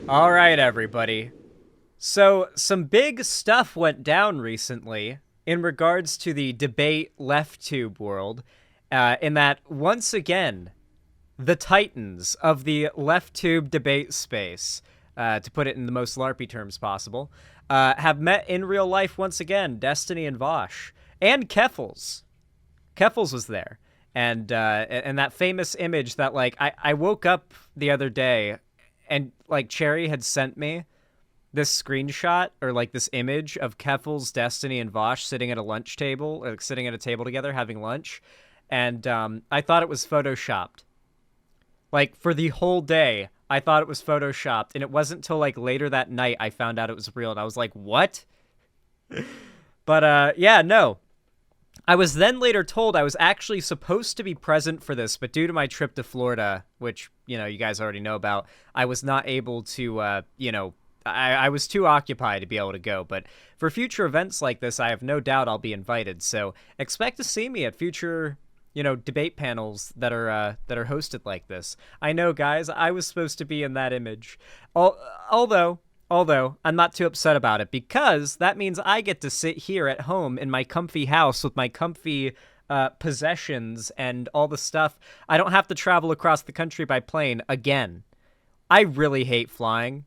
All right, everybody. So, some big stuff went down recently in regards to the debate left tube world, in that, once again, the titans of the left tube debate space, to put it in the most LARPy terms possible, have met in real life once again. Destiny and Vaush. And Keffels. Keffels was there. And that famous image that, like, I woke up the other day and, like, Cherry had sent me this screenshot or like this image of Keffels, Destiny, and Vaush sitting at a lunch table, or sitting at a table together having lunch, and I thought it was photoshopped. Like for the whole day, I thought it was photoshopped, and it wasn't till like later that night I found out it was real, and I was like, "What?" But yeah, no. I was then later told I was actually supposed to be present for this, but due to my trip to Florida, which you guys already know about, I was not able to I was too occupied to be able to go, but for future events like this, I have no doubt I'll be invited. So expect to see me at future, debate panels that are hosted like this. I know, guys, I was supposed to be in that image. Although I'm not too upset about it, because that means I get to sit here at home in my comfy house with my comfy possessions and all the stuff. I don't have to travel across the country by plane again. I really hate flying.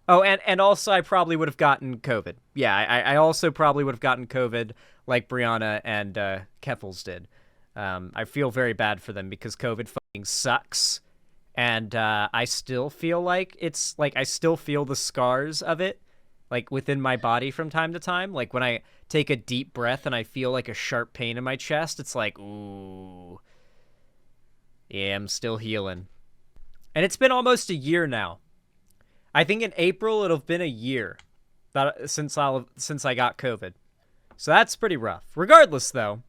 Oh, and also I probably would have gotten COVID. Yeah, I also probably would have gotten COVID like Brianna and Keffels did. I feel very bad for them because COVID fucking sucks. And I still feel like it's, like, I still feel the scars of it, like, within my body from time to time. Like, when I take a deep breath and I feel, like, a sharp pain in my chest, it's like, ooh. Yeah, I'm still healing. And it's been almost a year now. I think in April it'll have been a year since I got COVID. So that's pretty rough. Regardless, though,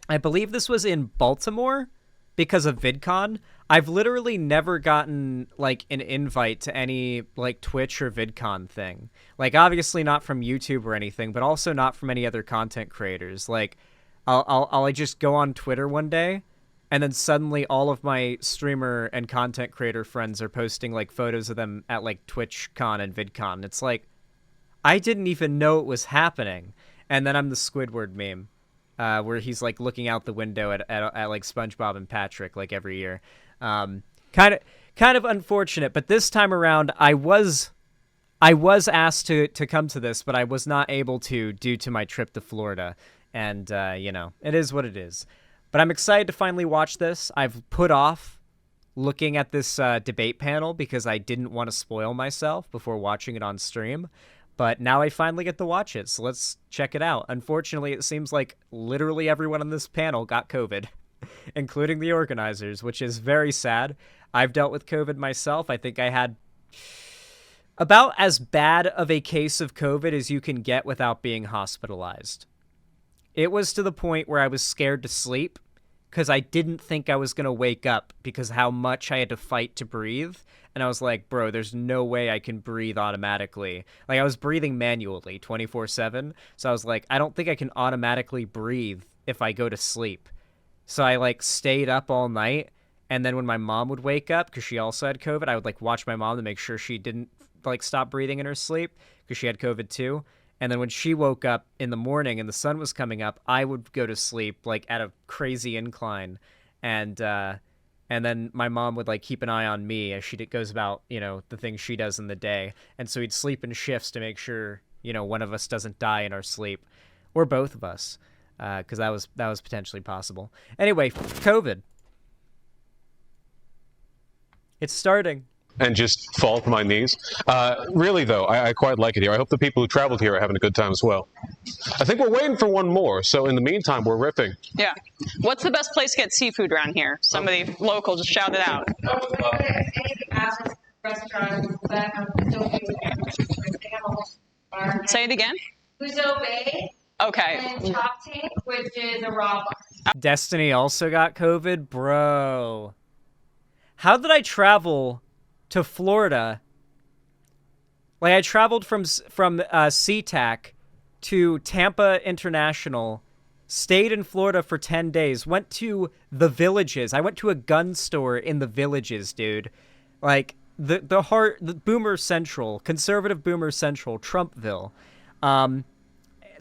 I believe this was in Baltimore because of VidCon. I've literally never gotten, like, an invite to any, like, Twitch or VidCon thing. Like, obviously not from YouTube or anything, but also not from any other content creators. Like, I'll like, just go on Twitter one day, and then suddenly all of my streamer and content creator friends are posting, like, photos of them at, like, TwitchCon and VidCon. It's like, I didn't even know it was happening. And then I'm the Squidward meme, where he's, like, looking out the window at like, SpongeBob and Patrick, like, every year. Kind of unfortunate, but this time around, I was asked to come to this, but I was not able to due to my trip to Florida. And, it is what it is. But I'm excited to finally watch this. I've put off looking at this debate panel because I didn't want to spoil myself before watching it on stream. But now I finally get to watch it, so let's check it out. Unfortunately, it seems like literally everyone on this panel got COVID, including the organizers, which is very sad. I've dealt with COVID myself. I think I had about as bad of a case of COVID as you can get without being hospitalized. It was to the point where I was scared to sleep because I didn't think I was going to wake up because how much I had to fight to breathe. And I was like, bro, there's no way I can breathe automatically. Like, I was breathing manually 24/7. So I was like, I don't think I can automatically breathe if I go to sleep. So I, like, stayed up all night. And then when my mom would wake up, because she also had COVID, I would, like, watch my mom to make sure she didn't, like, stop breathing in her sleep because she had COVID too. And then when she woke up in the morning and the sun was coming up, I would go to sleep, like, at a crazy incline. And then my mom would, like, keep an eye on me as she goes about, the things she does in the day. And so we'd sleep in shifts to make sure, one of us doesn't die in our sleep. Or both of us. Because that was potentially possible. Anyway, COVID. It's starting. And just fall to my knees. Really, though, I quite like it here. I hope the people who traveled here are having a good time as well. I think we're waiting for one more, so in the meantime, we're riffing. Yeah. What's the best place to get seafood around here? Somebody local, just shout it out. Say it again? Uzo Bay. Okay. And Chop Tank, which is a raw bar. Destiny also got COVID? Bro. How did I travel to Florida? Like, I traveled from SeaTac to Tampa International, stayed in Florida for 10 days, went to the Villages. I went to a gun store in the Villages, dude. Like, the Boomer Central, conservative Boomer Central, Trumpville.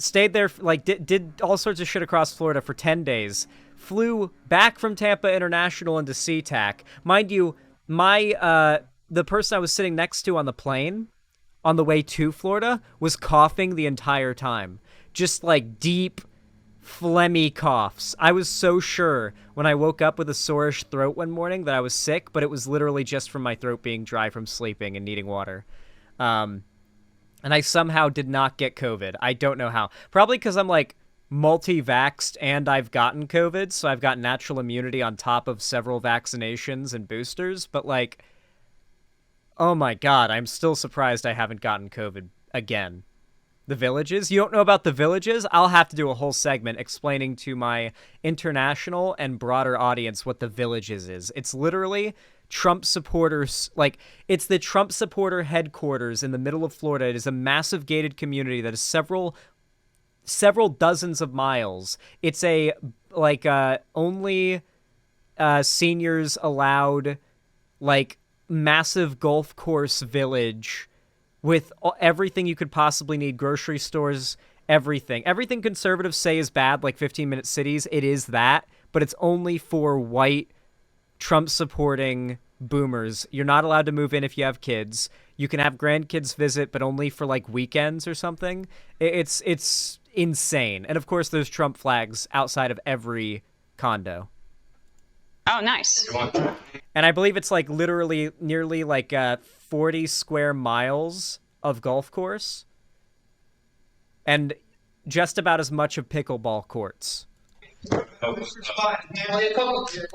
Stayed there, like, did all sorts of shit across Florida for 10 days. Flew back from Tampa International into SeaTac. Mind you, the person I was sitting next to on the plane on the way to Florida was coughing the entire time. Just, like, deep, phlegmy coughs. I was so sure when I woke up with a soreish throat one morning that I was sick, but it was literally just from my throat being dry from sleeping and needing water. And I somehow did not get COVID. I don't know how. Probably because I'm, like, multi-vaxxed and I've gotten COVID, so I've got natural immunity on top of several vaccinations and boosters. But, like, oh my god, I'm still surprised I haven't gotten COVID again. The Villages? You don't know about The Villages? I'll have to do a whole segment explaining to my international and broader audience what The Villages is. It's literally Trump supporters, like, it's the Trump supporter headquarters in the middle of Florida. It is a massive gated community that is several dozens of miles. It's a, like, only seniors allowed, like, massive golf course village with everything you could possibly need, grocery stores, everything. Everything conservatives say is bad, like 15-minute cities, it is that, but it's only for white Trump-supporting boomers. You're not allowed to move in if you have kids. You can have grandkids visit, but only for, like, weekends or something. It's insane. And, of course, there's Trump flags outside of every condo. Oh, nice. And I believe it's, like, literally nearly, like, 40 square miles of golf course. And just about as much of pickleball courts.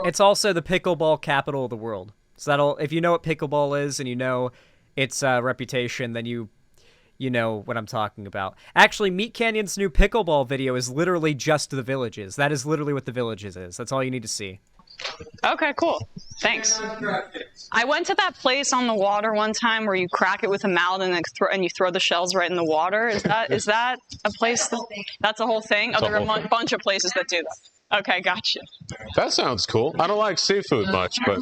It's also the pickleball capital of the world. So that'll, if you know what pickleball is and you know its reputation, then you know what I'm talking about. Actually, Meat Canyon's new pickleball video is literally just The Villages. That is literally what The Villages is. That's all you need to see. Okay, cool. Thanks. I went to that place on the water one time where you crack it with a mallet and you throw the shells right in the water. Is that a place? That's a whole thing? Oh, there are a bunch of places that do that. Okay, gotcha. That sounds cool. I don't like seafood much, but...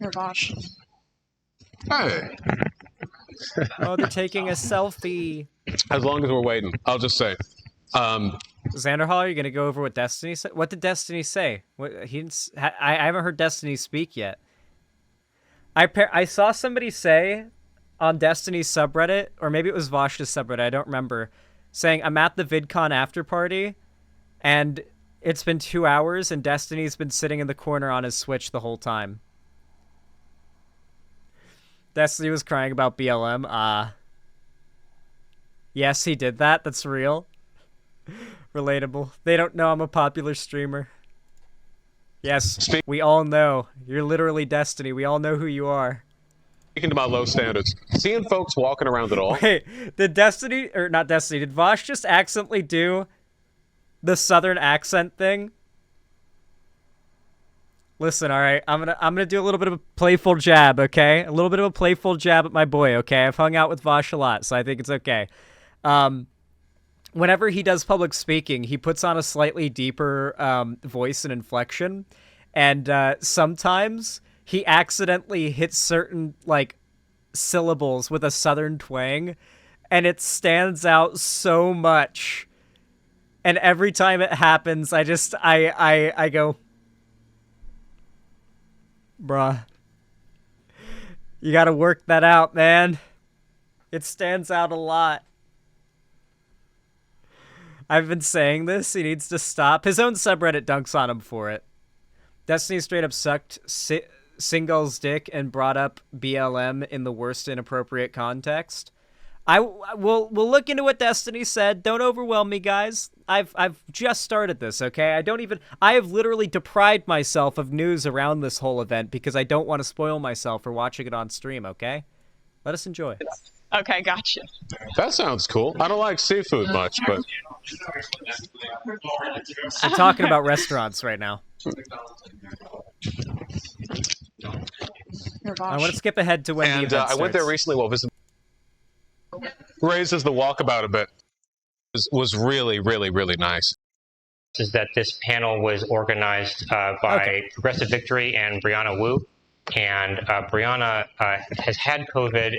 Your Vaush. Hey. Oh, they're taking a selfie. As long as we're waiting, I'll just say. Xander Hall, are you gonna go over what Destiny said? What did Destiny say? What he didn't? I haven't heard Destiny speak yet. I saw somebody say on Destiny's subreddit, or maybe it was Vaush's subreddit, I don't remember, saying, I'm at the VidCon after party, and it's been 2 hours, and Destiny's been sitting in the corner on his Switch the whole time. Destiny was crying about BLM. Yes, he did that. That's real. Relatable. They don't know I'm a popular streamer. Yes, we all know. You're literally Destiny. We all know who you are. Speaking about low standards, seeing folks walking around at all. Wait, did Destiny, or not Destiny, did Vaush just accidentally do the southern accent thing? Listen, all right, I'm gonna do a little bit of a playful jab, okay? A little bit of a playful jab at my boy, okay? I've hung out with Vaush a lot, so I think it's okay. Whenever he does public speaking, he puts on a slightly deeper voice and inflection, and sometimes he accidentally hits certain, like, syllables with a southern twang, and it stands out so much. And every time it happens, I go, bruh, you gotta work that out, man. It stands out a lot. I've been saying this. He needs to stop. His own subreddit dunks on him for it. Destiny straight up sucked Singal's dick and brought up BLM in the worst inappropriate context. We'll look into what Destiny said. Don't overwhelm me, guys. I've just started this, okay? I have literally deprived myself of news around this whole event because I don't want to spoil myself for watching it on stream, okay? Let us enjoy. Okay, gotcha. That sounds cool. I don't like seafood much, but... I'm talking about restaurants right now. I want to skip ahead to when the event starts. I went there recently while visiting. Raises the walkabout a bit. Was really, really, really nice. is that this panel was organized by Progressive Victory and Brianna Wu. And Brianna has had COVID.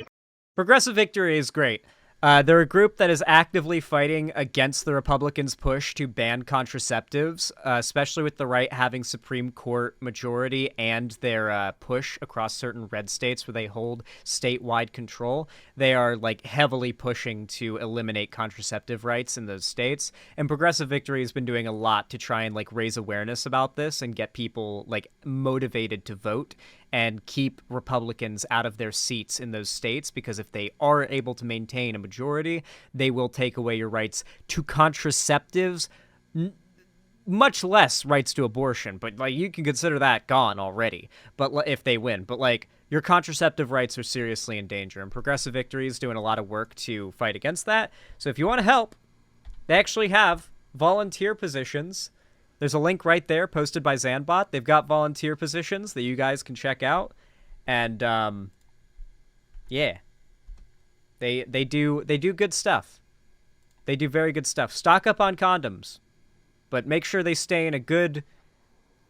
Progressive Victory is great. They're a group that is actively fighting against the Republicans' push to ban contraceptives, especially with the right having Supreme Court majority and their push across certain red states where they hold statewide control. They are like heavily pushing to eliminate contraceptive rights in those states. And Progressive Victory has been doing a lot to try and like raise awareness about this and get people like motivated to vote and keep Republicans out of their seats in those states, because if they are able to maintain a majority, they will take away your rights to contraceptives, much less rights to abortion. But like you can consider that gone already. But if they win, but like your contraceptive rights are seriously in danger, and Progressive Victory is doing a lot of work to fight against that. So if you want to help, they actually have volunteer positions. There's a link right there posted by Zanbot. They've got volunteer positions that you guys can check out. And yeah. They do good stuff. They do very good stuff. Stock up on condoms, but make sure they stay in a good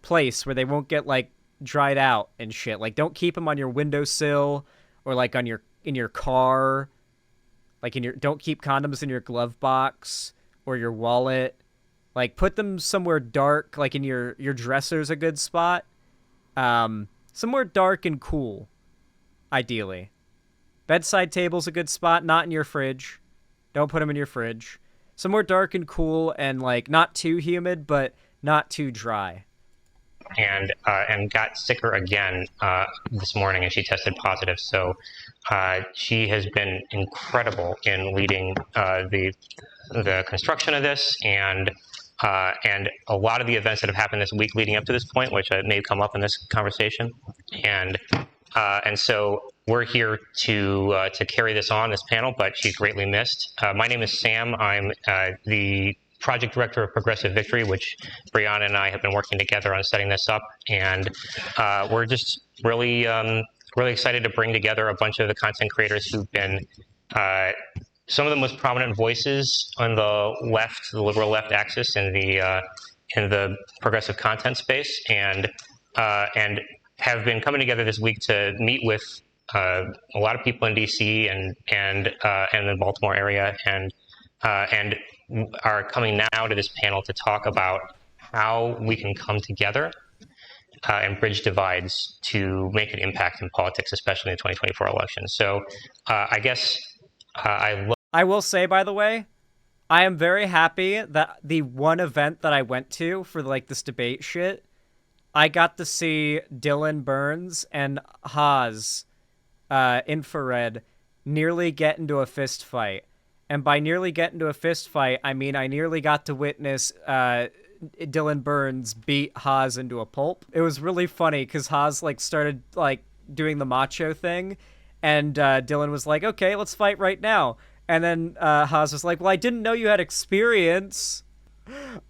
place where they won't get like dried out and shit. Like don't keep them on your windowsill or like on in your car. Like don't keep condoms in your glove box or your wallet. Like, put them somewhere dark, like in your dresser's a good spot. Somewhere dark and cool, ideally. Bedside table's a good spot, not in your fridge. Don't put them in your fridge. Somewhere dark and cool and, like, not too humid, but not too dry. And got sicker again this morning, and she tested positive. So she has been incredible in leading the construction of this and a lot of the events that have happened this week leading up to this point, which may come up in this conversation. And so we're here to carry this on, this panel, but she's greatly missed. My name is Sam. I'm the project director of Progressive Victory, which Brianna and I have been working together on setting this up. And we're just really excited to bring together a bunch of the content creators who've been some of the most prominent voices on the left, the liberal left axis in the progressive content space, and have been coming together this week to meet with a lot of people in DC and the Baltimore area, and are coming now to this panel to talk about how we can come together and bridge divides to make an impact in politics, especially in the 2024 election. So I guess I will say, by the way, I am very happy that the one event that I went to for like this debate shit, I got to see Dylan Burns and Haas Infrared nearly get into a fist fight. And by nearly get into a fist fight, I mean I nearly got to witness Dylan Burns beat Haas into a pulp. It was really funny because Haas like started like doing the macho thing, and Dylan was like, "Okay, let's fight right now." And then Haas was like, "Well, I didn't know you had experience."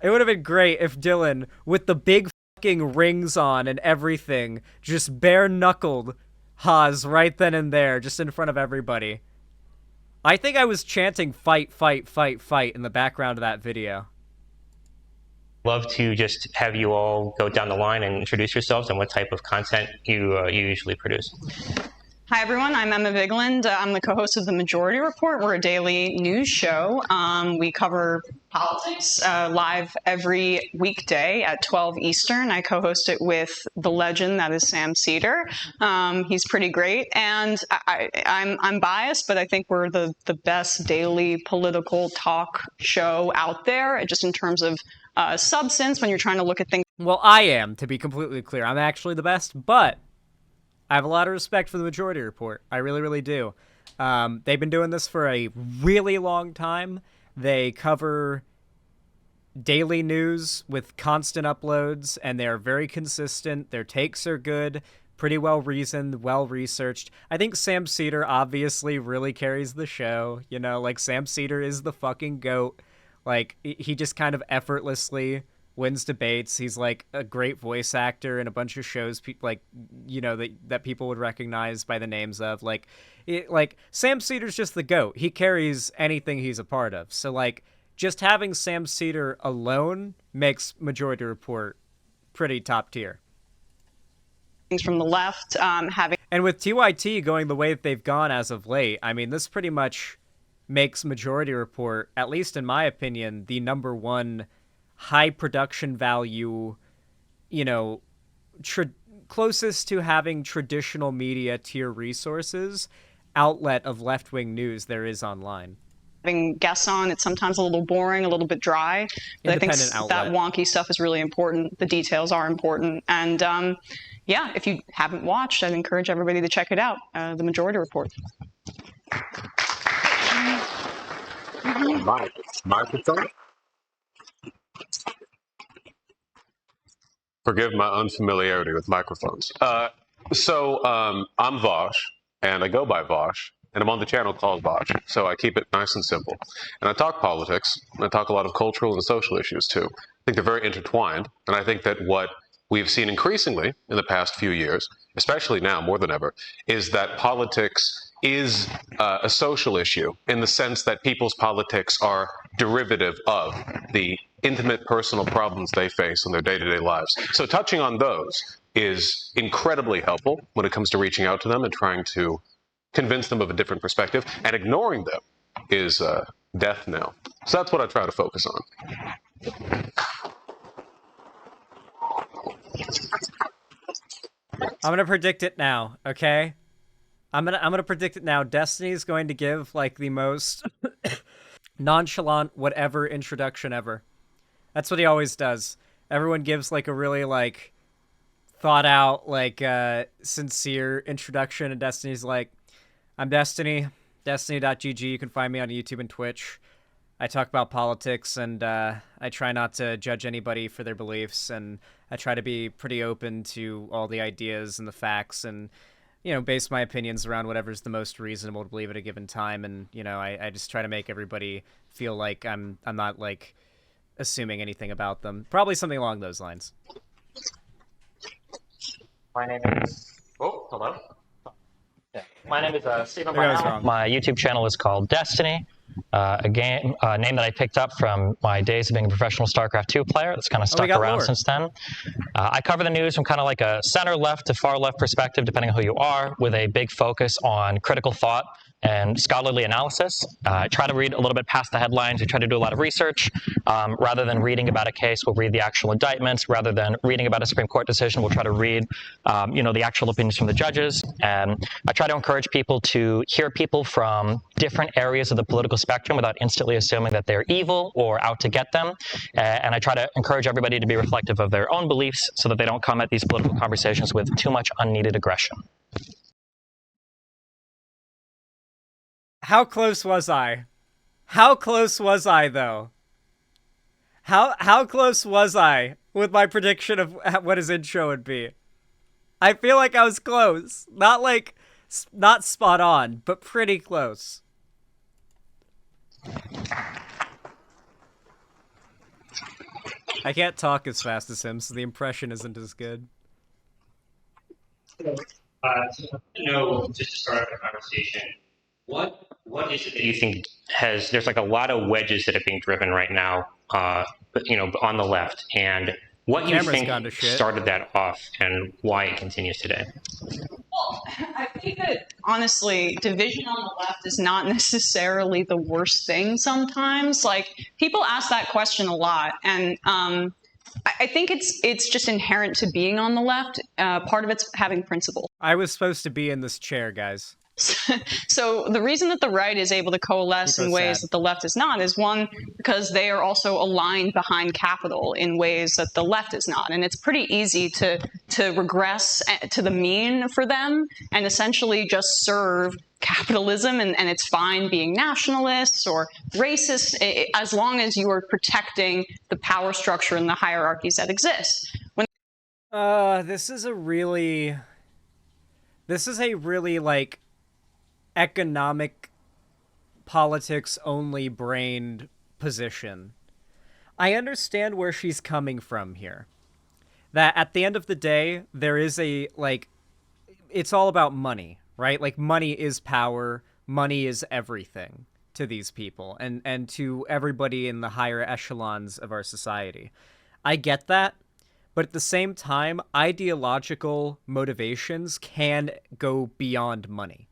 It would have been great if Dylan, with the big fucking rings on and everything, just bare-knuckled Haas right then and there, just in front of everybody. I think I was chanting "fight, fight, fight, fight" in the background of that video. Love to just have you all go down the line and introduce yourselves and what type of content you usually produce. Hi, everyone. I'm Emma Vigland. I'm the co-host of The Majority Report. We're a daily news show. We cover politics live every weekday at 12 Eastern. I co-host it with the legend that is Sam Seder. He's pretty great. And I'm biased, but I think we're the best daily political talk show out there, just in terms of substance when you're trying to look at things. Well, I am, to be completely clear. I'm actually the best, but I have a lot of respect for the Majority Report. I really, really do. They've been doing this for a really long time. They cover daily news with constant uploads, and they are very consistent. Their takes are good, pretty well reasoned, well researched. I think Sam Seder obviously really carries the show. You know, like Sam Seder is the fucking GOAT. Like, he just kind of effortlessly wins debates. He's like a great voice actor in a bunch of shows, like, you know, that people would recognize by the names of. Like Sam Seder's just the GOAT. He carries anything he's a part of. So like just having Sam Cedar alone makes Majority Report pretty top tier. Things from the left, having. And with TYT going the way that they've gone as of late, I mean, this pretty much makes Majority Report, at least in my opinion, the number one high production value, you know, closest to having traditional media tier resources outlet of left-wing news there is online. Having guests on, it's sometimes a little boring, a little bit dry. But I think that wonky stuff is really important. The details are important. And yeah, if you haven't watched, I'd encourage everybody to check it out, The Majority Report. Microphone? Forgive my unfamiliarity with microphones. So I'm Vaush, and I go by Vaush, and I'm on the channel called Vaush, so I keep it nice and simple. And I talk politics, and I talk a lot of cultural and social issues too. I think they're very intertwined, and I think that what we've seen increasingly in the past few years, especially now more than ever, is that politics is a social issue in the sense that people's politics are derivative of the intimate personal problems they face in their day-to-day lives. So touching on those is incredibly helpful when it comes to reaching out to them and trying to convince them of a different perspective, and ignoring them is death knell. So that's what I try to focus on. I'm gonna predict it now, okay? I'm gonna predict it now. Destiny's going to give like the most nonchalant whatever introduction ever. That's what he always does. Everyone gives like a really like thought out, like sincere introduction, and Destiny's like, I'm Destiny, destiny.gg. You can find me on YouTube and Twitch. I talk about politics, and I try not to judge anybody for their beliefs, and I try to be pretty open to all the ideas and the facts, and, you know, base my opinions around whatever's the most reasonable to believe at a given time. And, you know, I just try to make everybody feel like I'm not, like, assuming anything about them. Probably something along those lines. My name is... Oh, hello. Yeah. My name is Stephen Brown. My YouTube channel is called Destiny. A name that I picked up from my days of being a professional StarCraft 2 player. That's kind of stuck around since then. I cover the news from kind of like a center-left to far-left perspective, depending on who you are, with a big focus on critical thought and scholarly analysis. I try to read a little bit past the headlines. We try to do a lot of research. Rather than reading about a case, we'll read the actual indictments. Rather than reading about a Supreme Court decision, we'll try to read, the actual opinions from the judges. And I try to encourage people to hear people from different areas of the political spectrum without instantly assuming that they're evil or out to get them. And I try to encourage everybody to be reflective of their own beliefs so that they don't come at these political conversations with too much unneeded aggression. How close was I? How close was I, though? How close was I with my prediction of what his intro would be? I feel like I was close. Not spot on, but pretty close. I can't talk as fast as him, so the impression isn't as good. Just to start the conversation, what is it that you think there's like a lot of wedges that are being driven right now, on the left, and what you think started that off and why it continues today? Well, I think that, honestly, division on the left is not necessarily the worst thing sometimes. Like, people ask that question a lot, and I think it's just inherent to being on the left. Part of it's having principle. I was supposed to be in this chair, guys. So the reason that the right is able to coalesce in ways that the left is not is, one, because they are also aligned behind capital in ways that the left is not. And it's pretty easy to regress to the mean for them and essentially just serve capitalism, and it's fine being nationalists or racist as long as you are protecting the power structure and the hierarchies that exist. This is a really like economic politics only brained position. I understand where she's coming from here. That at the end of the day, there is it's all about money, right? Like, money is power, money is everything. to these people and to everybody in the higher echelons of our society. I get that, but at the same time, ideological motivations can go beyond money.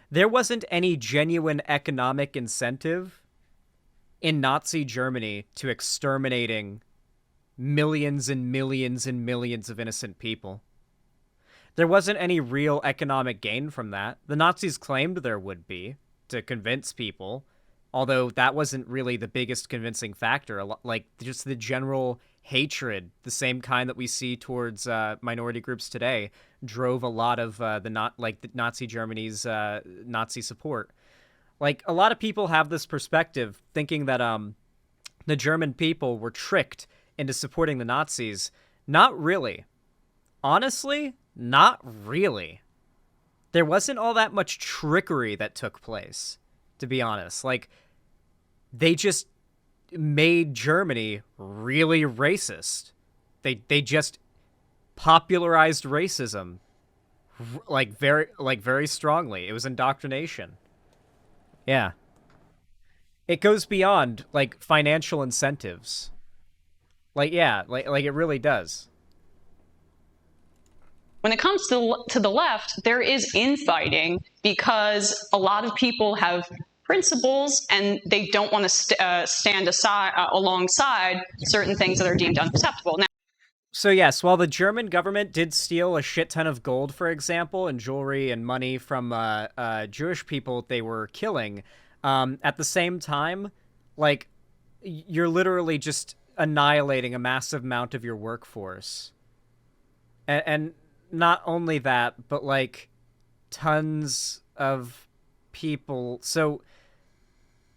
There wasn't any genuine economic incentive in Nazi Germany to exterminating millions and millions and millions of innocent people. There wasn't any real economic gain from that. The Nazis claimed there would be to convince people, although that wasn't really the biggest convincing factor. Like just the general hatred, the same kind that we see towards minority groups today, drove a lot of the Nazi Germany's Nazi support. Like a lot of people have this perspective, thinking that the German people were tricked into supporting the Nazis. Not really. Honestly, not really. There wasn't all that much trickery that took place, to be honest. Like, they just made Germany really racist. They just popularized racism very strongly. It was indoctrination. Yeah. It goes beyond like financial incentives. Like yeah, like it really does. When it comes to the left, there is infighting because a lot of people have principles and they don't want to stand aside alongside certain things that are deemed unacceptable. Now, so yes, while the German government did steal a shit ton of gold, for example, and jewelry and money from Jewish people they were killing, at the same time, like, you're literally just annihilating a massive amount of your workforce. And not only that, but, like, tons of people. So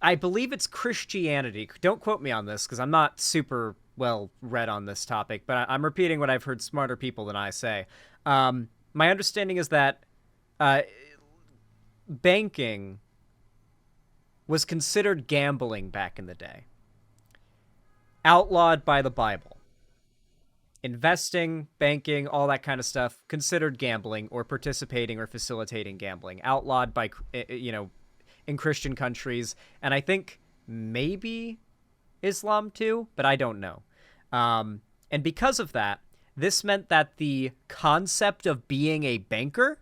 I believe it's Christianity. Don't quote me on this, because I'm not super well read on this topic, but I'm repeating what I've heard smarter people than I say. My understanding is that banking was considered gambling back in the day. Outlawed by the Bible. Investing, banking, all that kind of stuff, considered gambling or participating or facilitating gambling. Outlawed by, in Christian countries. And I think maybe Islam too, but I don't know. And because of that, this meant that the concept of being a banker,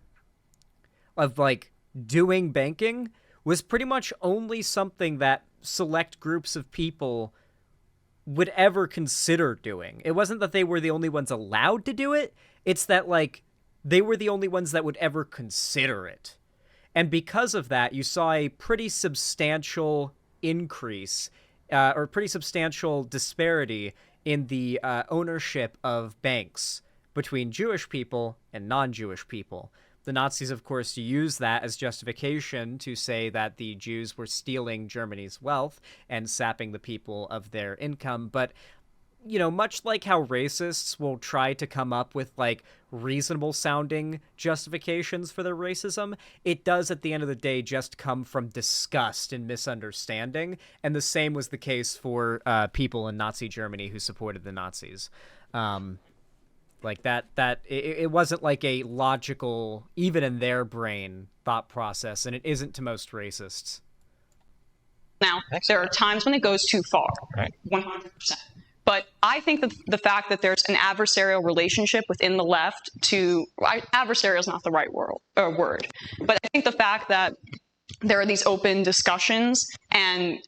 of like doing banking, was pretty much only something that select groups of people would ever consider doing. It wasn't that they were the only ones allowed to do it. It's that like they were the only ones that would ever consider it. And because of that, you saw a pretty substantial increase or pretty substantial disparity in the ownership of banks between Jewish people and non-Jewish people. The Nazis, of course, used that as justification to say that the Jews were stealing Germany's wealth and sapping the people of their income. But, much like how racists will try to come up with, like, reasonable-sounding justifications for their racism, it does, at the end of the day, just come from disgust and misunderstanding. And the same was the case for people in Nazi Germany who supported the Nazis. Like it wasn't like a logical, even in their brain, thought process, and it isn't to most racists. Now, there are times when it goes too far, Right. 100%. But I think that the fact that there's an adversarial relationship within the left adversarial is not the right word, but I think the fact that there are these open discussions and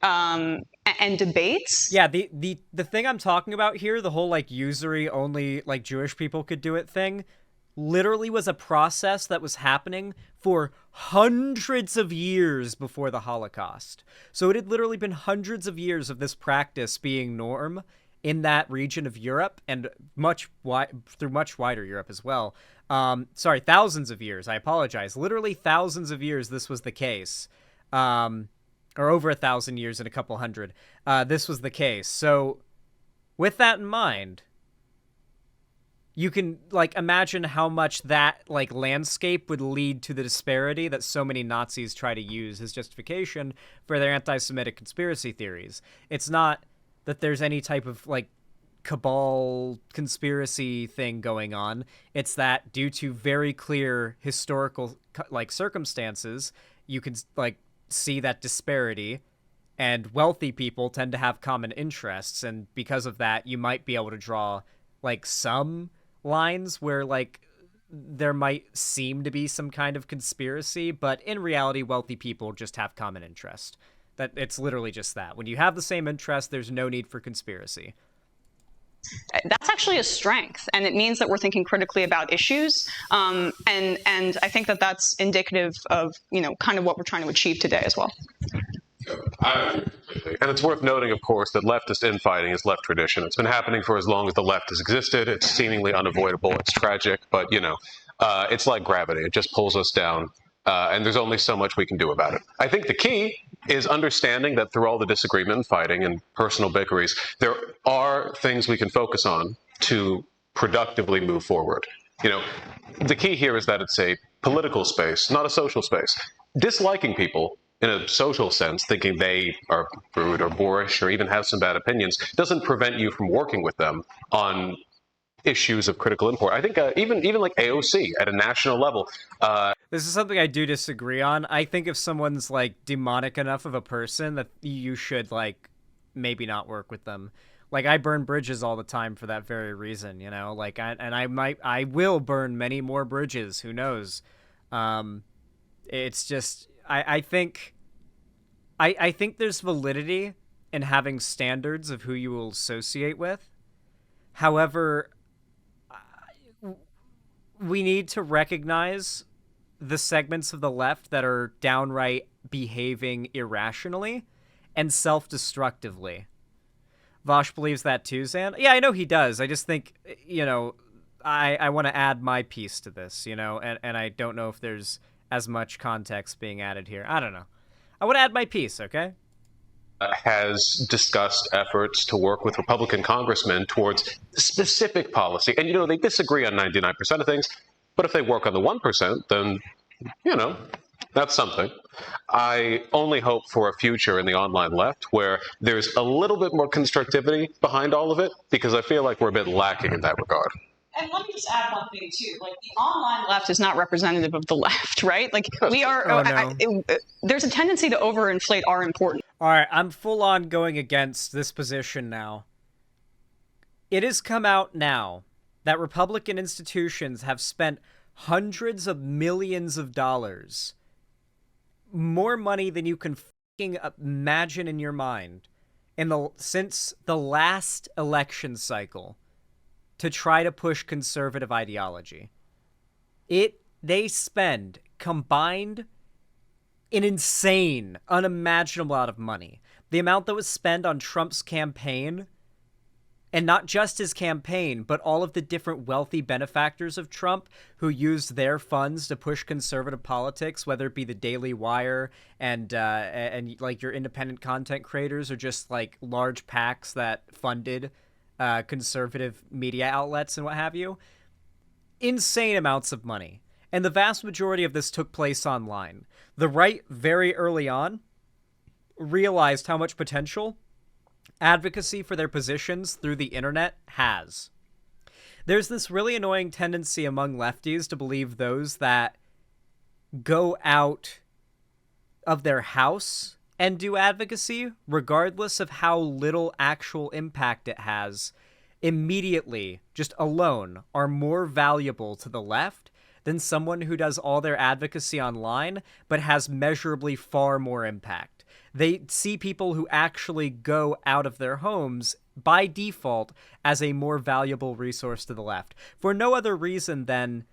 debates. Yeah, the thing I'm talking about here, the whole like usury only like Jewish people could do it thing, literally was a process that was happening for hundreds of years before the Holocaust. So it had literally been hundreds of years of this practice being norm in that region of Europe and through much wider Europe as well. Thousands of years. I apologize. Literally thousands of years this was the case. Or over 1,000 years and a couple hundred. This was the case. So with that in mind, you can like imagine how much that like landscape would lead to the disparity that so many Nazis try to use as justification for their anti-Semitic conspiracy theories. It's not that there's any type of like cabal conspiracy thing going on. It's that due to very clear historical like circumstances, you can like see that disparity, and wealthy people tend to have common interests, and because of that, you might be able to draw like some lines where like there might seem to be some kind of conspiracy, but in reality, wealthy people just have common interest. That it's literally just that. When you have the same interest, there's no need for conspiracy. That's actually a strength, and it means that we're thinking critically about issues. And I think that that's indicative of kind of what we're trying to achieve today as well. And it's worth noting, of course, that leftist infighting is left tradition. It's been happening for as long as the left has existed. It's seemingly unavoidable. It's tragic, but it's like gravity. It just pulls us down, and there's only so much we can do about it. I think the key is understanding that through all the disagreement and fighting and personal bickeries, there are things we can focus on to productively move forward. The key here is that it's a political space, not a social space. Disliking people in a social sense, thinking they are rude or boorish or even have some bad opinions, doesn't prevent you from working with them on issues of critical import. I think even like AOC at a national level. This is something I do disagree on. I think if someone's like demonic enough of a person that you should like maybe not work with them. Like I burn bridges all the time for that very reason, Like I will burn many more bridges. Who knows? It's just I think there's validity in having standards of who you will associate with. However, we need to recognize the segments of the left that are downright behaving irrationally and self-destructively. Vaush believes that too, Zan? Yeah, I know he does. I just think, I want to add my piece to this, and I don't know if there's as much context being added here. I don't know. I want to add my piece, okay? Has discussed efforts to work with Republican congressmen towards specific policy. And, they disagree on 99% of things, but if they work on the 1%, then, that's something. I only hope for a future in the online left where there's a little bit more constructivity behind all of it, because I feel like we're a bit lacking in that regard. And let me just add one thing, too. Like, the online left is not representative of the left, right? Like, we are... Oh, no. There's a tendency to overinflate our importance. All right, I'm full on going against this position now. It has come out now that Republican institutions have spent hundreds of millions of dollars, more money than you can fucking imagine in your mind, since the last election cycle, to try to push conservative ideology. They spend combined an insane, unimaginable amount of money. The amount that was spent on Trump's campaign, and not just his campaign, but all of the different wealthy benefactors of Trump who used their funds to push conservative politics, whether it be the Daily Wire and like your independent content creators, or just like large PACs that funded conservative media outlets and what have you. Insane amounts of money. And the vast majority of this took place online. The right, very early on, realized how much potential advocacy for their positions through the internet has. There's this really annoying tendency among lefties to believe those that go out of their house and do advocacy, regardless of how little actual impact it has, immediately, just alone, are more valuable to the left than someone who does all their advocacy online but has measurably far more impact. They see people who actually go out of their homes by default as a more valuable resource to the left, for no other reason than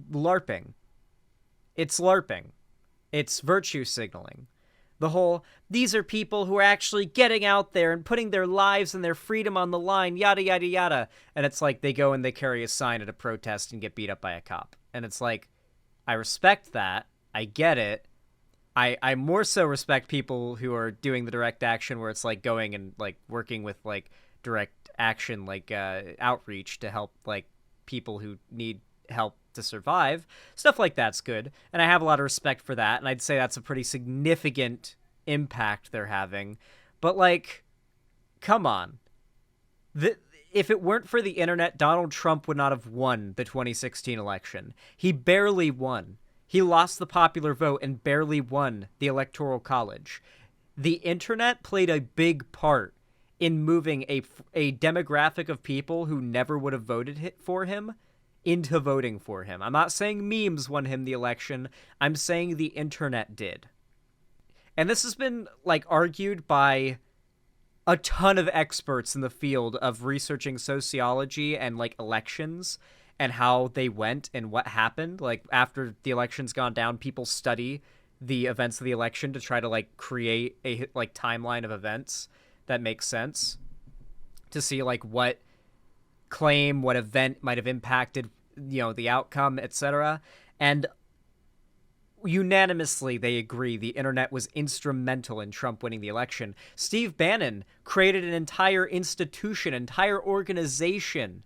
LARPing. It's LARPing. It's virtue signaling. The whole, these are people who are actually getting out there and putting their lives and their freedom on the line, yada, yada, yada. And it's like they go and they carry a sign at a protest and get beat up by a cop. And it's like, I respect that. I get it. I more so respect people who are doing the direct action where it's like going and like working with like direct action, like outreach to help like people who need help to survive. Stuff like that's good. And I have a lot of respect for that. And I'd say that's a pretty significant impact they're having. But like, come on. If it weren't for the internet, Donald Trump would not have won the 2016 election. He barely won. He lost the popular vote and barely won the Electoral College. The internet played a big part in moving a demographic of people who never would have voted for him into voting for him. I'm not saying memes won him the election. I'm saying the internet did. And this has been, like, argued by a ton of experts in the field of researching sociology and, like, elections and how they went and what happened. Like, after the election's gone down, people study the events of the election to try to, like, create a, like, timeline of events that makes sense, to see, like, what claim, what event might have impacted, you know, the outcome, etc. And unanimously, they agree the internet was instrumental in Trump winning the election. Steve Bannon created an entire institution, entire organization,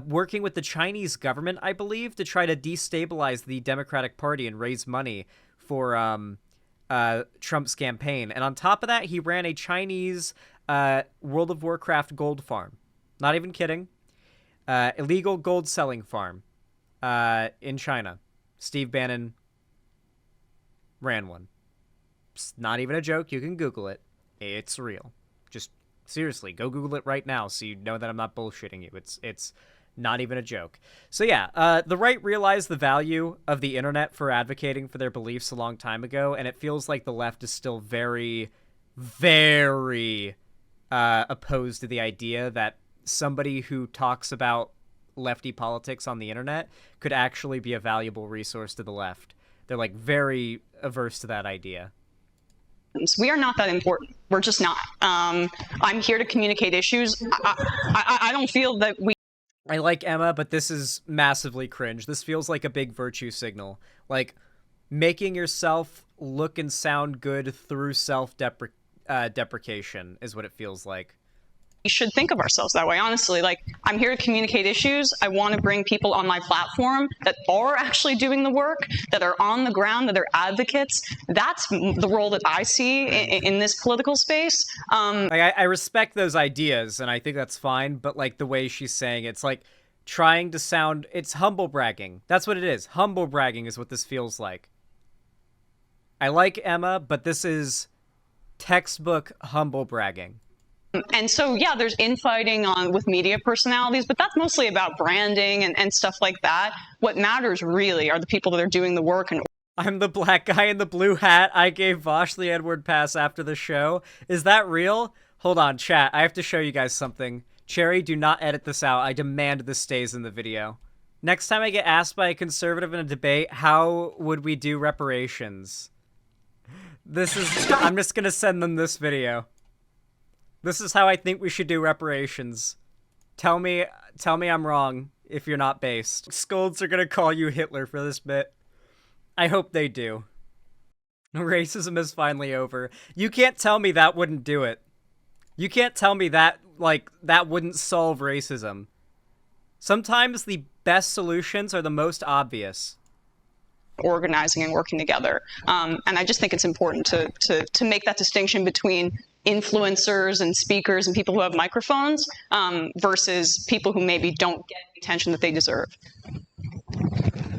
working with the Chinese government, I believe, to try to destabilize the Democratic Party and raise money for Trump's campaign. And on top of that, he ran a Chinese World of Warcraft gold farm. Not even kidding. Illegal gold selling farm in China. Steve Bannon ran one. It's not even a joke. You can Google it. It's real. Just seriously, go Google it right now so you know that I'm not bullshitting you. It's not even a joke. So yeah, the right realized the value of the internet for advocating for their beliefs a long time ago, and it feels like the left is still very, very opposed to the idea that somebody who talks about lefty politics on the internet could actually be a valuable resource to the left. They're, like, very averse to that idea. We are not that important. We're just not. I'm here to communicate issues. I don't feel that we... I like Emma, but this is massively cringe. This feels like a big virtue signal. Like, making yourself look and sound good through self-deprecation is what it feels like. We should think of ourselves that way, honestly. Like, I'm here to communicate issues. I want to bring people on my platform that are actually doing the work, that are on the ground, that are advocates. That's the role that I see in this political space. I respect those ideas, and I think that's fine, but, like, the way she's saying it's like trying to sound... It's humble bragging. That's what it is. Humble bragging is what this feels like. I like Emma, but this is textbook humble bragging. And so, yeah, there's infighting with media personalities, but that's mostly about branding and stuff like that. What matters really are the people that are doing the work. And I'm the black guy in the blue hat. I gave Vaush the Edward pass after the show. Is that real? Hold on, chat. I have to show you guys something. Cherry, do not edit this out. I demand this stays in the video. Next time I get asked by a conservative in a debate, how would we do reparations? This is... I'm just gonna send them this video. This is how I think we should do reparations. Tell me I'm wrong if you're not based. Scolds are gonna call you Hitler for this bit. I hope they do. Racism is finally over. You can't tell me that wouldn't do it. You can't tell me that, like, that wouldn't solve racism. Sometimes the best solutions are the most obvious. Organizing and working together. And I just think it's important to make that distinction between influencers and speakers and people who have microphones versus people who maybe don't get the attention that they deserve.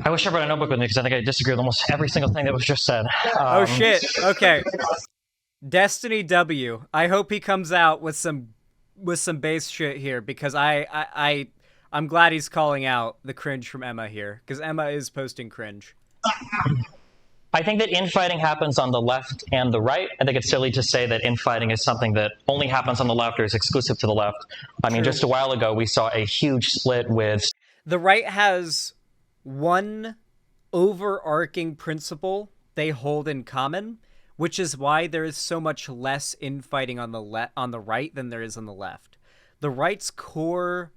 I wish I brought a notebook with me because I think I disagree with almost every single thing that was just said. Oh shit, okay. Destiny W. I hope he comes out with some base shit here, because I'm glad he's calling out the cringe from Emma here, because Emma is posting cringe. I think that infighting happens on the left and the right. I think it's silly to say that infighting is something that only happens on the left or is exclusive to the left. I mean, just a while ago, we saw a huge split with... The right has one overarching principle they hold in common, which is why there is so much less infighting on the right than there is on the left. The right's core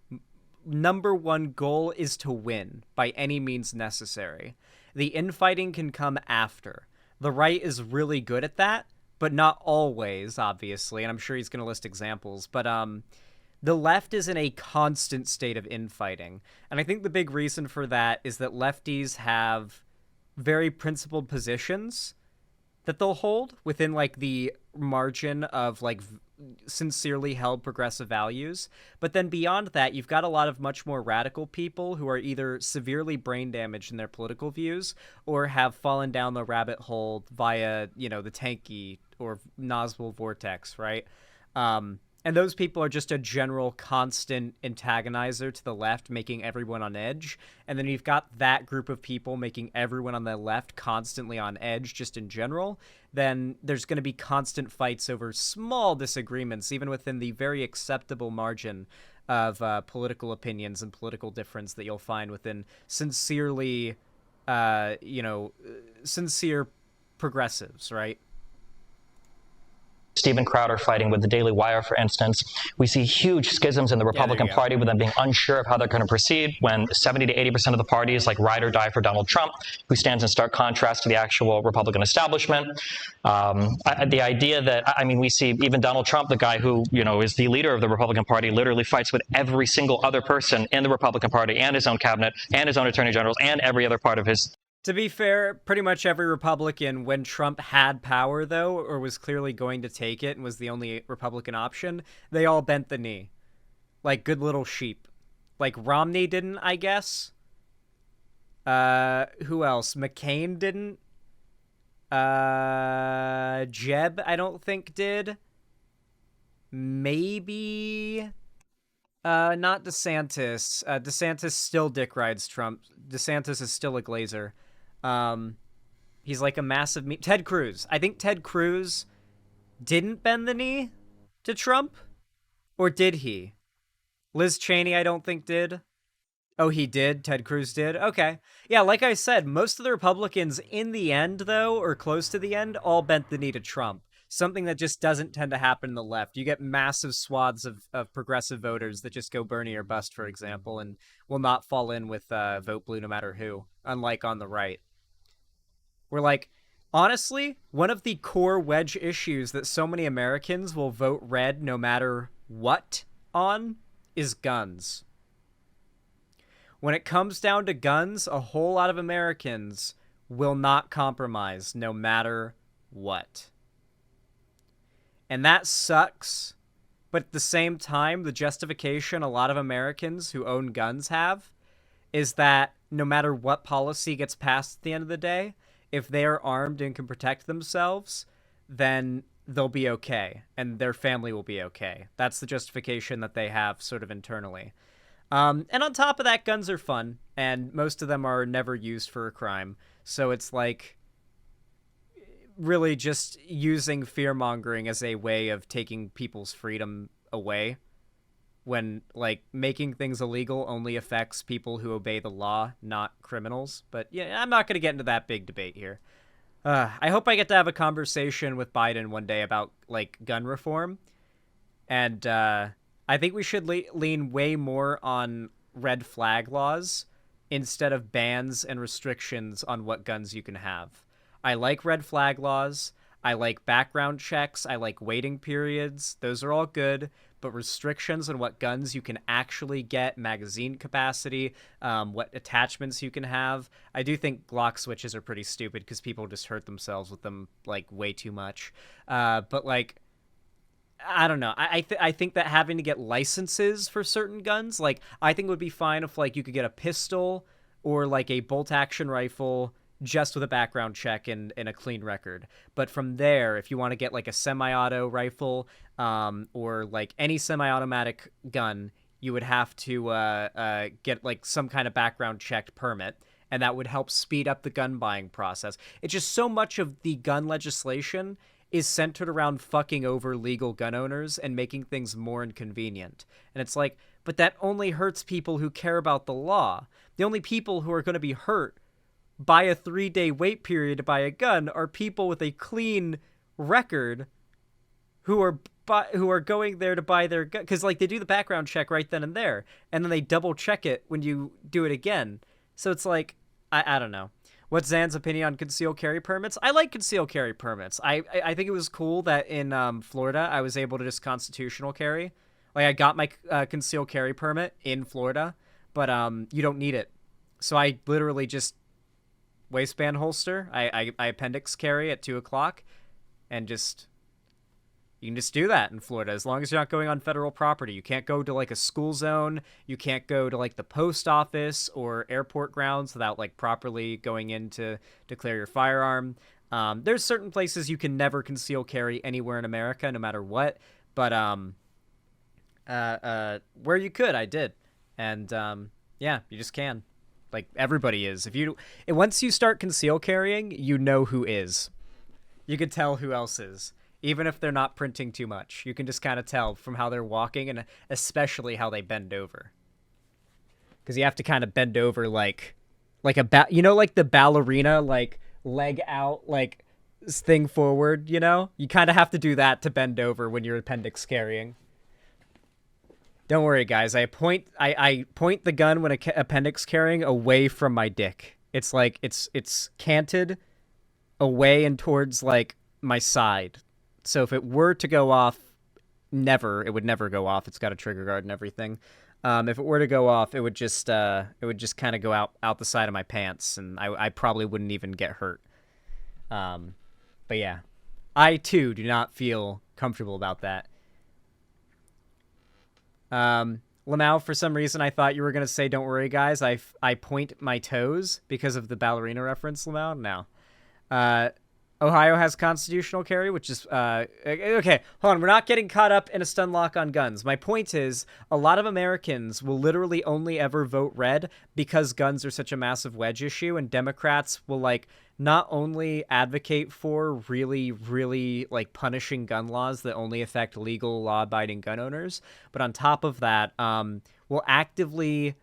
number one goal is to win by any means necessary. The infighting can come after. The right is really good at that, but not always, obviously, and I'm sure he's going to list examples, but the left is in a constant state of infighting, and I think the big reason for that is that lefties have very principled positions that they'll hold within, like, the margin of, like, sincerely held progressive values. But then beyond that, you've got a lot of much more radical people who are either severely brain damaged in their political views or have fallen down the rabbit hole via, the tanky or Noswell vortex, right? And those people are just a general constant antagonizer to the left, making everyone on edge. And then you've got that group of people making everyone on the left constantly on edge just in general. Then there's going to be constant fights over small disagreements, even within the very acceptable margin of political opinions and political difference that you'll find within sincere progressives, right? Steven Crowder fighting with the Daily Wire, for instance. We see huge schisms in the Republican Party with them being unsure of how they're going to proceed when 70 to 80% of the party is like ride or die for Donald Trump, who stands in stark contrast to the actual Republican establishment. The idea that, we see even Donald Trump, the guy who, is the leader of the Republican Party, literally fights with every single other person in the Republican Party and his own cabinet and his own attorney generals and every other part of his. To be fair, pretty much every Republican, when Trump had power, though, or was clearly going to take it and was the only Republican option, they all bent the knee. Like good little sheep. Like Romney didn't, I guess. Who else? McCain didn't. Jeb, I don't think did. Maybe... not DeSantis. DeSantis still dick rides Trump. DeSantis is still a glazer. He's like a massive Ted Cruz. I think Ted Cruz didn't bend the knee to Trump, or did he? Liz Cheney, I don't think did. Oh, he did? Ted Cruz did? Okay. Yeah, like I said, most of the Republicans in the end, though, or close to the end, all bent the knee to Trump. Something that just doesn't tend to happen in the left. You get massive swaths of progressive voters that just go Bernie or bust, for example, and will not fall in with vote blue no matter who, unlike on the right. We're like, honestly, one of the core wedge issues that so many Americans will vote red no matter what on is guns. When it comes down to guns, a whole lot of Americans will not compromise no matter what. And that sucks, but at the same time, the justification a lot of Americans who own guns have is that no matter what policy gets passed at the end of the day, if they are armed and can protect themselves, then they'll be okay, and their family will be okay. That's the justification that they have sort of internally. And on top of that, guns are fun, and most of them are never used for a crime. So it's like really just using fear-mongering as a way of taking people's freedom away, when like making things illegal only affects people who obey the law, not criminals. But yeah, I'm not going to get into that big debate here. I hope I get to have a conversation with Biden one day about like gun reform. And I think we should lean way more on red flag laws instead of bans and restrictions on what guns you can have. I like red flag laws. I like background checks. I like waiting periods. Those are all good. But restrictions on what guns you can actually get, magazine capacity, what attachments you can have. I do think Glock switches are pretty stupid because people just hurt themselves with them like way too much. But like, I don't know. I think that having to get licenses for certain guns, like I think it would be fine if like you could get a pistol or like a bolt action rifle just with a background check and a clean record. But from there, if you want to get like a semi-auto rifle or like any semi-automatic gun, you would have to get like some kind of background checked permit, and that would help speed up the gun buying process. It's just so much of the gun legislation is centered around fucking over legal gun owners and making things more inconvenient. And it's like, but that only hurts people who care about the law. The only people who are going to be hurt by a 3-day wait period to buy a gun are people with a clean record who are going there to buy their gun, because like they do the background check right then and there, and then they double check it when you do it again. So it's like, I don't know. What's Zan's opinion on concealed carry permits? I like concealed carry permits. I think it was cool that in Florida I was able to just constitutional carry. Like I got my concealed carry permit in Florida, but you don't need it. So I literally just waistband holster. I appendix carry at 2:00 and just You can just do that in Florida as long as you're not going on federal property. You can't go to like a school zone. You can't go to like the post office or airport grounds without like properly going in to declare your firearm. There's certain places you can never conceal carry anywhere in America, no matter what. But where you could, I did, and yeah, you just can. Like everybody is. Once you start conceal carrying, you know who is. You could tell who else is. Even if they're not printing too much, you can just kind of tell from how they're walking and especially how they bend over. Because you have to kind of bend over like like the ballerina, like leg out, like thing forward, you know? You kind of have to do that to bend over when you're appendix carrying. Don't worry, guys. I point the gun when appendix carrying away from my dick. It's like it's canted away and towards like my side. So if it were to go off, it would never go off. It's got a trigger guard and everything. If it were to go off, it would just kind of go out the side of my pants, and I probably wouldn't even get hurt. But yeah, I too do not feel comfortable about that. Lamau, for some reason, I thought you were gonna say, "Don't worry, guys. I point my toes" because of the ballerina reference. Lamau, no. Ohio has constitutional carry, which is okay. Hold on, we're not getting caught up in a stun lock on guns. My point is, a lot of Americans will literally only ever vote red because guns are such a massive wedge issue, and Democrats will like not only advocate for really, really like punishing gun laws that only affect legal, law-abiding gun owners, but on top of that, will actively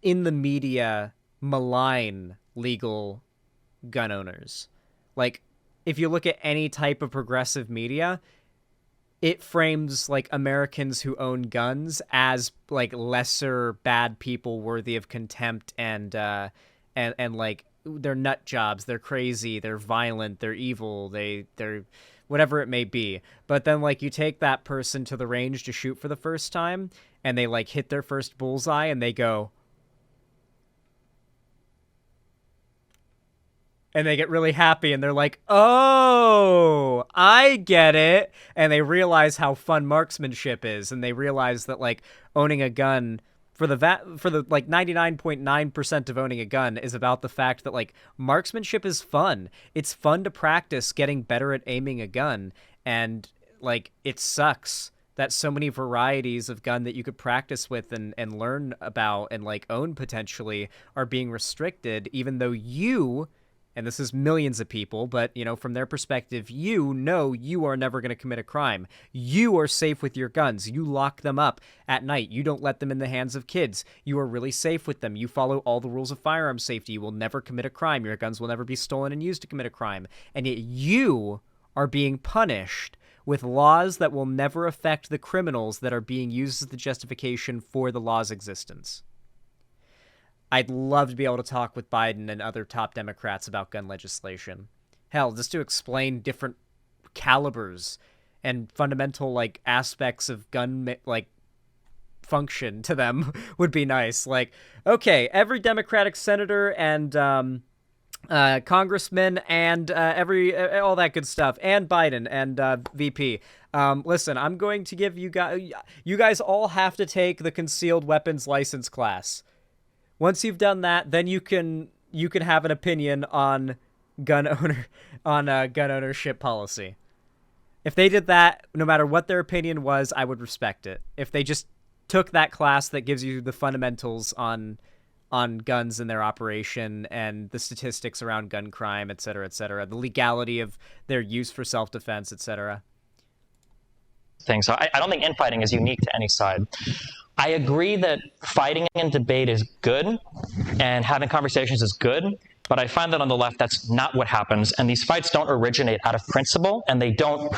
in the media malign legal gun owners. Like, if you look at any type of progressive media, it frames like Americans who own guns as like lesser bad people worthy of contempt and like they're nut jobs, they're crazy, they're violent, they're evil, they're whatever it may be. But then like you take that person to the range to shoot for the first time and they like hit their first bullseye and they go, and they get really happy, and they're like, "Oh, I get it." And they realize how fun marksmanship is, and they realize that like owning a gun for the like 99.9% of owning a gun is about the fact that like marksmanship is fun. It's fun to practice getting better at aiming a gun, and like it sucks that so many varieties of gun that you could practice with and learn about and like own potentially are being restricted, even though you, and this is millions of people, but, you know, from their perspective, you know you are never going to commit a crime. You are safe with your guns. You lock them up at night. You don't let them in the hands of kids. You are really safe with them. You follow all the rules of firearm safety. You will never commit a crime. Your guns will never be stolen and used to commit a crime. And yet you are being punished with laws that will never affect the criminals that are being used as the justification for the law's existence. I'd love to be able to talk with Biden and other top Democrats about gun legislation. Hell, just to explain different calibers and fundamental like aspects of gun like function to them would be nice. Like, okay, every Democratic senator and congressman and all that good stuff, and Biden and VP. Listen, I'm going to give you guys all have to take the concealed weapons license class. Once you've done that, then you can have an opinion on gun ownership policy. If they did that, no matter what their opinion was, I would respect it. If they just took that class that gives you the fundamentals on guns and their operation and the statistics around gun crime, et cetera, the legality of their use for self-defense, et cetera. So I don't think infighting is unique to any side. I agree that fighting and debate is good and having conversations is good, but I find that on the left that's not what happens, and these fights don't originate out of principle, and they don't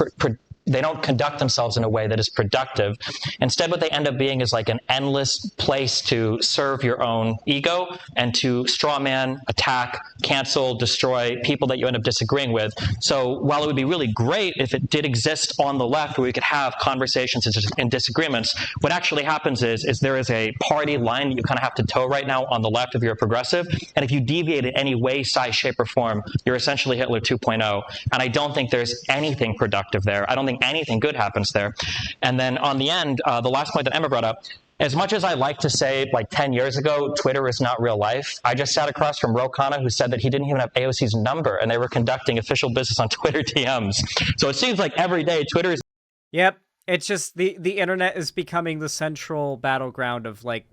conduct themselves in a way that is productive. Instead, what they end up being is like an endless place to serve your own ego and to strawman, attack, cancel, destroy people that you end up disagreeing with. So while it would be really great if it did exist on the left where we could have conversations and disagreements, what actually happens is there is a party line that you kind of have to toe right now on the left if you're a progressive. And if you deviate in any way, size, shape, or form, you're essentially Hitler 2.0. And I don't think there's anything productive there. I don't think knowing anything good happens there. And then on the end, the last point that Emma brought up, as much as I like to say, like 10 years ago, Twitter is not real life, I just sat across from Rokana, who said that he didn't even have AOC's number, and they were conducting official business on Twitter DMs. So it seems like every day Twitter is... Yep. It's just the internet is becoming the central battleground of, like,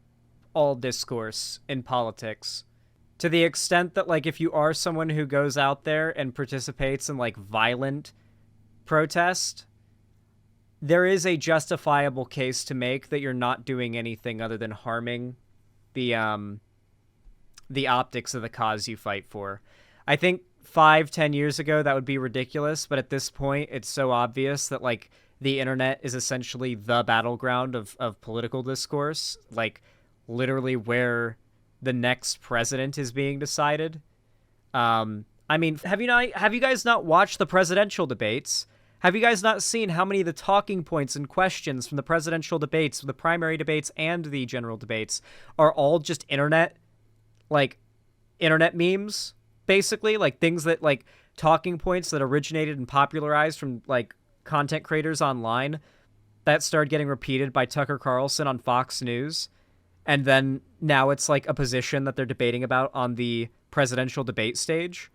all discourse in politics. To the extent that, like, if you are someone who goes out there and participates in, like, violent protest, there is a justifiable case to make that you're not doing anything other than harming the optics of the cause you fight for. I think 5-10 years ago that would be ridiculous, but at this point it's so obvious that, like, the internet is essentially the battleground of political discourse, like literally where the next president is being decided. I mean, have you guys not watched the presidential debates? Have you guys not seen how many of the talking points and questions from the presidential debates, the primary debates, and the general debates are all just internet memes, basically? Like, things that, like, talking points that originated and popularized from, like, content creators online that started getting repeated by Tucker Carlson on Fox News. And then now it's, like, a position that they're debating about on the presidential debate stage.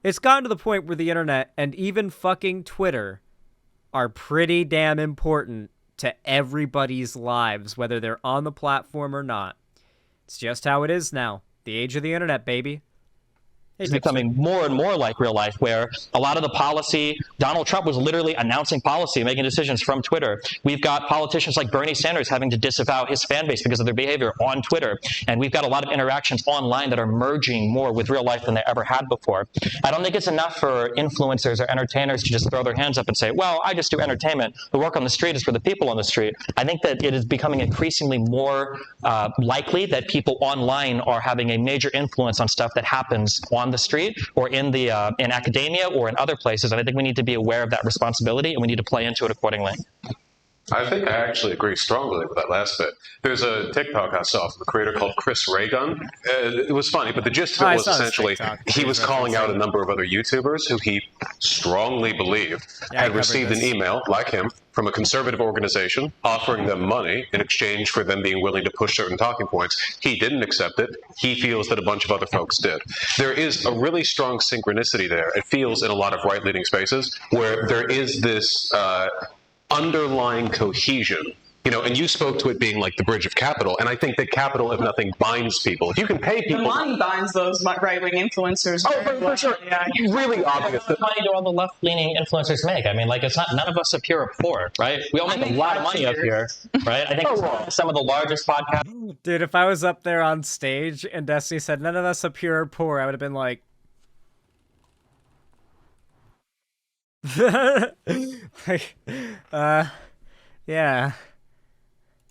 It's gotten to the point where the internet and even fucking Twitter are pretty damn important to everybody's lives, whether they're on the platform or not. It's just how it is now. The age of the internet, baby. It's becoming more and more like real life, where a lot of the policy, Donald Trump was literally announcing policy, making decisions from Twitter. We've got politicians like Bernie Sanders having to disavow his fan base because of their behavior on Twitter. And we've got a lot of interactions online that are merging more with real life than they ever had before. I don't think it's enough for influencers or entertainers to just throw their hands up and say, well, I just do entertainment. The work on the street is for the people on the street. I think that it is becoming increasingly more likely that people online are having a major influence on stuff that happens on the street or in academia or in other places. And I think we need to be aware of that responsibility, and we need to play into it accordingly. I think I actually agree strongly with that last bit. There's a TikTok I saw from a creator called Chris Raygun. It was funny, but the gist of it was essentially he was calling out a number of other YouTubers who he strongly believed had received an email, like him, from a conservative organization offering them money in exchange for them being willing to push certain talking points. He didn't accept it. He feels that a bunch of other folks did. There is a really strong synchronicity there. It feels in a lot of right-leaning spaces where there is this underlying cohesion, you know, and you spoke to it being like the bridge of capital, and I think that capital, if nothing, binds people. If you can pay people... The money binds those right-wing influencers. Oh, for sure. Yeah. Really obvious. How much money do all the left-leaning influencers make? I mean, like, it's not, none of us up here are poor, right? We all make a lot of money up here, right? I think some of the largest podcasts... Dude, if I was up there on stage and Destiny said, none of us up here are poor, I would have been like... yeah.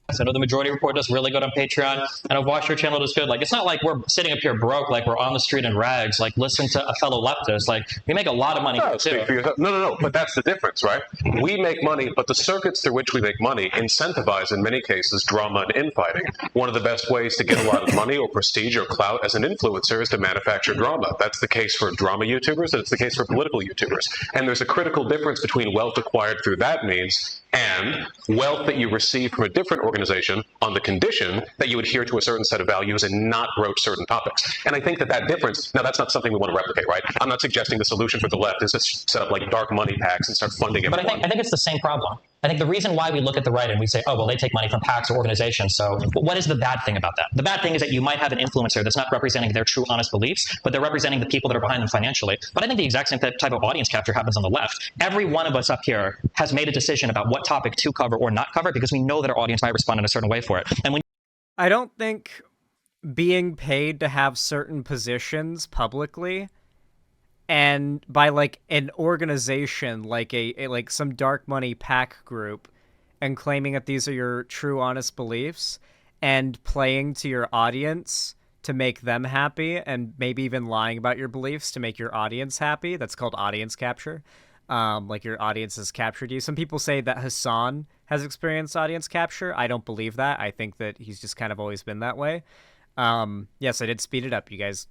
I know the Majority Report does really good on Patreon. I know Vaush, your channel does good. Like, it's not like we're sitting up here broke, like we're on the street in rags. Like, listen to a fellow leftist. Like, we make a lot of money too. No. But that's the difference, right? We make money, but the circuits through which we make money incentivize, in many cases, drama and infighting. One of the best ways to get a lot of money or prestige or clout as an influencer is to manufacture drama. That's the case for drama YouTubers, and it's the case for political YouTubers. And there's a critical difference between wealth acquired through that means and wealth that you receive from a different organization on the condition that you adhere to a certain set of values and not broach certain topics. And I think that that difference, now that's not something we want to replicate, right? I'm not suggesting the solution for the left is to set up like dark money PACs and start funding everyone. But I think it's the same problem. I think the reason why we look at the right and we say, oh, well, they take money from PACs or organizations, so what is the bad thing about that? The bad thing is that you might have an influencer that's not representing their true, honest beliefs, but they're representing the people that are behind them financially. But I think the exact same type of audience capture happens on the left. Every one of us up here has made a decision about what topic to cover or not cover because we know that our audience might respond in a certain way for it. And when I don't think being paid to have certain positions publicly and by like an organization like a like some dark money PAC group and claiming that these are your true honest beliefs and playing to your audience to make them happy and maybe even lying about your beliefs to make your audience happy, that's called audience capture. Like your audience has captured you. Some people say that Hassan has experienced audience capture. I don't believe that. I think that he's just kind of always been that way. Yes, I did speed it up. You guys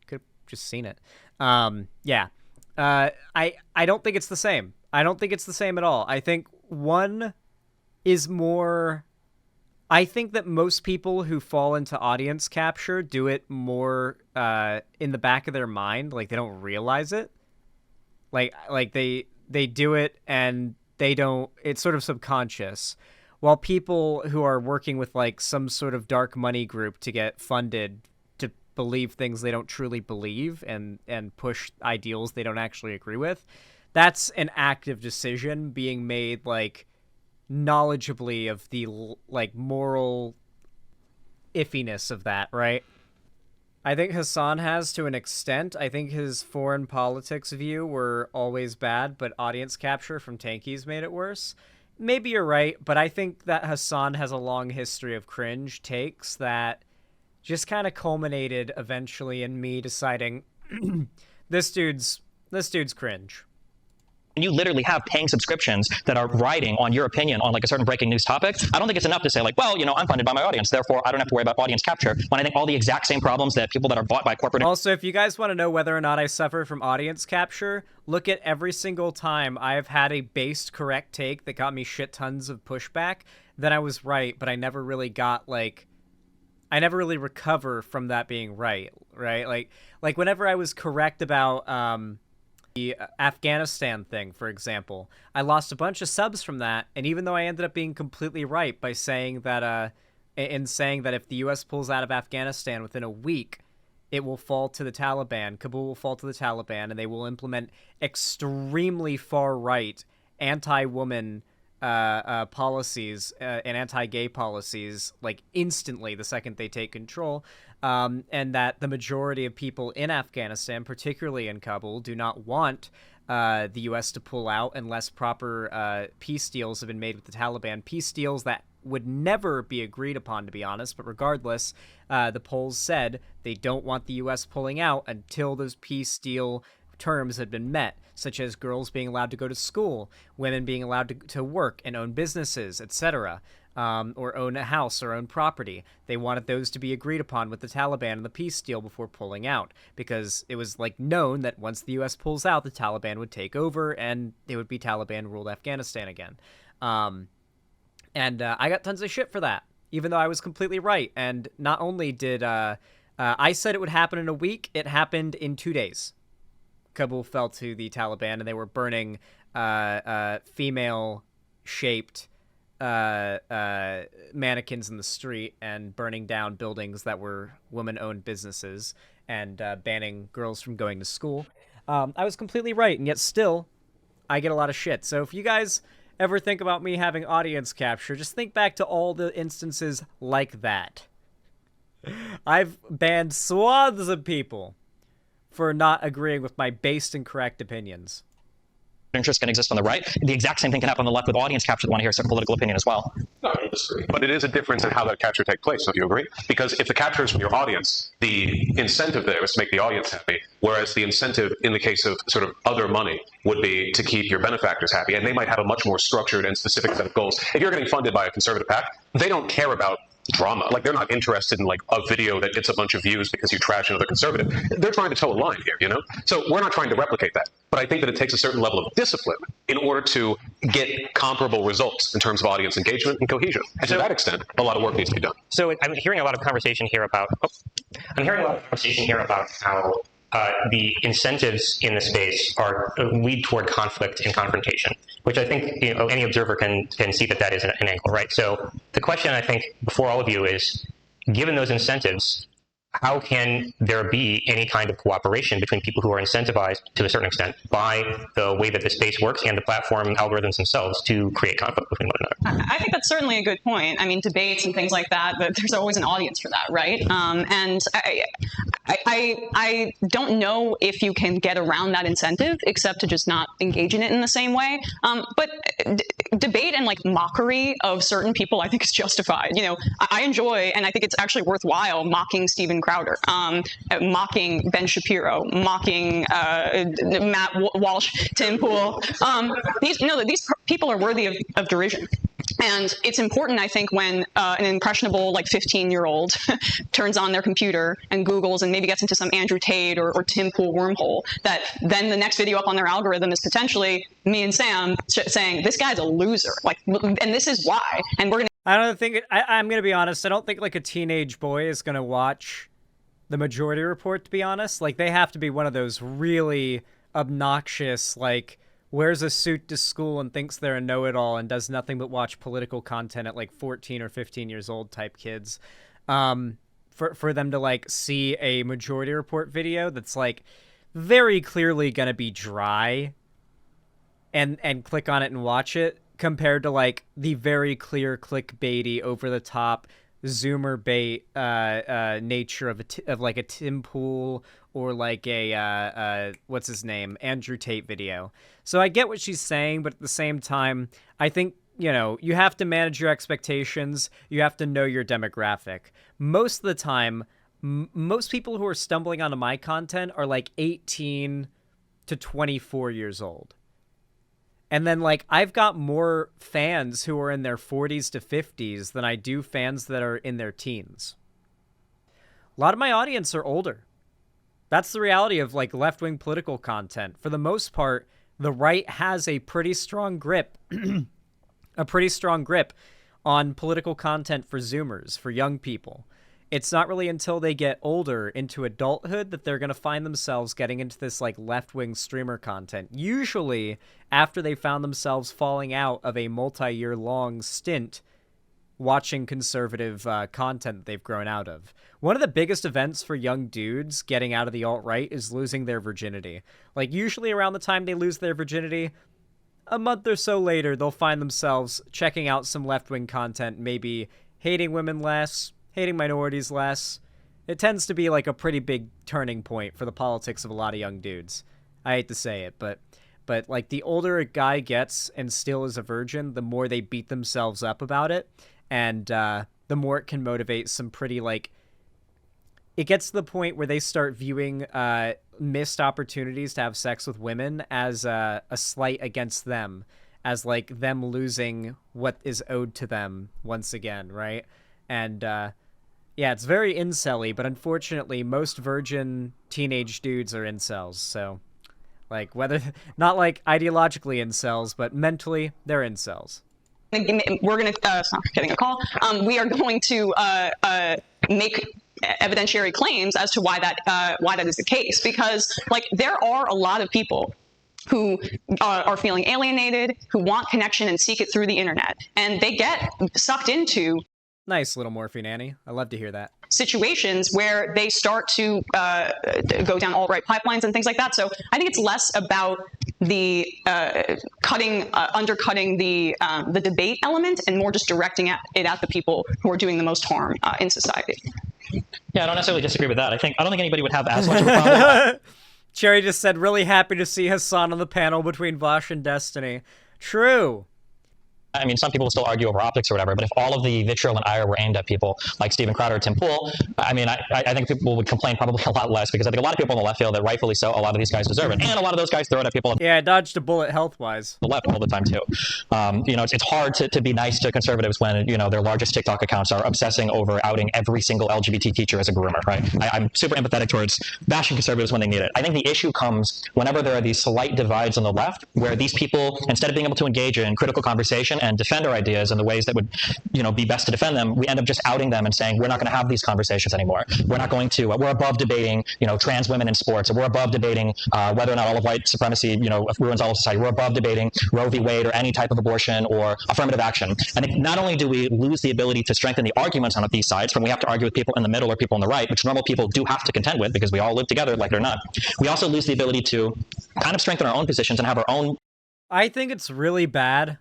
could have just seen it. Yeah. I don't think it's the same. I don't think it's the same at all. I think one is more. I think that most people who fall into audience capture do it more in the back of their mind, like they don't realize it. Like they do it and they don't. It's sort of subconscious. While people who are working with like some sort of dark money group to get funded to believe things they don't truly believe and push ideals they don't actually agree with, that's an active decision being made like knowledgeably of the like moral iffiness of that, right? I think Hassan has to an extent. I think his foreign politics view were always bad, but audience capture from Tankies made it worse. Maybe you're right, but I think that Hassan has a long history of cringe takes that just kind of culminated eventually in me deciding this dude's cringe. And you literally have paying subscriptions that are riding on your opinion on like a certain breaking news topic. I don't think it's enough to say like, well, you know, I'm funded by my audience, therefore I don't have to worry about audience capture. When I think all the exact same problems that people that are bought by corporate. Also, if you guys want to know whether or not I suffer from audience capture, look at every single time I have had a based correct take that got me shit tons of pushback, then I was right, but I never really got like, I never really recover from that being right? Like whenever I was correct about the Afghanistan thing, for example, I lost a bunch of subs from that, and even though I ended up being completely right by saying that if the US pulls out of Afghanistan within a week, it will fall to the Taliban, Kabul will fall to the Taliban, and they will implement extremely far-right anti-woman policies and anti-gay policies like instantly the second they take control, and that the majority of people in Afghanistan, particularly in Kabul, do not want the U.S. to pull out unless proper peace deals have been made with the Taliban. Peace deals that would never be agreed upon, to be honest, but regardless, the polls said they don't want the U.S. pulling out until those peace deal terms had been met, such as girls being allowed to go to school, women being allowed to work and own businesses, etc., or own a house or own property. They wanted those to be agreed upon with the Taliban and the peace deal before pulling out, because it was like known that once the U.S. pulls out, the Taliban would take over and it would be Taliban-ruled Afghanistan again. And I got tons of shit for that, even though I was completely right. And not only did I said it would happen in a week, it happened in 2 days. Kabul fell to the Taliban, and they were burning female-shaped mannequins in the street and burning down buildings that were women-owned businesses and banning girls from going to school. I was completely right, and yet still, I get a lot of shit. So if you guys ever think about me having audience capture, just think back to all the instances like that. I've banned swaths of people for not agreeing with my based and correct opinions. Interest can exist on the right. The exact same thing can happen on the left with audience capture that want to hear a certain political opinion as well. No, I disagree. But it is a difference in how that capture takes place. Don't you agree? Because if the capture is from your audience, the incentive there is to make the audience happy, whereas the incentive in the case of sort of other money would be to keep your benefactors happy, and they might have a much more structured and specific set of goals. If you're getting funded by a conservative PAC, they don't care about drama. Like, they're not interested in like a video that gets a bunch of views because you trash another conservative. They're trying to toe a line here, you know? So we're not trying to replicate that. But I think that it takes a certain level of discipline in order to get comparable results in terms of audience engagement and cohesion. And to that extent, a lot of work needs to be done. So I'm hearing a lot of conversation here about how the incentives in the space lead toward conflict and confrontation, which I think any observer can see that is an angle, right? So the question I think before all of you is, given those incentives, how can there be any kind of cooperation between people who are incentivized to a certain extent by the way that the space works and the platform algorithms themselves to create conflict between one another? I think that's certainly a good point. I mean, debates and things like that, but there's always an audience for that, right? And I don't know if you can get around that incentive except to just not engage in it in the same way. But debate and like mockery of certain people, I think, is justified. You know, I enjoy, and I think it's actually worthwhile mocking Steven Crowder, mocking Ben Shapiro, mocking Matt Walsh, Tim Pool. These people are worthy of derision. And it's important, I think, when an impressionable, like 15-year-old turns on their computer and Googles and maybe gets into some Andrew Tate or Tim Pool wormhole, that then the next video up on their algorithm is potentially me and Sam saying, this guy's a loser. Like, and this is why. And we're going to. I don't think I'm gonna be honest. I don't think like a teenage boy is gonna watch the Majority Report. To be honest, like they have to be one of those really obnoxious, like wears a suit to school and thinks they're a know-it-all and does nothing but watch political content at like 14 or 15 years old type kids. For them to like see a Majority Report video that's like very clearly gonna be dry, and click on it and watch it, compared to like the very clear clickbaity, over the top Zoomer bait nature of like a Tim Pool or like a what's his name, Andrew Tate video. So I get what she's saying, but at the same time, I think, you know, you have to manage your expectations. You have to know your demographic. Most of the time, most people who are stumbling onto my content are like 18 to 24 years old. And then, like, I've got more fans who are in their 40s to 50s than I do fans that are in their teens. A lot of my audience are older. That's the reality of, like, left-wing political content. For the most part, the right has a pretty strong grip, on political content for Zoomers, for young people. It's not really until they get older into adulthood that they're going to find themselves getting into this like left-wing streamer content. Usually after they found themselves falling out of a multi-year long stint watching conservative content that they've grown out of. One of the biggest events for young dudes getting out of the alt-right is losing their virginity. Like usually around the time they lose their virginity, a month or so later, they'll find themselves checking out some left-wing content, maybe hating women less, hating minorities less. It tends to be like a pretty big turning point for the politics of a lot of young dudes. I hate to say it, but like the older a guy gets and still is a virgin, the more they beat themselves up about it, and the more it can motivate some pretty like. It gets to the point where they start viewing missed opportunities to have sex with women as a slight against them, as like them losing what is owed to them once again, right? And yeah, it's very incel-y, but unfortunately, most virgin teenage dudes are incels. So, like, whether not like ideologically incels, but mentally they're incels. We're going to, getting a call. We are going to make evidentiary claims as to why that is the case, because like there are a lot of people who are feeling alienated, who want connection and seek it through the internet, and they get sucked into Nice little Morphine Annie. I love to hear that. Situations where they start to go down alt-right pipelines and things like that. So I think it's less about the undercutting the debate element and more just directing it at the people who are doing the most harm in society. Yeah, I don't necessarily disagree with that. I don't think anybody would have as much of a problem. Cherry just said, really happy to see Hassan on the panel between Vaush and Destiny. True. I mean, some people will still argue over optics or whatever, but if all of the vitriol and ire were aimed at people like Steven Crowder or Tim Pool, I mean, I think people would complain probably a lot less, because I think a lot of people on the left feel that rightfully so, a lot of these guys deserve it. And a lot of those guys throw it at people on Yeah, I dodged a bullet health-wise. the left all the time, too. You know, it's hard to be nice to conservatives when, you know, their largest TikTok accounts are obsessing over outing every single LGBT teacher as a groomer, right? I'm super empathetic towards bashing conservatives when they need it. I think the issue comes whenever there are these slight divides on the left, where these people, instead of being able to engage in critical conversation and defend our ideas in the ways that would, you know, be best to defend them, we end up just outing them and saying, we're not going to have these conversations anymore. We're not going to, we're above debating, you know, trans women in sports, or we're above debating whether or not all of white supremacy, you know, ruins all of society. We're above debating Roe v. Wade or any type of abortion or affirmative action. I think not only do we lose the ability to strengthen the arguments on these sides when we have to argue with people in the middle or people on the right, which normal people do have to contend with because we all live together, like it or not, we also lose the ability to kind of strengthen our own positions and have our own. I think it's really bad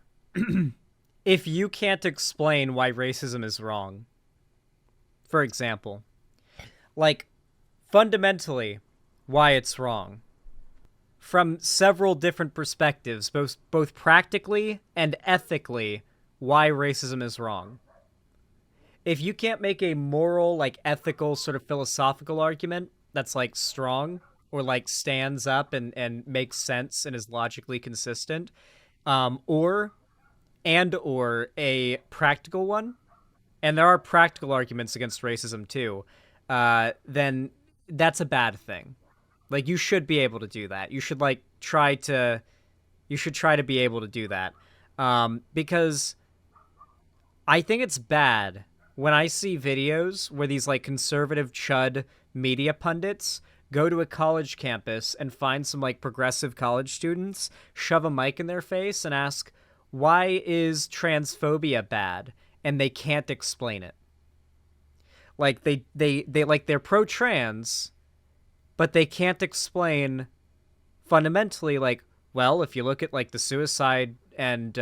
if you can't explain why racism is wrong. For example, like, fundamentally, why it's wrong. From several different perspectives, both practically and ethically, why racism is wrong. If you can't make a moral, like, ethical, sort of philosophical argument that's, like, strong, or, like, stands up and makes sense and is logically consistent, or and or a practical one, and there are practical arguments against racism too, then that's a bad thing. Like, you should be able to do that. You should try to be able to do that. Because I think it's bad when I see videos where these like conservative chud media pundits go to a college campus and find some like progressive college students, shove a mic in their face and ask, why is transphobia bad? And they can't explain it. Like they like, they're pro-trans, but they can't explain fundamentally, like, well, if you look at like the suicide and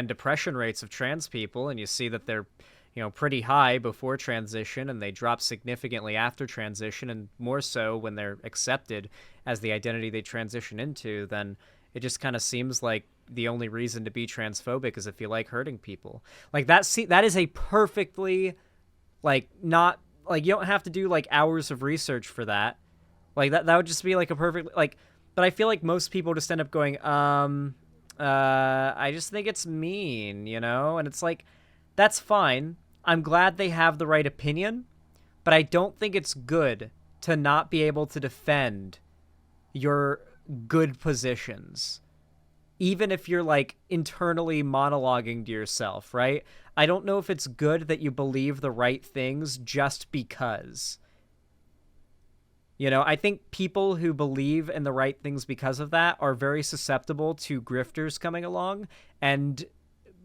depression rates of trans people, and you see that they're, you know, pretty high before transition, and they drop significantly after transition, and more so when they're accepted as the identity they transition into, then it just kind of seems like the only reason to be transphobic is if you like hurting people. Like, that is a perfectly, like, not, like, you don't have to do like hours of research for that. Like, that would just be like a perfect, like, but I feel like most people just end up going, I just think it's mean, you know? And it's like, that's fine. I'm glad they have the right opinion, but I don't think it's good to not be able to defend your good positions, even if you're like internally monologuing to yourself, right? I don't know if it's good that you believe the right things just because. You know, I think people who believe in the right things because of that are very susceptible to grifters coming along and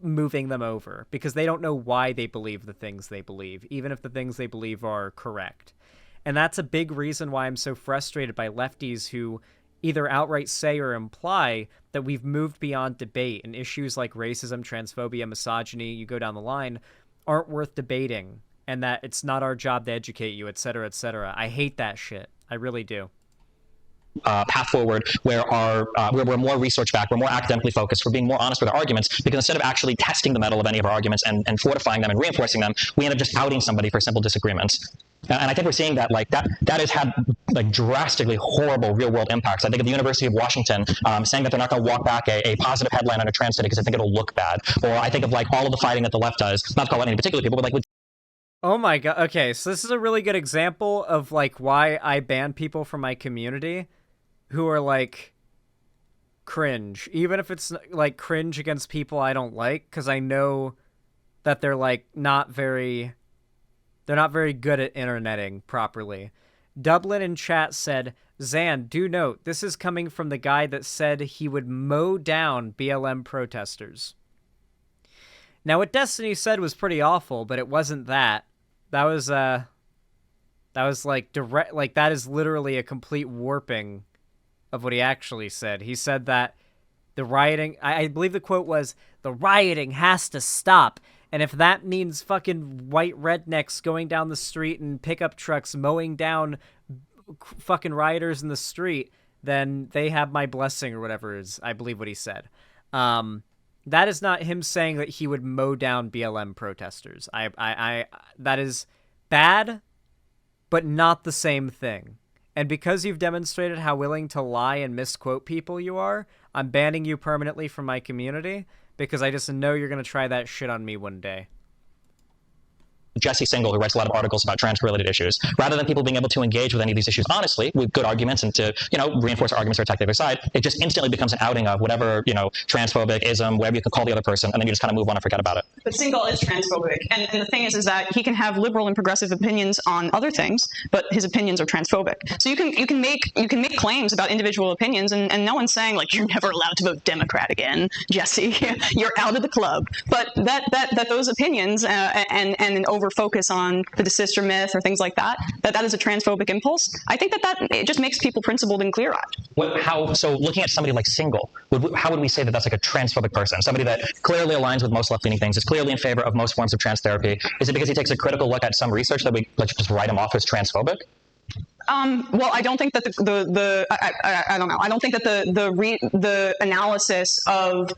moving them over, because they don't know why they believe the things they believe, even if the things they believe are correct. And that's a big reason why I'm so frustrated by lefties who either outright say or imply that we've moved beyond debate, and issues like racism, transphobia, misogyny, you go down the line, aren't worth debating, and that it's not our job to educate you, etc., etc. I hate that shit. I really do. Path forward where we're more research backed, we're more academically focused, we're being more honest with our arguments, because instead of actually testing the metal of any of our arguments and fortifying them and reinforcing them, we end up just outing somebody for simple disagreements. And I think we're seeing that that has had like drastically horrible real world impacts. I think of the University of Washington saying that they're not going to walk back a positive headline on a trans study because they think it'll look bad. Or I think of like all of the fighting that the left does, not to call out any particular people, but like with Oh my god. Okay, so this is a really good example of like why I ban people from my community who are like cringe, even if it's like cringe against people I don't like, because I know that they're like not very good at interneting properly. Dublin in chat said, Zan, do note, this is coming from the guy that said he would mow down BLM protesters. Now, what Destiny said was pretty awful, but it wasn't that. That was like direct, like that is literally a complete warping of what he actually said. He said that the rioting, I believe the quote was, the rioting has to stop. And if that means fucking white rednecks going down the street and pickup trucks mowing down fucking rioters in the street, then they have my blessing, or whatever is, I believe what he said. That is not him saying that he would mow down BLM protesters. That is bad, but not the same thing. And because you've demonstrated how willing to lie and misquote people you are, I'm banning you permanently from my community, because I just know you're going to try that shit on me one day. Jesse Singal, who writes a lot of articles about trans-related issues, rather than people being able to engage with any of these issues honestly, with good arguments, and to, you know, reinforce arguments or attack the other side, it just instantly becomes an outing of whatever, you know, transphobic, ism, whatever you could call the other person, and then you just kind of move on and forget about it. But Singal is transphobic, and the thing is that he can have liberal and progressive opinions on other things, but his opinions are transphobic. So you can make claims about individual opinions, and no one's saying like you're never allowed to vote Democrat again, Jesse. You're out of the club. But that those opinions and an over focus on the sister myth or things like that is a transphobic impulse. I think that it just makes people principled and clear-eyed. So looking at somebody like Singal, how would we say that that's like a transphobic person? Somebody that clearly aligns with most left-leaning things, is clearly in favor of most forms of trans therapy. Is it because he takes a critical look at some research that we just write him off as transphobic? Well, I don't think that I don't know. I don't think that the analysis of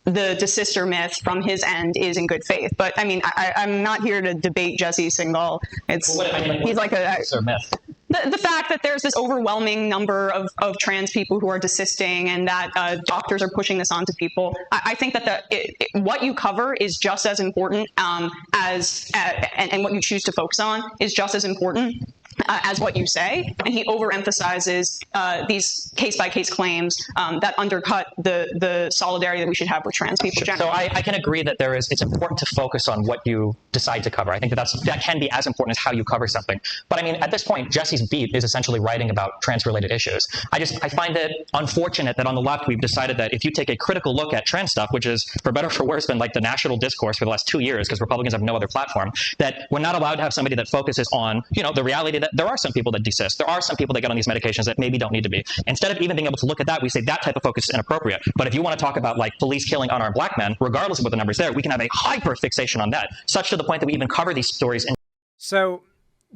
the sister myth from his end is in good faith. But I mean, I'm not here to debate Jesse Singal. He's like a sister myth. the fact that there's this overwhelming number of trans people who are desisting and that doctors are pushing this onto people. I think that what you cover is just as important and what you choose to focus on is just as important as what you say, and he overemphasizes these case-by-case claims that undercut the solidarity that we should have with trans people generally. So I can agree that it's important to focus on what you decide to cover. I think that can be as important as how you cover something. But I mean, at this point, Jesse's beat is essentially writing about trans-related issues. I find it unfortunate that on the left we've decided that if you take a critical look at trans stuff, which is for better or for worse been like the national discourse for the last 2 years because Republicans have no other platform, that we're not allowed to have somebody that focuses on the reality that there are some people that desist. There are some people that get on these medications that maybe don't need to be. Instead of even being able to look at that, we say that type of focus is inappropriate. But if you want to talk about like police killing unarmed black men, regardless of what the numbers there, we can have a hyper fixation on that, such to the point that we even cover these stories. So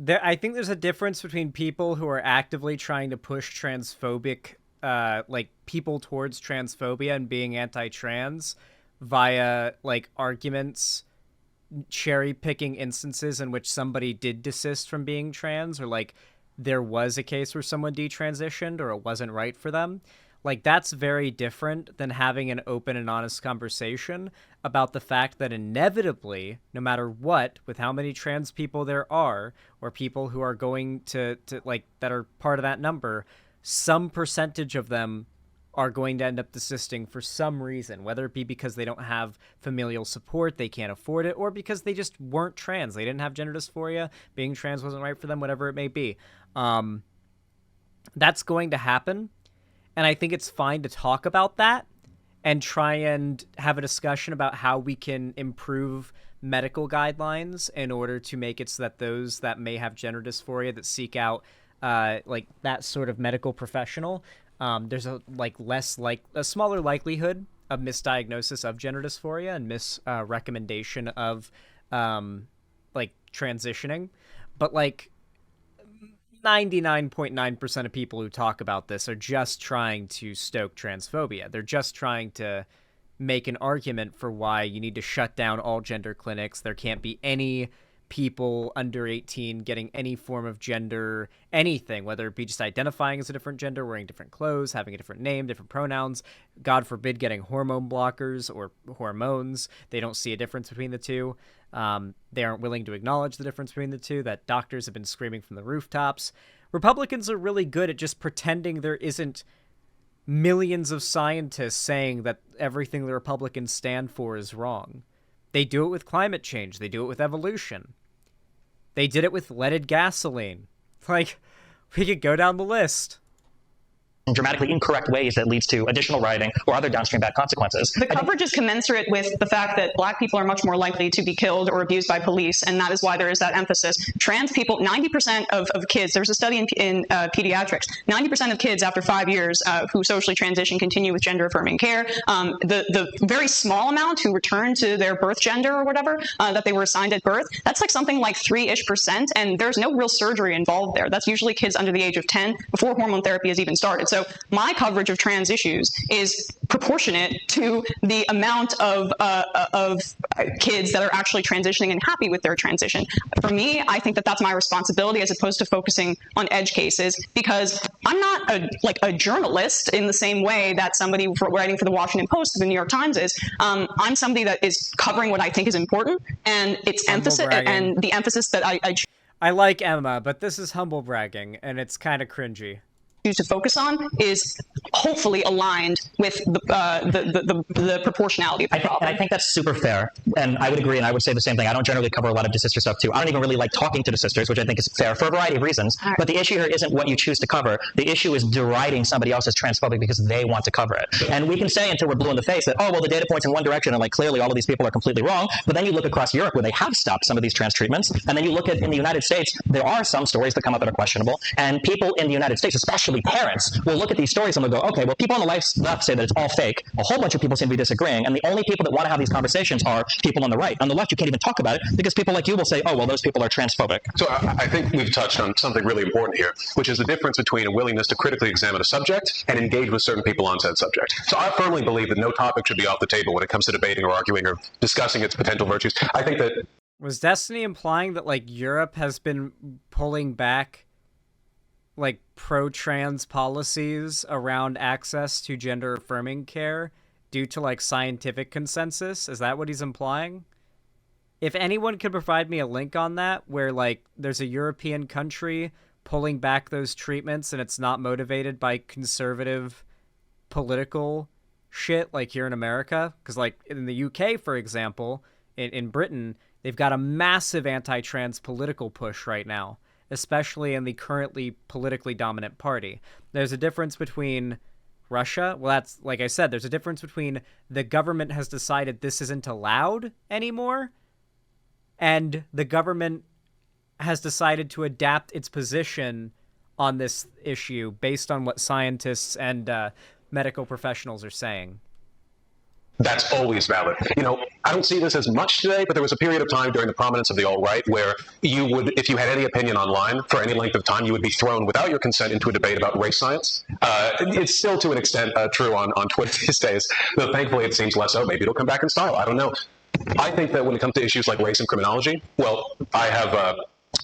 I think there's a difference between people who are actively trying to push transphobic, like people towards transphobia and being anti-trans via like arguments, cherry picking instances in which somebody did desist from being trans, or like there was a case where someone detransitioned or it wasn't right for them. Like that's very different than having an open and honest conversation about the fact that inevitably, no matter what, with how many trans people there are, or people who are going to like that are part of that number, some percentage of them are going to end up desisting for some reason, whether it be because they don't have familial support, they can't afford it, or because they just weren't trans. They didn't have gender dysphoria, being trans wasn't right for them, whatever it may be. That's going to happen. And I think it's fine to talk about that and try and have a discussion about how we can improve medical guidelines in order to make it so that those that may have gender dysphoria that seek out like that sort of medical professional, there's a smaller likelihood of misdiagnosis of gender dysphoria and recommendation of like transitioning. But like 99.9% of people who talk about this are just trying to stoke transphobia. They're just trying to make an argument for why you need to shut down all gender clinics. There can't be any people under 18 getting any form of gender, anything, whether it be just identifying as a different gender, wearing different clothes, having a different name, different pronouns, God forbid getting hormone blockers or hormones. They don't see a difference between the two. They aren't willing to acknowledge the difference between the two that doctors have been screaming from the rooftops. Republicans are really good at just pretending there isn't millions of scientists saying that everything the Republicans stand for is wrong. They do it with climate change. They do it with evolution. They did it with leaded gasoline. Like, we could go down the list. In dramatically incorrect ways that leads to additional rioting or other downstream bad consequences. The coverage is commensurate with the fact that black people are much more likely to be killed or abused by police, and that is why there is that emphasis. Trans people, 90% of kids, there's a study in pediatrics, 90% of kids after 5 years who socially transition continue with gender-affirming care. The very small amount who return to their birth gender or whatever that they were assigned at birth, that's like something like 3-ish%, and there's no real surgery involved there. That's usually kids under the age of 10 before hormone therapy has even started. So my coverage of trans issues is proportionate to the amount of kids that are actually transitioning and happy with their transition. For me, I think that that's my responsibility as opposed to focusing on edge cases, because I'm not a journalist in the same way that somebody writing for the Washington Post or the New York Times is. I'm somebody that is covering what I think is important, and its emphasis and the emphasis that I like Emma, but this is humble bragging, and it's kind of cringy. To focus on is hopefully aligned with the proportionality of the problem. And I think that's super fair, and I would agree, and I would say the same thing. I don't generally cover a lot of desister stuff too. I don't even really like talking to desisters, which I think is fair for a variety of reasons. Right. But the issue here isn't what you choose to cover. The issue is deriding somebody else as transphobic because they want to cover it. And we can say until we're blue in the face that, oh, well, the data points in one direction, and like clearly all of these people are completely wrong. But then you look across Europe where they have stopped some of these trans treatments, and then you look at in the United States, there are some stories that come up that are questionable, and people in the United States, especially parents, will look at these stories and they'll go, okay, well, people on the left say that it's all fake. A whole bunch of people seem to be disagreeing, and the only people that want to have these conversations are people on the right. On the left, you can't even talk about it because people like you will say, oh, well, those people are transphobic. So I think we've touched on something really important here, which is the difference between a willingness to critically examine a subject and engage with certain people on said subject. So I firmly believe that no topic should be off the table when it comes to debating or arguing or discussing its potential virtues. I think that... Was Destiny implying that, like, Europe has been pulling back like pro-trans policies around access to gender-affirming care due to like scientific consensus. Is that what he's implying? If anyone could provide me a link on that, where like there's a European country pulling back those treatments and it's not motivated by conservative political shit like here in America, because like in the UK, for example, in Britain, they've got a massive anti-trans political push right now, especially in the currently politically dominant party. There's a difference between Russia. Well, that's, like I said, there's a difference between the government has decided this isn't allowed anymore, and the government has decided to adapt its position on this issue based on what scientists and medical professionals are saying. That's always valid. You know, I don't see this as much today, but there was a period of time during the prominence of the alt-right where you would, if you had any opinion online for any length of time, you would be thrown without your consent into a debate about race science. It's still to an extent true on Twitter these days, though thankfully it seems less so. Maybe it'll come back in style. I don't know. I think that when it comes to issues like race and criminology, well, I have a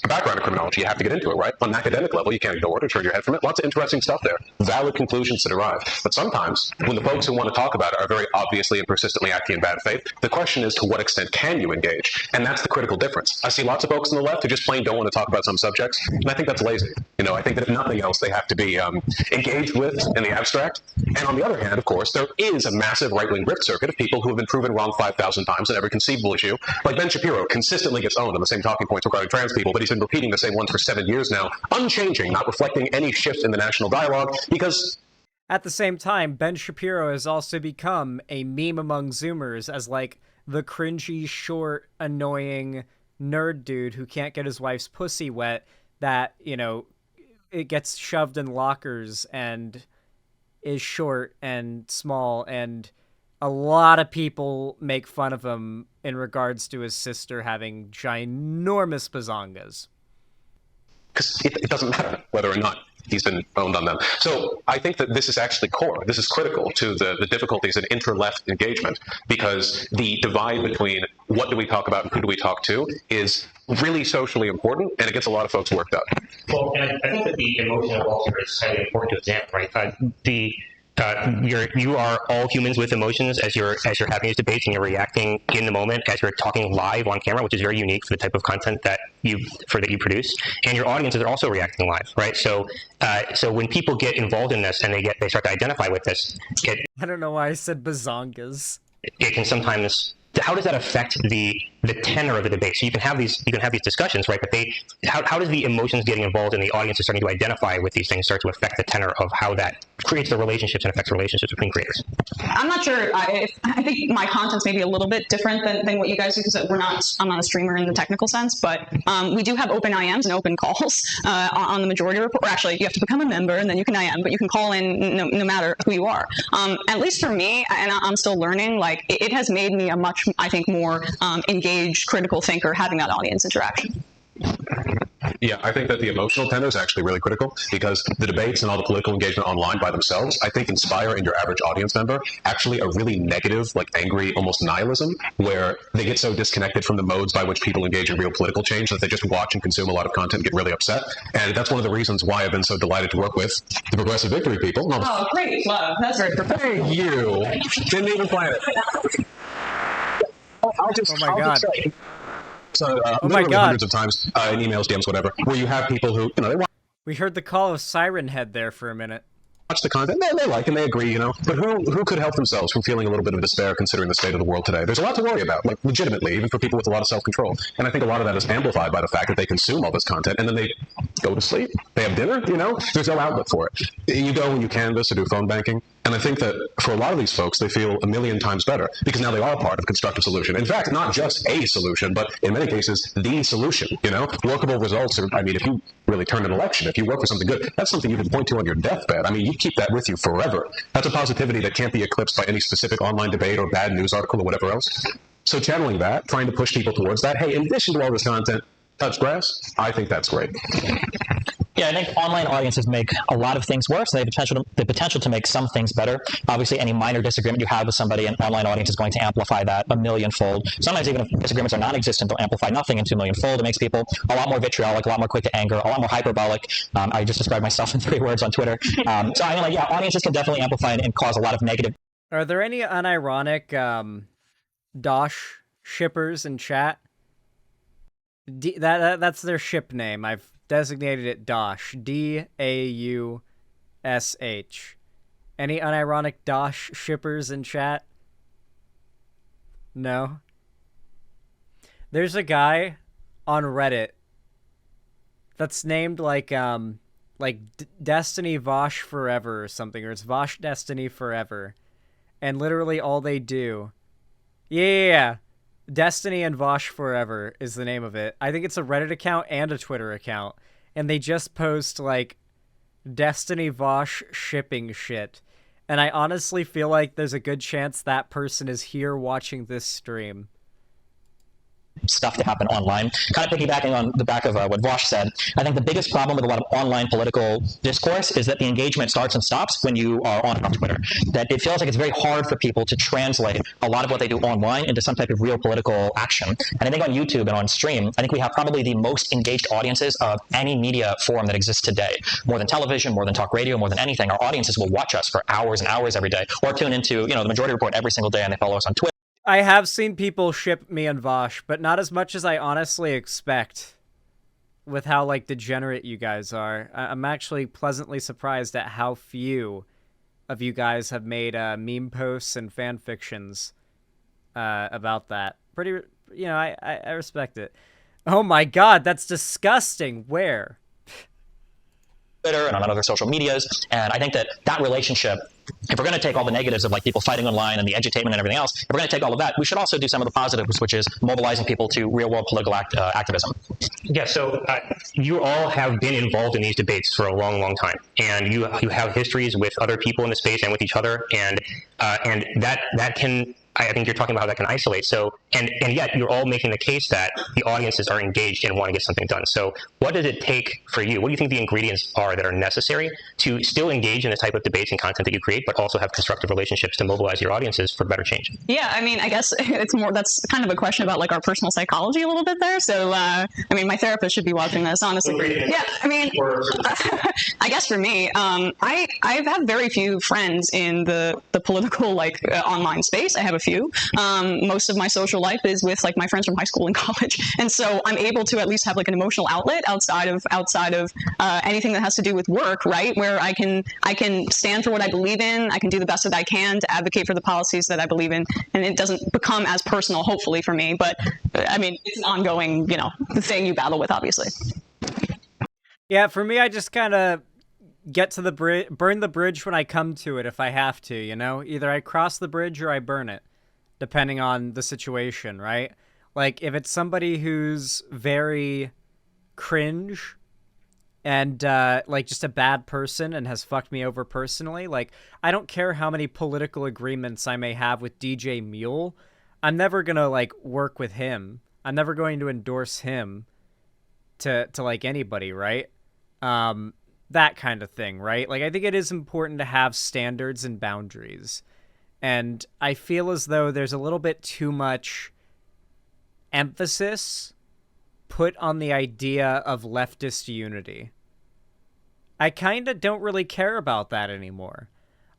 background in criminology. You have to get into it, right? On an academic level, you can't ignore it or turn your head from it. Lots of interesting stuff there. Valid conclusions to derive. But sometimes, when the folks who want to talk about it are very obviously and persistently acting in bad faith, the question is, to what extent can you engage? And that's the critical difference. I see lots of folks on the left who just plain don't want to talk about some subjects, and I think that's lazy. You know, I think that if nothing else, they have to be engaged with in the abstract. And on the other hand, of course, there is a massive right-wing grift circuit of people who have been proven wrong 5,000 times on every conceivable issue. Like Ben Shapiro consistently gets owned on the same talking points regarding trans people, but he's been repeating the same ones for 7 years now, unchanging, not reflecting any shift in the national dialogue, because... At the same time, Ben Shapiro has also become a meme among Zoomers as, like, the cringy, short, annoying nerd dude who can't get his wife's pussy wet that, you know, it gets shoved in lockers and is short and small, and a lot of people make fun of him in regards to his sister having ginormous bazongas. Because it doesn't matter whether or not he's been owned on them. So I think that this is actually core. This is critical to the difficulties in inter-left engagement, because the divide between what do we talk about and who do we talk to is really socially important, and it gets a lot of folks worked up. Well, and I think that the emotion of Walter is highly important to examine, right? You are all humans with emotions as you're having these debates, and you're reacting in the moment as you're talking live on camera, which is very unique for the type of content that you produce. And your audiences are also reacting live, right? So when people get involved in this and they start to identify with this, I don't know why I said bazongas. It can sometimes. How does that affect the tenor of the debate? So you can have these discussions, right? But how does the emotions getting involved and the audience is starting to identify with these things start to affect the tenor of how that creates the relationships and affects the relationships between creators? I'm not sure. I think my content's maybe a little bit different than what you guys do, because I'm not a streamer in the technical sense, but we do have open IMs and open calls on the majority report. Or actually, you have to become a member and then you can IM, but you can call in no matter who you are. At least for me, and I'm still learning, like it has made me a much, I think, more engaged critical thinker having that audience interaction. Yeah, I think that the emotional tenor is actually really critical, because the debates and all the political engagement online by themselves, I think, inspire in your average audience member actually a really negative, like angry, almost nihilism, where they get so disconnected from the modes by which people engage in real political change that they just watch and consume a lot of content and get really upset. And that's one of the reasons why I've been so delighted to work with the Progressive Victory people. Oh, great. Love. That's very professional. Thank you. Didn't even plan it. Oh my God. So, oh my God. Hundreds of times in emails, DMs, whatever, where you have people who, they want We heard the call of Siren Head there for a minute. watch the content, they like and they agree, but who could help themselves from feeling a little bit of despair considering the state of the world today? There's a lot to worry about, like legitimately, even for people with a lot of self-control. And I think a lot of that is amplified by the fact that they consume all this content and then they go to sleep. They have dinner, there's no outlet for it. You go and you canvass or do phone banking. And I think that for a lot of these folks, they feel a million times better because now they are part of a constructive solution. In fact, not just a solution, but in many cases, the solution, Workable results are, if you really turn an election, if you work for something good, that's something you can point to on your deathbed. You keep that with you forever. That's a positivity that can't be eclipsed by any specific online debate or bad news article or whatever else. So channeling that, trying to push people towards that, hey, in addition to all this content, touch grass, I think that's great. Yeah, I think online audiences make a lot of things worse. They have the potential to make some things better. Obviously, any minor disagreement you have with somebody, an online audience is going to amplify that a millionfold. Sometimes even if disagreements are non-existent, they'll amplify nothing into a millionfold. It makes people a lot more vitriolic, a lot more quick to anger, a lot more hyperbolic. I just described myself in 3 words on Twitter. So I mean, like, yeah, audiences can definitely amplify and cause a lot of negative. Are there any unironic Dosh shippers in chat? That's their ship name. I've designated it Dosh. Daush. Any unironic Dosh shippers in chat? No? There's a guy on Reddit that's named like Destiny Vaush Forever or something, or it's Vaush Destiny Forever. And literally all they do... Yeah. Destiny and Vaush Forever is the name of it. I think it's a Reddit account and a Twitter account. And they just post, like, Destiny Vaush shipping shit. And I honestly feel like there's a good chance that person is here watching this stream. Stuff to happen online. Kind of piggybacking on the back of what Vaush said, I think the biggest problem with a lot of online political discourse is that the engagement starts and stops when you are on and off Twitter. That it feels like it's very hard for people to translate a lot of what they do online into some type of real political action. And I think on YouTube and on stream, I think we have probably the most engaged audiences of any media forum that exists today. More than television, more than talk radio, more than anything, our audiences will watch us for hours and hours every day, or tune into, the Majority Report every single day, and they follow us on Twitter. I have seen people ship me and Vaush, but not as much as I honestly expect with how, like, degenerate you guys are. I'm actually pleasantly surprised at how few of you guys have made meme posts and fan fictions about that. Pretty, I respect it. Oh my god, that's disgusting. Where? Twitter and on other social medias, and I think that relationship, if we're going to take all the negatives of like people fighting online and the edutainment and everything else, if we're going to take all of that, we should also do some of the positives, which is mobilizing people to real-world political activism. Yeah, so you all have been involved in these debates for a long, long time, and you have histories with other people in the space and with each other, and that can. I think you're talking about how that can isolate. So, and yet you're all making the case that the audiences are engaged and want to get something done. So what does it take for you? What do you think the ingredients are that are necessary to still engage in the type of debates and content that you create, but also have constructive relationships to mobilize your audiences for better change? Yeah, I mean, I guess it's more, that's kind of a question about like our personal psychology a little bit there. So, I mean, my therapist should be watching this, honestly. Yeah, I mean, I guess for me, I've had very few friends in the political, like, online space. I have a few. Most of my social life is with like my friends from high school and college, and so I'm able to at least have like an emotional outlet outside of anything that has to do with work, right? Where I can stand for what I believe in. I can do the best that I can to advocate for the policies that I believe in, and it doesn't become as personal, hopefully, for me. But I mean, it's an ongoing, the thing you battle with, obviously. Yeah, for me, I just kind of get to the bridge, burn the bridge when I come to it if I have to, Either I cross the bridge or I burn it, depending on the situation, right? Like, if it's somebody who's very cringe and, like, just a bad person and has fucked me over personally, like, I don't care how many political agreements I may have with DJ Mule, I'm never gonna, like, work with him. I'm never going to endorse him to like, anybody, right? That kind of thing, right? Like, I think it is important to have standards and boundaries. And I feel as though there's a little bit too much emphasis put on the idea of leftist unity. I kind of don't really care about that anymore.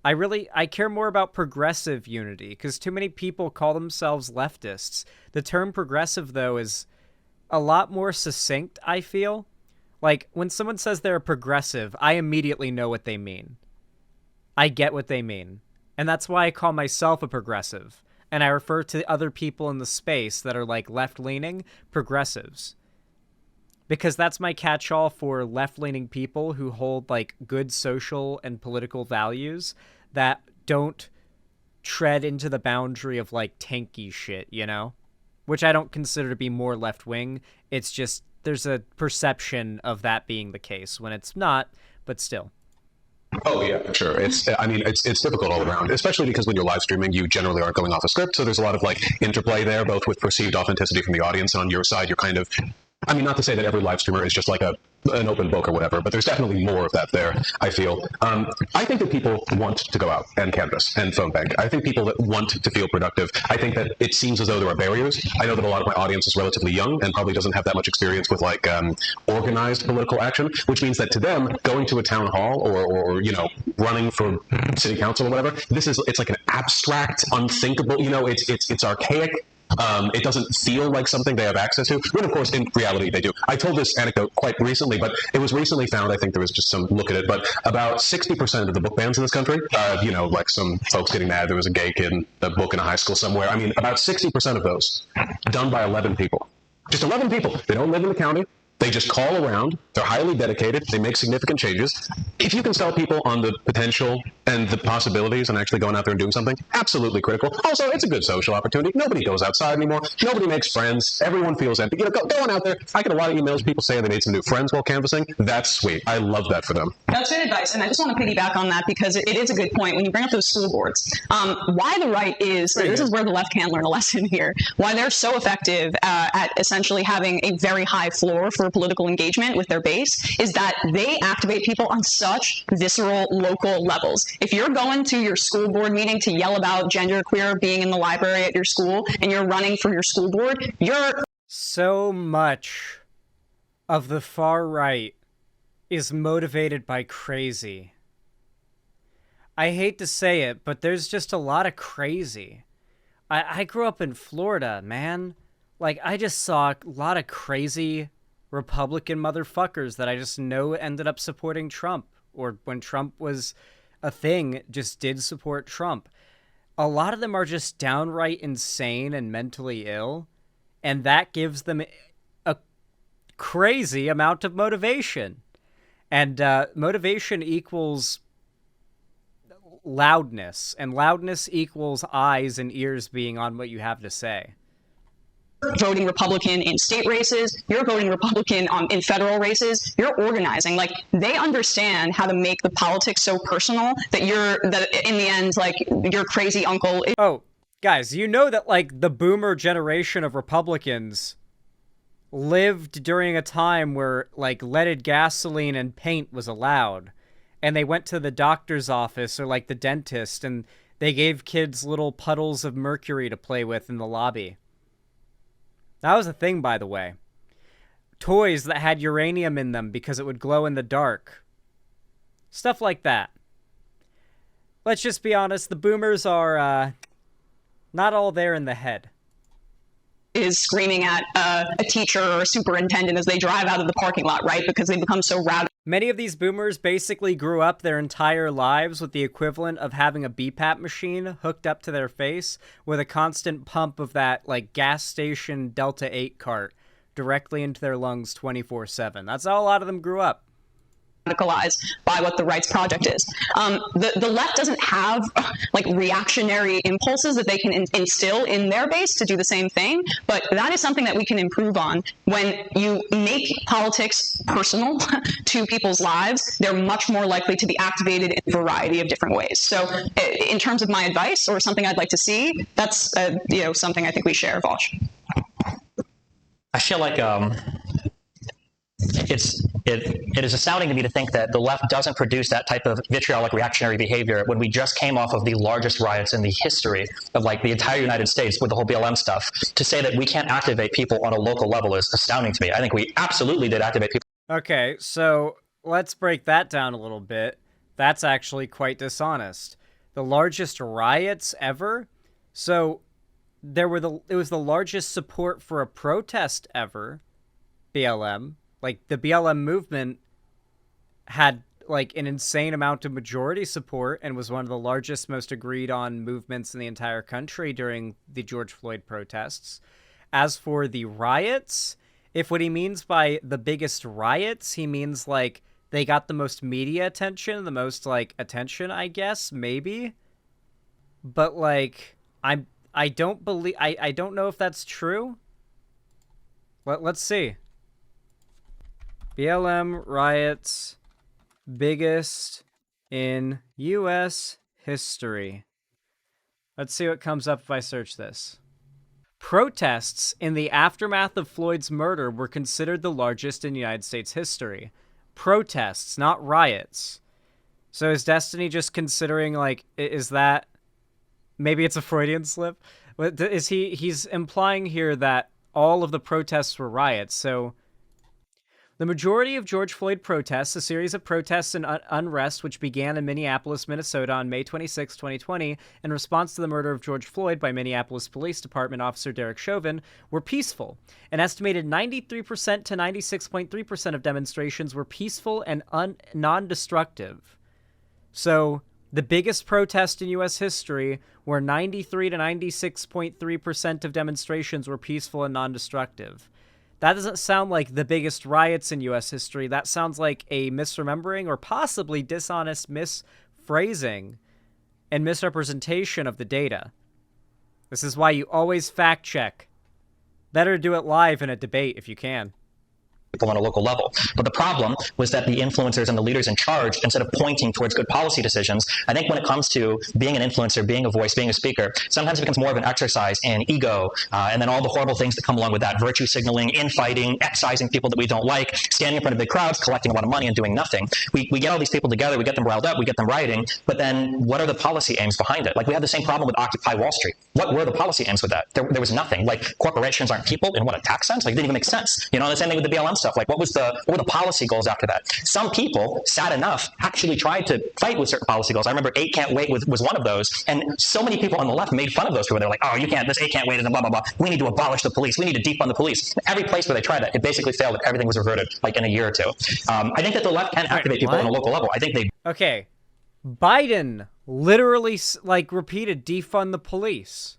I care more about progressive unity, because too many people call themselves leftists. The term progressive, though, is a lot more succinct, I feel. Like, when someone says they're a progressive, I immediately know what they mean. I get what they mean. And that's why I call myself a progressive. And I refer to other people in the space that are, like, left-leaning progressives. Because that's my catch-all for left-leaning people who hold, like, good social and political values that don't tread into the boundary of, like, tanky shit, Which I don't consider to be more left-wing. It's just, there's a perception of that being the case when it's not, but still. Oh yeah, sure. It's difficult all around, especially because when you're live streaming, you generally aren't going off a script. So there's a lot of like interplay there, both with perceived authenticity from the audience, and on your side, you're kind of, not to say that every live streamer is just like a an open book or whatever, but there's definitely more of that there, I feel. I think that people want to go out and canvass and phone bank. I think people that want to feel productive. I think that it seems as though there are barriers. I know that a lot of my audience is relatively young and probably doesn't have that much experience with like organized political action, which means that to them, going to a town hall or you know, running for city council or whatever, it's like an abstract, unthinkable, you know, it's archaic. It doesn't feel like something they have access to, when of course in reality they do. I told this anecdote quite recently, but it was recently found, I think there was just some look at it, but about 60% of the book bans in this country, you know, like some folks getting mad there was a gay kid in a book in a high school somewhere. I mean, about 60% of those done by 11 people. Just 11 people. They don't live in the county. They just call around. They're highly dedicated. They make significant changes. If you can sell people on the potential and the possibilities and actually going out there and doing something, absolutely critical. Also, it's a good social opportunity. Nobody goes outside anymore. Nobody makes friends. Everyone feels empty. You know, going out there. I get a lot of emails, people saying they made some new friends while canvassing. That's sweet. I love that for them. That's good advice, and I just want to piggyback on that because it is a good point. When you bring up those school boards, why the right is, this is where the left can learn a lesson here, why they're so effective at essentially having a very high floor for political engagement with their base is that they activate people on such visceral local levels. If you're going to your school board meeting to yell about genderqueer being in the library at your school and you're running for your school board, you're... So much of the far right is motivated by crazy. I hate to say it, but there's just a lot of crazy. I grew up in Florida, man. Like, I just saw a lot of crazy Republican motherfuckers that I just know ended up supporting Trump, or when Trump was a thing, just did support Trump. A lot of them are just downright insane and mentally ill, and that gives them a crazy amount of motivation. And motivation equals loudness, and loudness equals eyes and ears being on what you have to say. Voting Republican in state races, you're voting Republican in federal races, you're organizing. Like, they understand how to make the politics so personal that in the end, like, your crazy uncle. Oh, guys, you know that, like, the boomer generation of Republicans lived during a time where, like, leaded gasoline and paint was allowed. And they went to the doctor's office or, like, the dentist, and they gave kids little puddles of mercury to play with in the lobby. That was a thing, by the way. Toys that had uranium in them because it would glow in the dark. Stuff like that. Let's just be honest, the boomers are not all there in the head. Is screaming at a teacher or a superintendent as they drive out of the parking lot, right? Because they become so rowdy. Many of these boomers basically grew up their entire lives with the equivalent of having a BPAP machine hooked up to their face with a constant pump of that, like, gas station Delta 8 cart directly into their lungs 24/7. That's how a lot of them grew up. Radicalized by what the rights project is. The left doesn't have like reactionary impulses that they can instill in their base to do the same thing, but that is something that we can improve on. When you make politics personal to people's lives, they're much more likely to be activated in a variety of different ways. So in terms of my advice or something I'd like to see, that's something I think we share, Vaush. I feel like it is astounding to me to think that the left doesn't produce that type of vitriolic reactionary behavior when we just came off of the largest riots in the history of, like, the entire United States with the whole BLM stuff. To say that we can't activate people on a local level is astounding to me. I think we absolutely did activate people. Okay, so let's break that down a little bit. That's actually quite dishonest. The largest riots ever? So it was the largest support for a protest ever, BLM. Like, the BLM movement had, like, an insane amount of majority support and was one of the largest, most agreed on movements in the entire country during the George Floyd protests. As for the riots, if what he means by the biggest riots, he means, like, they got the most media attention, the most, like, attention, I guess, maybe. But, like, I don't know if that's true. Let's see. BLM riots, biggest in U.S. history. Let's see what comes up if I search this. protests in the aftermath of Floyd's murder were considered the largest in United States history. Protests, not riots. So is Destiny just considering, like, is that... Maybe it's a Freudian slip? But is he's implying here that all of the protests were riots, so... The majority of George Floyd protests, a series of protests and unrest which began in Minneapolis, Minnesota on May 26, 2020, in response to the murder of George Floyd by Minneapolis Police Department officer Derek Chauvin, were peaceful. An estimated 93% to 96.3% of demonstrations were peaceful and non-destructive. So, the biggest protest in U.S. history, where 93 to 96.3% of demonstrations were peaceful and non-destructive. That doesn't sound like the biggest riots in U.S. history. That sounds like a misremembering or possibly dishonest misphrasing and misrepresentation of the data. This is why you always fact check. Better do it live in a debate if you can. People on a local level. But the problem was that the influencers and the leaders in charge, instead of pointing towards good policy decisions, I think when it comes to being an influencer, being a voice, being a speaker, sometimes it becomes more of an exercise in ego, and then all the horrible things that come along with that, virtue signaling, infighting, excising people that we don't like, standing in front of big crowds, collecting a lot of money and doing nothing. We get all these people together, we get them riled up, we get them rioting, but then what are the policy aims behind it? Like, we had the same problem with Occupy Wall Street. What were the policy aims with that? There was nothing. Like, corporations aren't people in what, a tax sense? Like, it didn't even make sense. You know, the same thing with the BLM stuff. Like, what were the policy goals after that? Some people, sad enough, actually tried to fight with certain policy goals. I remember 8 Can't Wait was one of those, and so many people on the left made fun of those people. They're like, oh, you can't, this 8 Can't Wait, and blah, blah, blah. We need to abolish the police. We need to defund the police. Every place where they tried that, it basically failed, and everything was reverted, like, in a year or two. I think that the left can activate people on a local level. I think they... Okay. Biden literally, like, repeated defund the police.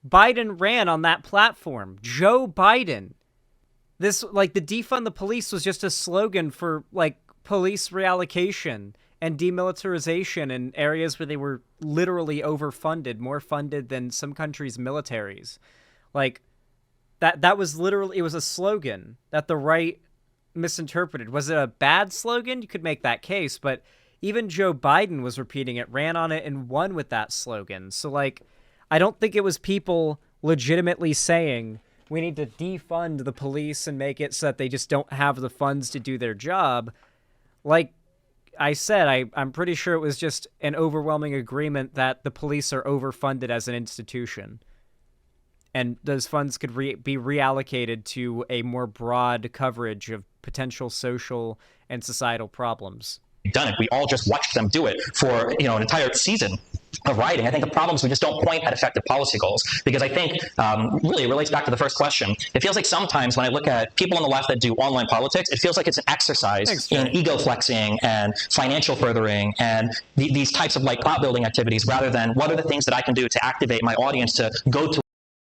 Biden ran on that platform. Joe Biden. This, like, the defund the police was just a slogan for, like, police reallocation and demilitarization in areas where they were literally overfunded, more funded than some countries' militaries. Like, that was literally, it was a slogan that the right misinterpreted. Was it a bad slogan? You could make that case, but even Joe Biden was repeating it, ran on it, and won with that slogan. So, like, I don't think it was people legitimately saying, we need to defund the police and make it so that they just don't have the funds to do their job. Like I said, I'm pretty sure it was just an overwhelming agreement that the police are overfunded as an institution. And those funds could be reallocated to a more broad coverage of potential social and societal problems. Done it. We all just watched them do it for, you know, an entire season of writing. I think the problem is we just don't point at effective policy goals, because I think really it relates back to the first question. It feels like sometimes when I look at people on the left that do online politics, it feels like it's an exercise in ego flexing and financial furthering and these types of, like, plot building activities, rather than what are the things that I can do to activate my audience to go to.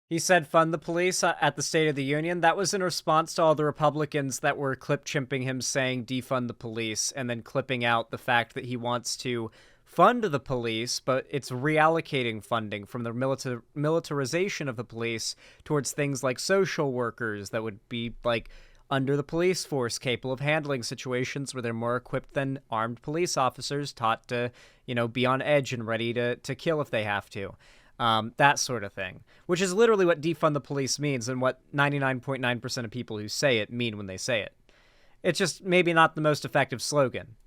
He said fund the police at the State of the Union. That was in response to all the Republicans that were clip-chimping him saying defund the police, and then clipping out the fact that he wants to fund the police, but it's reallocating funding from the militarization of the police towards things like social workers that would be, like, under the police force, capable of handling situations where they're more equipped than armed police officers, taught to, you know, be on edge and ready to kill if they have to. That sort of thing, which is literally what defund the police means and what 99.9% of people who say it mean when they say it. It's just maybe not the most effective slogan.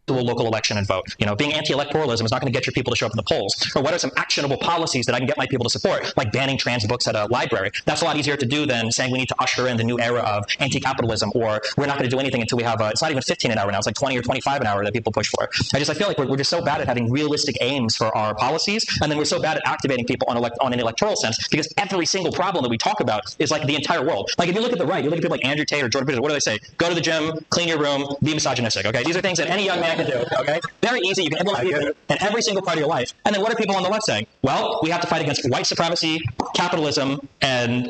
To a local election and vote. You know, being anti-electoralism is not going to get your people to show up in the polls. Or what are some actionable policies that I can get my people to support, like banning trans books at a library? That's a lot easier to do than saying we need to usher in the new era of anti-capitalism, or we're not going to do anything until we have it's not even 15 an hour now, it's like 20 or 25 an hour that people push for. I feel like we're just so bad at having realistic aims for our policies, and then we're so bad at activating people on an electoral sense, because every single problem that we talk about is like the entire world. Like, if you look at the right, you look at people like Andrew Tate or Jordan Peterson, what do they say? Go to the gym, clean your room, be misogynistic, okay? These are things that any young man can do, okay? Very easy. You can implement these in every single part of your life. And then what are people on the left saying? Well, we have to fight against white supremacy, capitalism, and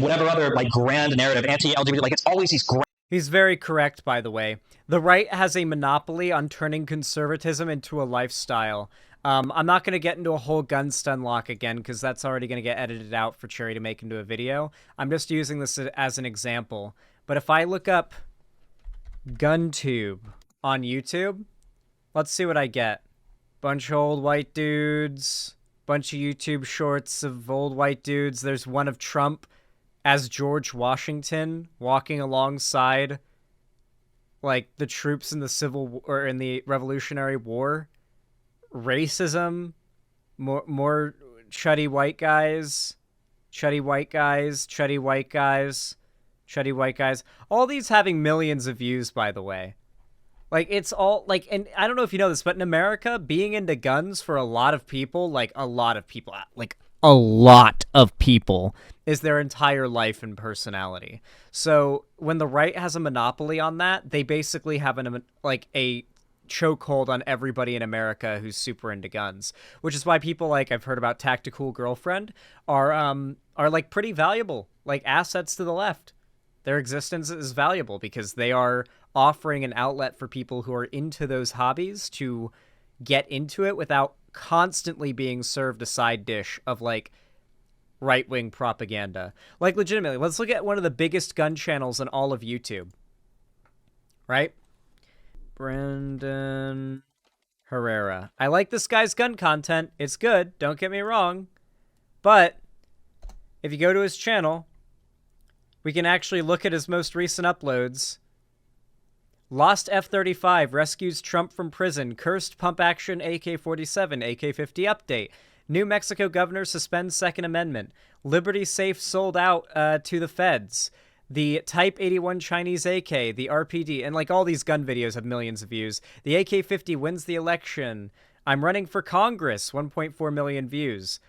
whatever other, like, grand narrative, anti-LGBT. Like, it's always these grand... He's very correct, by the way. The right has a monopoly on turning conservatism into a lifestyle. I'm not going to get into a whole gun stun lock again, because that's already going to get edited out for Cherry to make into a video. I'm just using this as an example. But if I look up GunTube on YouTube... let's see what I get. Bunch of old white dudes. bunch of YouTube shorts of old white dudes. There's one of Trump as George Washington walking alongside like the troops in the in the Revolutionary War. Racism, more chuddy white guys, chuddy white guys, chuddy white guys, chuddy white guys. All these having millions of views, by the way. Like, it's all, like, and I don't know if you know this, but in America, being into guns for a lot of people, like, a lot of people, is their entire life and personality. So when the right has a monopoly on that, they basically have a chokehold on everybody in America who's super into guns, which is why people like I've heard about Tactical Girlfriend are like pretty valuable, like assets to the left. Their existence is valuable because they are offering an outlet for people who are into those hobbies to get into it without constantly being served a side dish of like right-wing propaganda. Like, legitimately, let's look at one of the biggest gun channels in all of YouTube. Right? Brendan Herrera. I like this guy's gun content. It's good. Don't get me wrong. But if you go to his channel, we can actually look at his most recent uploads. Lost F-35 rescues Trump from prison. Cursed pump action AK-47, AK-50 update. New Mexico governor suspends Second Amendment. Liberty Safe sold out to the feds. The Type 81 Chinese AK, the RPD, and like all these gun videos have millions of views. The AK-50 wins the election. I'm running for Congress, 1.4 million views.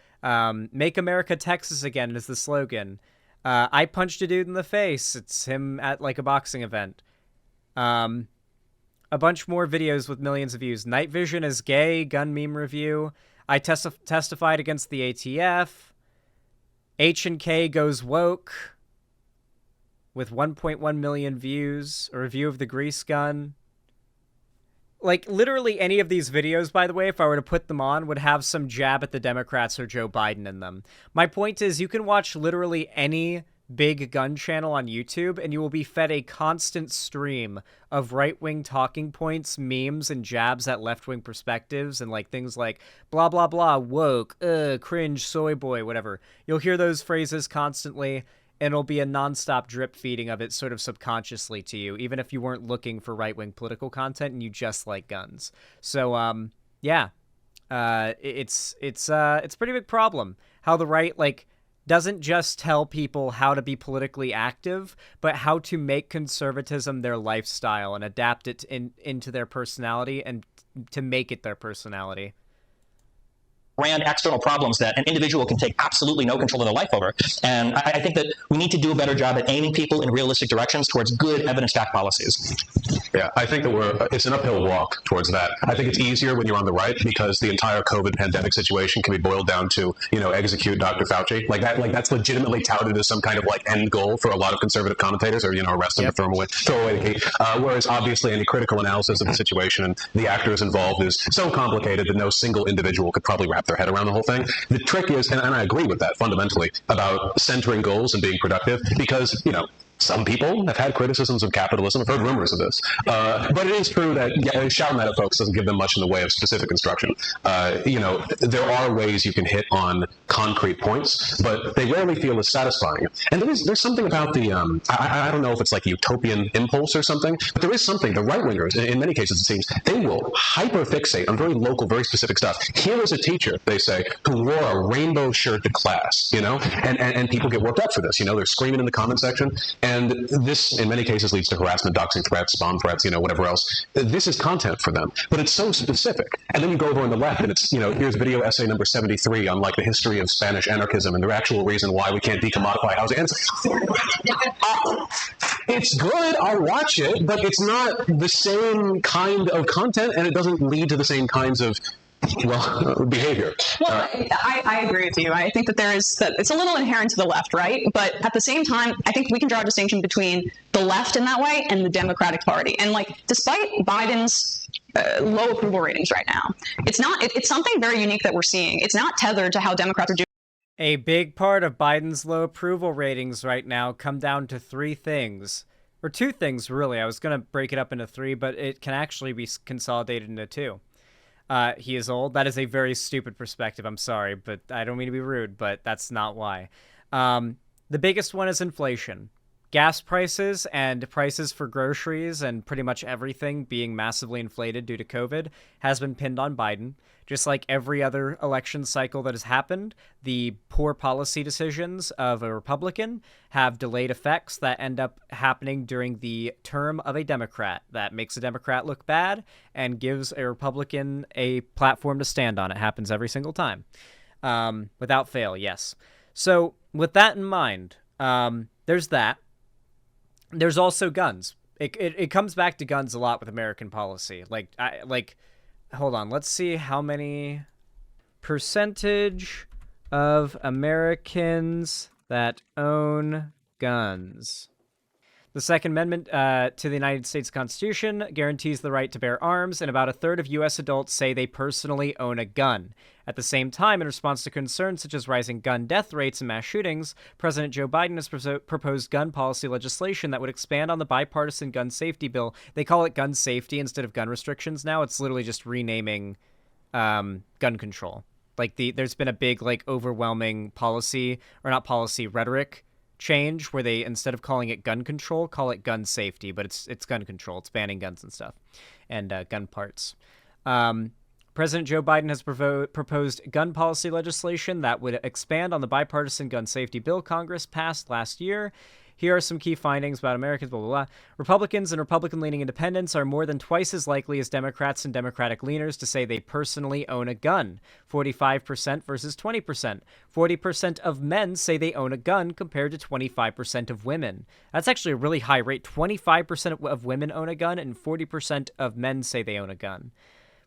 Make America Texas again is the slogan. I punched a dude in the face. It's him at like a boxing event. A bunch more videos with millions of views. Night Vision is gay, gun meme review. I testified against the ATF. H&K goes woke with 1.1 million views. A review of the grease gun. Like, literally any of these videos, by the way, if I were to put them on, would have some jab at the Democrats or Joe Biden in them. My point is, you can watch literally any big gun channel on YouTube, and you will be fed a constant stream of right-wing talking points, memes, and jabs at left-wing perspectives, and like things like blah, blah, blah, woke, cringe, soy boy, whatever. You'll hear those phrases constantly, and it'll be a nonstop drip feeding of it sort of subconsciously to you, even if you weren't looking for right-wing political content and you just like guns. So, yeah, it's a pretty big problem how the right, like, doesn't just tell people how to be politically active, but how to make conservatism their lifestyle and adapt it into their personality and to make it their personality. Grand external problems that an individual can take absolutely no control of their life over. And I think that we need to do a better job at aiming people in realistic directions towards good evidence-backed policies. Yeah, I think that it's an uphill walk towards that. I think it's easier when you're on the right because the entire COVID pandemic situation can be boiled down to, execute Dr. Fauci. Like that's legitimately touted as some kind of like end goal for a lot of conservative commentators, or, arrest him or throw away the key. Whereas obviously any critical analysis of the situation and the actors involved is so complicated that no single individual could probably wrap their head around the whole thing. The trick is, and I agree with that fundamentally, about centering goals and being productive, because, some people have had criticisms of capitalism. I've heard rumors of this. But it is true that shouting that at folks doesn't give them much in the way of specific instruction. There are ways you can hit on concrete points, but they rarely feel as satisfying. And there's something about the, I don't know if it's like a utopian impulse or something, but there is something. The right-wingers, in many cases it seems, they will hyper-fixate on very local, very specific stuff. Here is a teacher, they say, who wore a rainbow shirt to class, and people get worked up for this. They're screaming in the comment section. And this, in many cases, leads to harassment, doxing threats, bomb threats, whatever else. This is content for them, but it's so specific. And then you go over on the left, and it's, here's video essay number 73 on, like, the history of Spanish anarchism and the actual reason why we can't decommodify housing. And it's good, I'll watch it, but it's not the same kind of content, and it doesn't lead to the same kinds of behavior. Well, I agree with you. I think that it's a little inherent to the left, right? But at the same time, I think we can draw a distinction between the left in that way and the Democratic Party. And like, despite Biden's low approval ratings right now, it's something very unique that we're seeing. It's not tethered to how Democrats are doing. A big part of Biden's low approval ratings right now come down to three things. Or two things, really. I was going to break it up into three, but it can actually be consolidated into two. He is old. That is a very stupid perspective. I'm sorry, but I don't mean to be rude, but that's not why. The biggest one is inflation. Gas prices and prices for groceries and pretty much everything being massively inflated due to COVID has been pinned on Biden. Just like every other election cycle that has happened, the poor policy decisions of a Republican have delayed effects that end up happening during the term of a Democrat. That makes a Democrat look bad and gives a Republican a platform to stand on. It happens every single time. Without fail, yes. So with that in mind, there's that. There's also guns. It comes back to guns a lot with American policy. Hold on, let's see how many percentage of Americans that own guns. The Second Amendment to the United States Constitution guarantees the right to bear arms, and about a third of U.S. adults say they personally own a gun. At the same time, in response to concerns such as rising gun death rates and mass shootings, President Joe Biden has proposed gun policy legislation that would expand on the bipartisan gun safety bill. They call it gun safety instead of gun restrictions now. It's literally just renaming gun control. There's been a big, overwhelming policy, or not policy, rhetoric change where they, instead of calling it gun control, call it gun safety, but it's gun control. It's banning guns and stuff, and gun parts. President Joe Biden has proposed gun policy legislation that would expand on the bipartisan gun safety bill Congress passed last year. Here are some key findings about Americans, blah, blah, blah. Republicans and Republican-leaning independents are more than twice as likely as Democrats and Democratic leaners to say they personally own a gun, 45% versus 20%. 40% of men say they own a gun compared to 25% of women. That's actually a really high rate. 25% of women own a gun and 40% of men say they own a gun.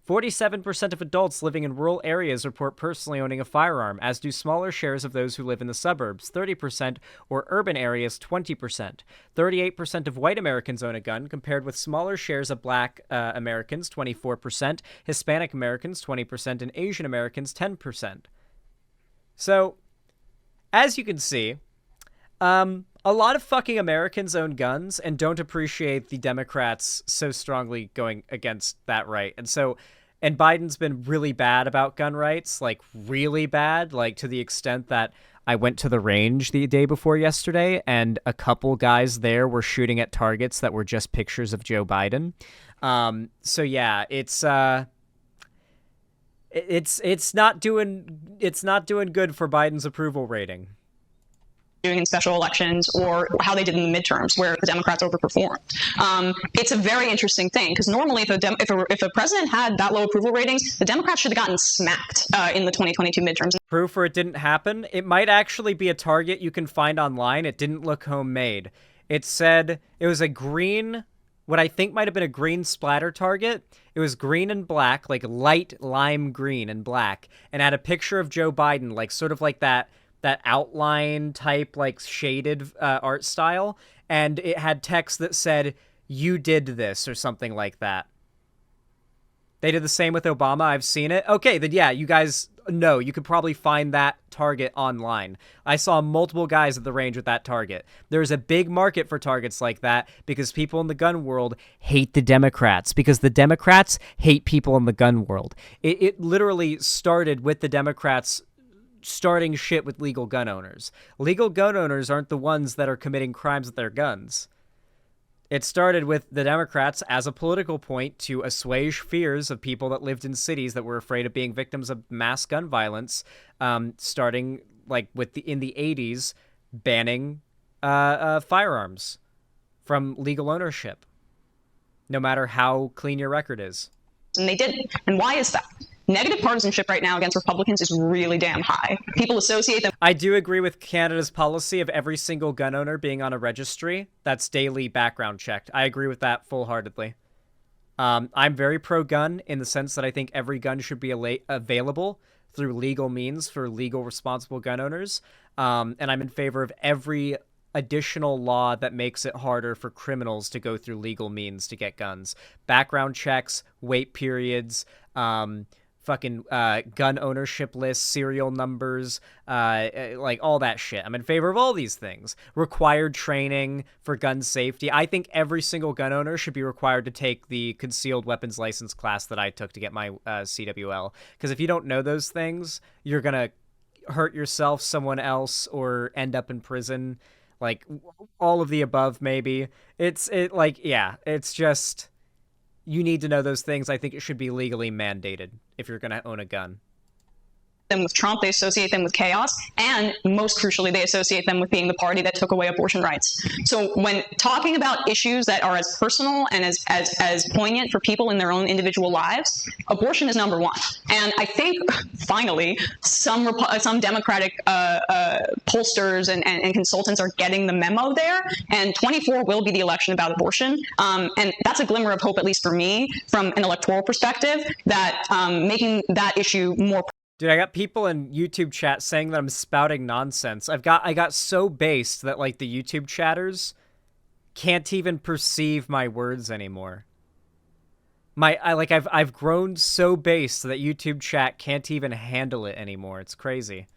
47% of adults living in rural areas report personally owning a firearm, as do smaller shares of those who live in the suburbs, 30%, or urban areas, 20%. 38% of white Americans own a gun, compared with smaller shares of black Americans, 24%, Hispanic Americans, 20%, and Asian Americans, 10%. So, as you can see, a lot of fucking Americans own guns and don't appreciate the Democrats so strongly going against that right. And Biden's been really bad about gun rights, really bad, to the extent that I went to the range the day before yesterday and a couple guys there were shooting at targets that were just pictures of Joe Biden. So yeah, it's not doing good for Biden's approval rating. Doing in special elections, or how they did in the midterms where the Democrats overperformed. It's a very interesting thing because normally if a president had that low approval ratings, the Democrats should have gotten smacked in the 2022 midterms. Proof or it didn't happen? It might actually be a target you can find online. It didn't look homemade. It said it was a green, what I think might have been a green splatter target. It was green and black, light lime green and black, and had a picture of Joe Biden, sort of that outline type, shaded art style, and it had text that said, "You did this," or something like that. They did the same with Obama. I've seen it. Okay, then yeah, you guys know. You could probably find that target online. I saw multiple guys at the range with that target. There's a big market for targets like that because people in the gun world hate the Democrats, because the Democrats hate people in the gun world. It literally started with the Democrats starting shit with legal gun owners. Legal gun owners aren't the ones that are committing crimes with their guns. It started with the Democrats as a political point to assuage fears of people that lived in cities that were afraid of being victims of mass gun violence, starting in the 80s, banning firearms from legal ownership, no matter how clean your record is. And they didn't. And why is that? Negative partisanship right now against Republicans is really damn high. People associate them. I do agree with Canada's policy of every single gun owner being on a registry that's daily background checked. I agree with that full-heartedly. I'm very pro-gun in the sense that I think every gun should be available through legal means for legal, responsible gun owners. And I'm in favor of every additional law that makes it harder for criminals to go through legal means to get guns. Background checks, wait periods, fucking gun ownership lists, serial numbers, like all that shit. I'm in favor of all these things. Required training for gun safety. I think every single gun owner should be required to take the concealed weapons license class that I took to get my CWL. Because if you don't know those things, you're going to hurt yourself, someone else, or end up in prison. Like all of the above, maybe. It's just, you need to know those things. I think it should be legally mandated if you're going to own a gun. Them with Trump, they associate them with chaos, and most crucially, they associate them with being the party that took away abortion rights. So when talking about issues that are as personal and as poignant for people in their own individual lives, abortion is number one. And I think finally some Democratic pollsters and consultants are getting the memo there. And 24 will be the election about abortion, and that's a glimmer of hope, at least for me, from an electoral perspective, that making that issue more. Dude, I got people in YouTube chat saying that I'm spouting nonsense. I got so based that like the YouTube chatters can't even perceive my words anymore. I've grown so based that YouTube chat can't even handle it anymore. It's crazy.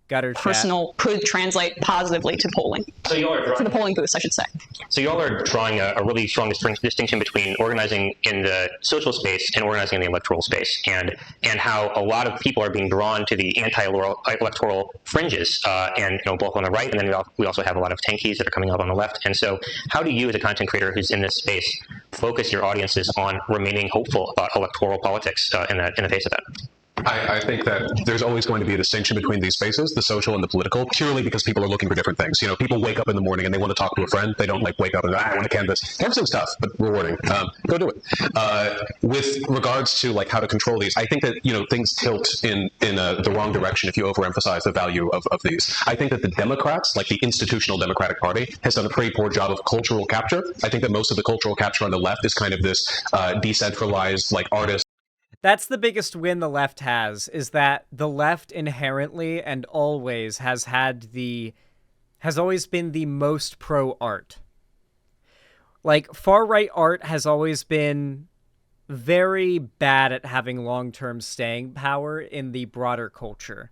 Gutter chat. Personal could translate positively to polling. So y'all are For the polling booths, I should say. So y'all are drawing a really strong distinction between organizing in the social space and organizing in the electoral space, and how a lot of people are being drawn to the anti-electoral fringes, and both on the right, and then we also have a lot of tankies that are coming up on the left. And so, how do you, as a content creator who's in this space, focus your audiences on remaining hopeful about electoral politics in the face of that? I think that there's always going to be a distinction between these spaces, the social and the political, purely because people are looking for different things. People wake up in the morning and they want to talk to a friend. They don't wake up and I want to canvas. Canvassing's tough, but rewarding. Go do it. With regards to how to control these, I think that things tilt in the wrong direction if you overemphasize the value of these. I think that the Democrats, like the institutional Democratic Party, has done a pretty poor job of cultural capture. I think that most of the cultural capture on the left is kind of this decentralized artist. That's the biggest win the left has, is that the left inherently and always has always been the most pro-art. Far-right art has always been very bad at having long-term staying power in the broader culture.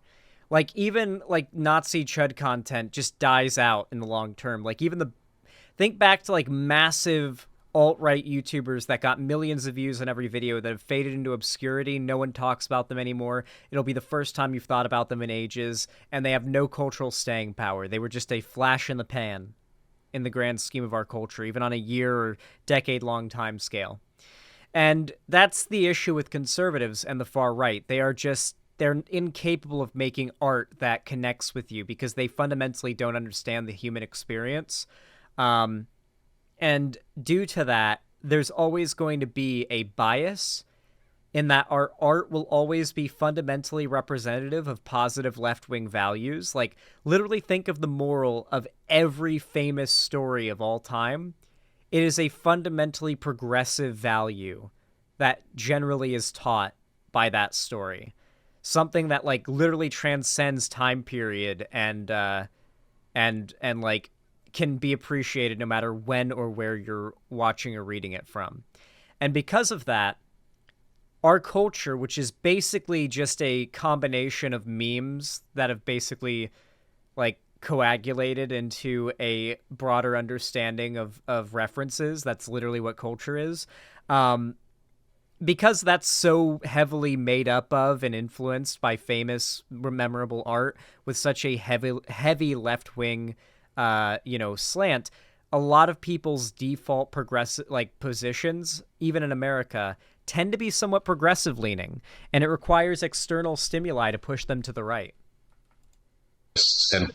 Even Nazi chud content just dies out in the long term. Think back to massive alt-right YouTubers that got millions of views on every video that have faded into obscurity. No one talks about them anymore. It'll be the first time you've thought about them in ages, and they have no cultural staying power. They were just a flash in the pan in the grand scheme of our culture, even on a year or decade-long time scale. And that's the issue with conservatives and the far right. They're incapable of making art that connects with you because they fundamentally don't understand the human experience. And due to that, there's always going to be a bias in that our art will always be fundamentally representative of positive left-wing values. Literally think of the moral of every famous story of all time. It is a fundamentally progressive value that generally is taught by that story. Something that literally transcends time period and can be appreciated no matter when or where you're watching or reading it from. And because of that, our culture, which is basically just a combination of memes that have basically coagulated into a broader understanding of references, that's literally what culture is. Because that's so heavily made up of and influenced by famous, memorable art with such a heavy left-wing slant, a lot of people's default progressive positions, even in America, tend to be somewhat progressive leaning, and it requires external stimuli to push them to the right. And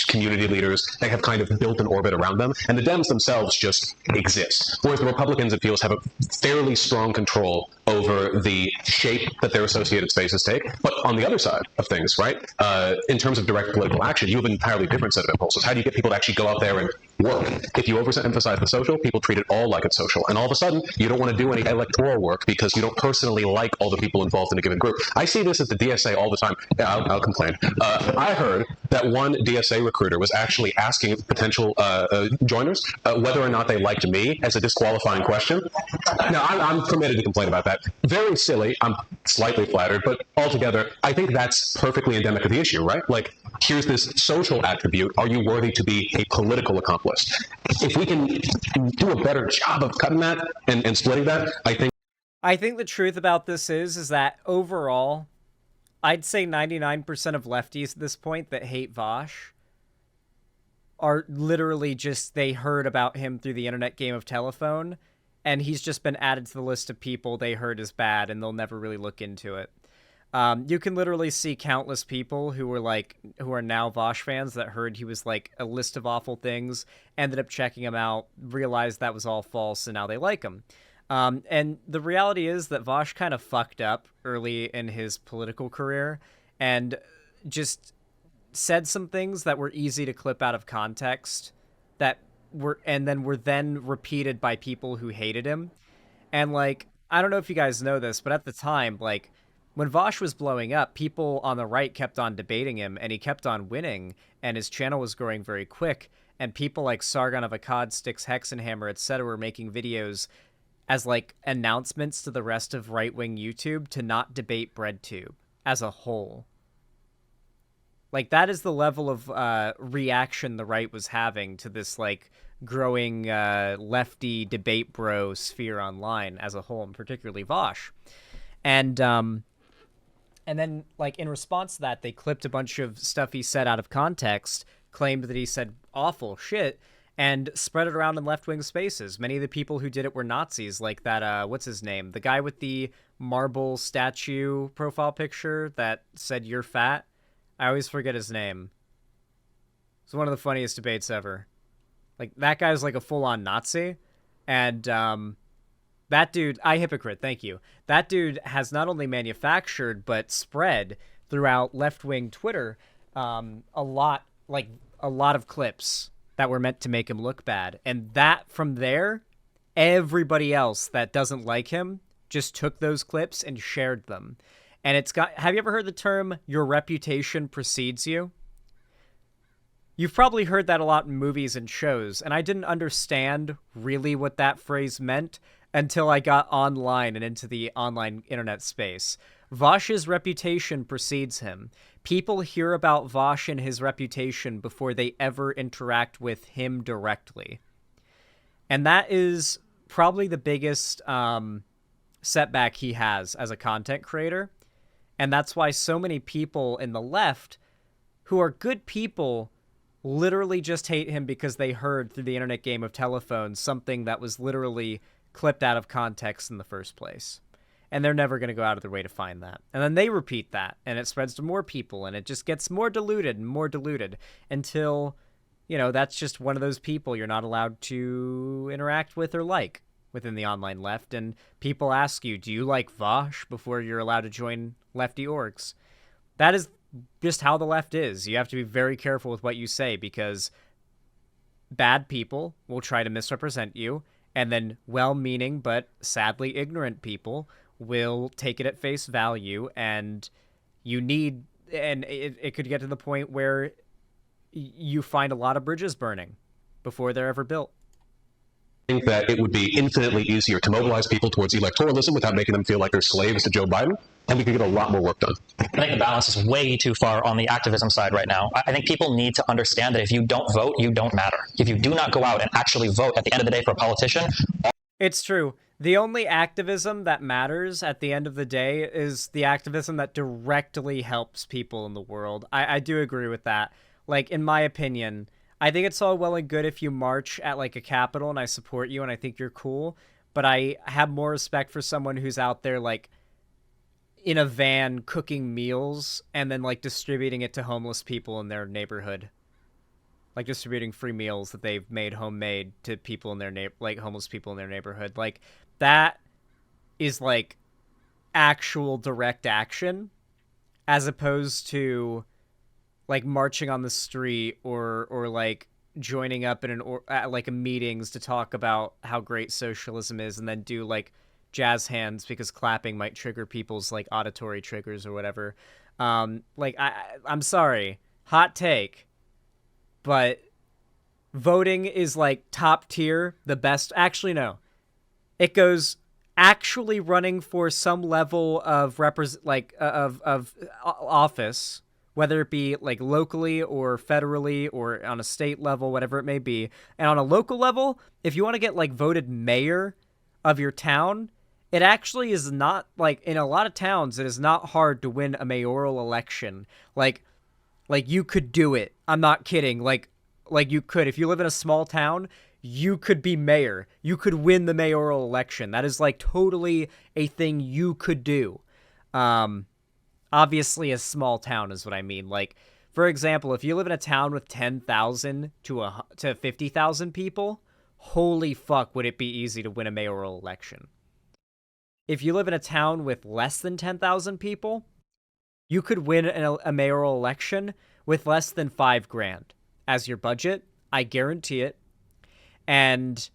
community leaders, they have kind of built an orbit around them, and the Dems themselves just exist. Whereas the Republicans, it feels, have a fairly strong control over the shape that their associated spaces take. But on the other side of things, right, in terms of direct political action, you have an entirely different set of impulses. How do you get people to actually go out there and work. If you overemphasize the social, people treat it all like it's social. And all of a sudden, you don't want to do any electoral work because you don't personally like all the people involved in a given group. I see this at the DSA all the time. Yeah, I'll complain. I heard that one DSA recruiter was actually asking potential joiners whether or not they liked me as a disqualifying question. Now, I'm permitted to complain about that. Very silly. I'm slightly flattered, but altogether, I think that's perfectly endemic of the issue, right? Like, here's this social attribute. Are you worthy to be a political accomplice? If we can do a better job of cutting that and splitting that, I think the truth about this is that overall, I'd say 99% of lefties at this point that hate Vaush are literally just, they heard about him through the internet game of telephone, and he's just been added to the list of people they heard is bad, and they'll never really look into it. You can literally see countless people who are now Vaush fans that heard he was like a list of awful things, ended up checking him out, realized that was all false, and now they like him. And the reality is that Vaush kind of fucked up early in his political career and just said some things that were easy to clip out of context that were then repeated by people who hated him. And like, I don't know if you guys know this, but at the time, like, when Vaush was blowing up, people on the right kept on debating him, and he kept on winning, and his channel was growing very quick, and people like Sargon of Akkad, Styx Hexenhammer, etc. were making videos as like announcements to the rest of right-wing YouTube to not debate BreadTube as a whole. Like, that is the level of reaction the right was having to this like growing lefty debate bro sphere online as a whole, and particularly Vaush. And then, like, in response to that, they clipped a bunch of stuff he said out of context, claimed that he said awful shit, and spread it around in left-wing spaces. Many of the people who did it were Nazis, like that, what's his name? The guy with the marble statue profile picture that said, "You're fat." I always forget his name. It's one of the funniest debates ever. Like, that guy's like a full-on Nazi, and, that dude, hypocrite, thank you. That dude has not only manufactured, but spread throughout left-wing Twitter a lot of clips that were meant to make him look bad. And that, from there, everybody else that doesn't like him just took those clips and shared them. And it's got, have you ever heard the term, your reputation precedes you? You've probably heard that a lot in movies and shows, and I didn't understand really what that phrase meant until I got online and into the online internet space. Vaush's reputation precedes him. People hear about Vaush and his reputation before they ever interact with him directly. And that is probably the biggest setback he has as a content creator. And that's why so many people in the left, who are good people, literally just hate him because they heard through the internet game of telephone something that was literally clipped out of context in the first place. And they're never going to go out of their way to find that. And then they repeat that, and it spreads to more people, and it just gets more diluted and more diluted until, you know, that's just one of those people you're not allowed to interact with or like within the online left. And people ask you, do you like Vaush, before you're allowed to join lefty orgs. That is just how the left is. You have to be very careful with what you say, because bad people will try to misrepresent you, and then well-meaning but sadly ignorant people will take it at face value, and it could get to the point where you find a lot of bridges burning before they're ever built. I think that it would be infinitely easier to mobilize people towards electoralism without making them feel like they're slaves to Joe Biden, and we could get a lot more work done. I think the balance is way too far on the activism side right now. I think people need to understand that if you don't vote, you don't matter. If you do not go out and actually vote at the end of the day for a politician... It's true. The only activism that matters at the end of the day is the activism that directly helps people in the world. I do agree with that. Like, in my opinion, I think it's all well and good if you march at, like, a Capitol, and I support you, and I think you're cool, but I have more respect for someone who's out there, like, in a van cooking meals and then, like, distributing it to homeless people in their neighborhood. Like, distributing free meals that they've made homemade to people in their homeless people in their neighborhood. Like, that is, like, actual direct action, as opposed to, like, marching on the street or like joining up in at like a meetings to talk about how great socialism is, and then do like jazz hands because clapping might trigger people's like auditory triggers or whatever. Like I'm sorry, hot take, but voting is like top tier, the best. Actually, no, it goes actually running for some level of office, whether it be like locally or federally or on a state level, whatever it may be. And on a local level, if you want to get like voted mayor of your town, it actually is not, like, in a lot of towns, it is not hard to win a mayoral election. Like you could do it. I'm not kidding. Like you could. If you live in a small town, you could be mayor. You could win the mayoral election. That is like totally a thing you could do. Obviously a small town is what I mean. Like, for example, if you live in a town with 10,000 to 50,000 people, holy fuck, would it be easy to win a mayoral election. If you live in a town with less than 10,000 people, you could win a mayoral election with less than $5,000 as your budget. I guarantee it. And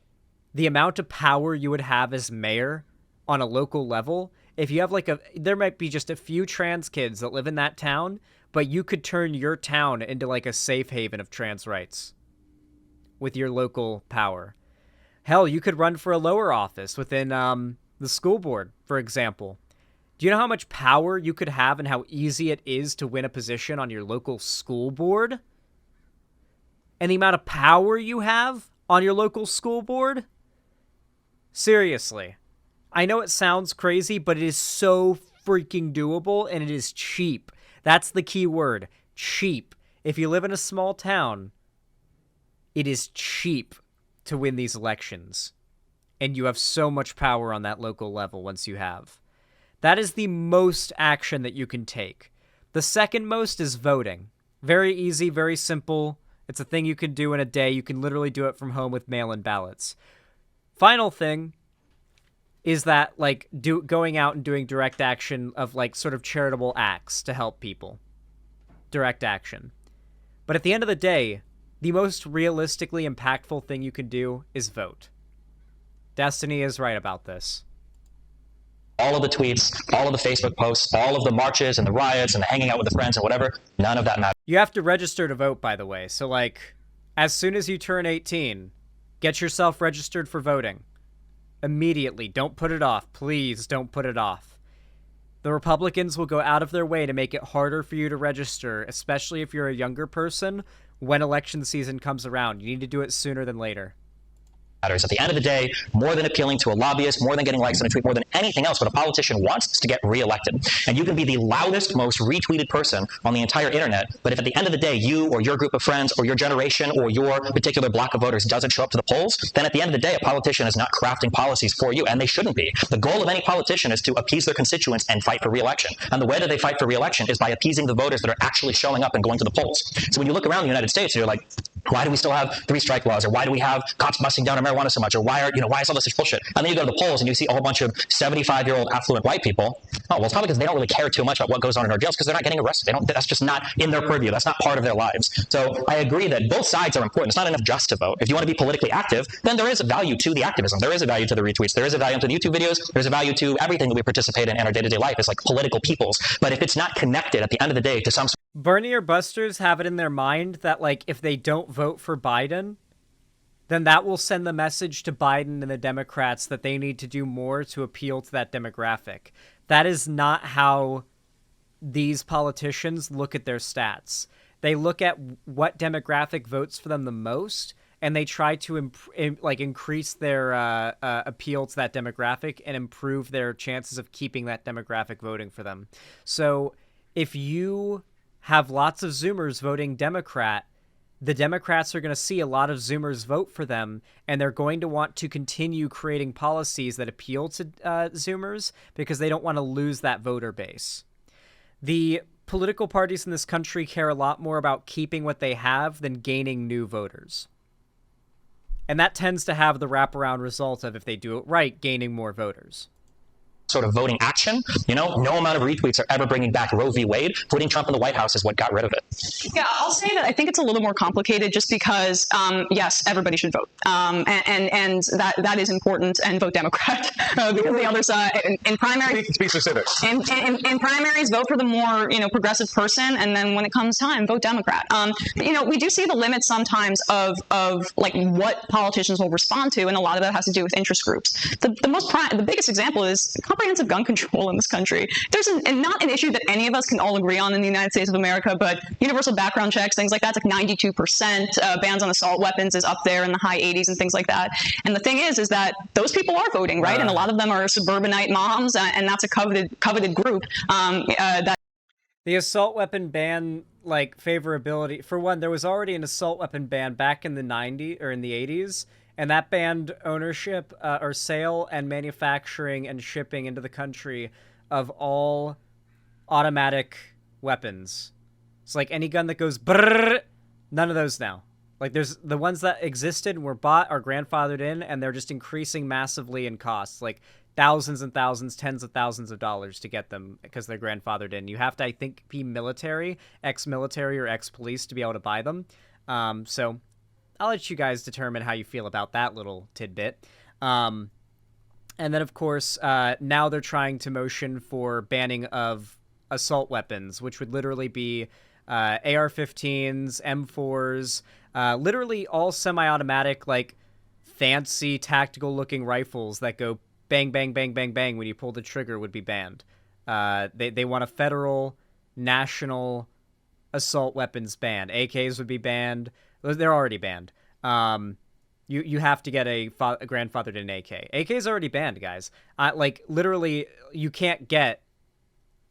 the amount of power you would have as mayor on a local level, if you have like there might be just a few trans kids that live in that town, but you could turn your town into like a safe haven of trans rights with your local power. Hell, you could run for a lower office within the school board, for example. Do you know how much power you could have and how easy it is to win a position on your local school board? And the amount of power you have on your local school board? Seriously. I know it sounds crazy, but it is so freaking doable, and it is cheap. That's the key word. Cheap. If you live in a small town, it is cheap to win these elections. And you have so much power on that local level once you have. That is the most action that you can take. The second most is voting. Very easy, very simple. It's a thing you can do in a day. You can literally do it from home with mail-in ballots. Final thing is that, like, going out and doing direct action of, like, sort of charitable acts to help people. Direct action. But at the end of the day, the most realistically impactful thing you can do is vote. Destiny is right about this. All of the tweets, all of the Facebook posts, all of the marches and the riots and the hanging out with the friends and whatever, none of that matters. You have to register to vote, by the way. So, like, as soon as you turn 18, get yourself registered for voting. Immediately. Don't put it off. Please don't put it off. The Republicans will go out of their way to make it harder for you to register, especially if you're a younger person, when election season comes around. You need to do it sooner than later. At the end of the day, more than appealing to a lobbyist, more than getting likes on a tweet, more than anything else, what a politician wants is to get reelected. And you can be the loudest, most retweeted person on the entire internet, but if at the end of the day you or your group of friends or your generation or your particular block of voters doesn't show up to the polls, then at the end of the day a politician is not crafting policies for you, and they shouldn't be. The goal of any politician is to appease their constituents and fight for reelection. And the way that they fight for reelection is by appeasing the voters that are actually showing up and going to the polls. So when you look around the United States, you're like, why do we still have 3 strike laws? Or why do we have cops busting down on marijuana so much? Or why is all this such bullshit? And then you go to the polls and you see a whole bunch of 75-year-old affluent white people. Oh, well, it's probably because they don't really care too much about what goes on in our jails because they're not getting arrested. That's just not in their purview. That's not part of their lives. So I agree that both sides are important. It's not enough just to vote. If you want to be politically active, then there is a value to the activism. There is a value to the retweets. There is a value to the YouTube videos. There's a value to everything that we participate in our day-to-day life. It's like political peoples. But if it's not connected at the end of the day to some Bernie or Busters have it in their mind that, like, if they don't vote for Biden, then that will send the message to Biden and the Democrats that they need to do more to appeal to that demographic. That is not how these politicians look at their stats. They look at what demographic votes for them the most, and they try to increase their appeal to that demographic and improve their chances of keeping that demographic voting for them. So if you have lots of Zoomers voting Democrat, the Democrats are going to see a lot of Zoomers vote for them, and they're going to want to continue creating policies that appeal to Zoomers because they don't want to lose that voter base. The political parties in this country care a lot more about keeping what they have than gaining new voters. And that tends to have the wraparound result of, if they do it right, gaining more voters. sort of voting action. No amount of retweets are ever bringing back Roe v. Wade. Putting Trump in the White House is what got rid of it. Yeah, I'll say that I think it's a little more complicated just because, yes, everybody should vote. And that is important, and vote Democrat. Because the other side, in primaries, Be specific. in primaries, vote for the more, progressive person. And then when it comes time, vote Democrat. We do see the limits sometimes of like what politicians will respond to. And a lot of that has to do with interest groups. The biggest example is comprehensive gun control in this country. There's not an issue that any of us can all agree on in the United States of America, but universal background checks, things like that, it's like 92%. Bans on assault weapons is up there in the high 80s and things like that. And the thing is that those people are voting, right? And a lot of them are suburbanite moms, and that's a coveted group. The assault weapon ban, like, favorability, for one, there was already an assault weapon ban back in the 90s or in the 80s. And that banned ownership or sale and manufacturing and shipping into the country of all automatic weapons. It's like any gun that goes brrrr, none of those now. Like, there's the ones that existed and were bought are grandfathered in, and they're just increasing massively in costs. Like, thousands and thousands, tens of thousands of dollars to get them because they're grandfathered in. You have to, I think, be military, ex-military or ex-police to be able to buy them. So I'll let you guys determine how you feel about that little tidbit. And then, of course, now they're trying to motion for banning of assault weapons, which would literally be AR-15s, M4s, literally all semi-automatic, like, fancy tactical-looking rifles that go bang, bang, bang, bang, bang when you pull the trigger would be banned. They want a federal, national assault weapons ban. AKs would be banned. They're already banned. You have to get a grandfathered in AK. AK is already banned, guys. Like, literally, you can't get...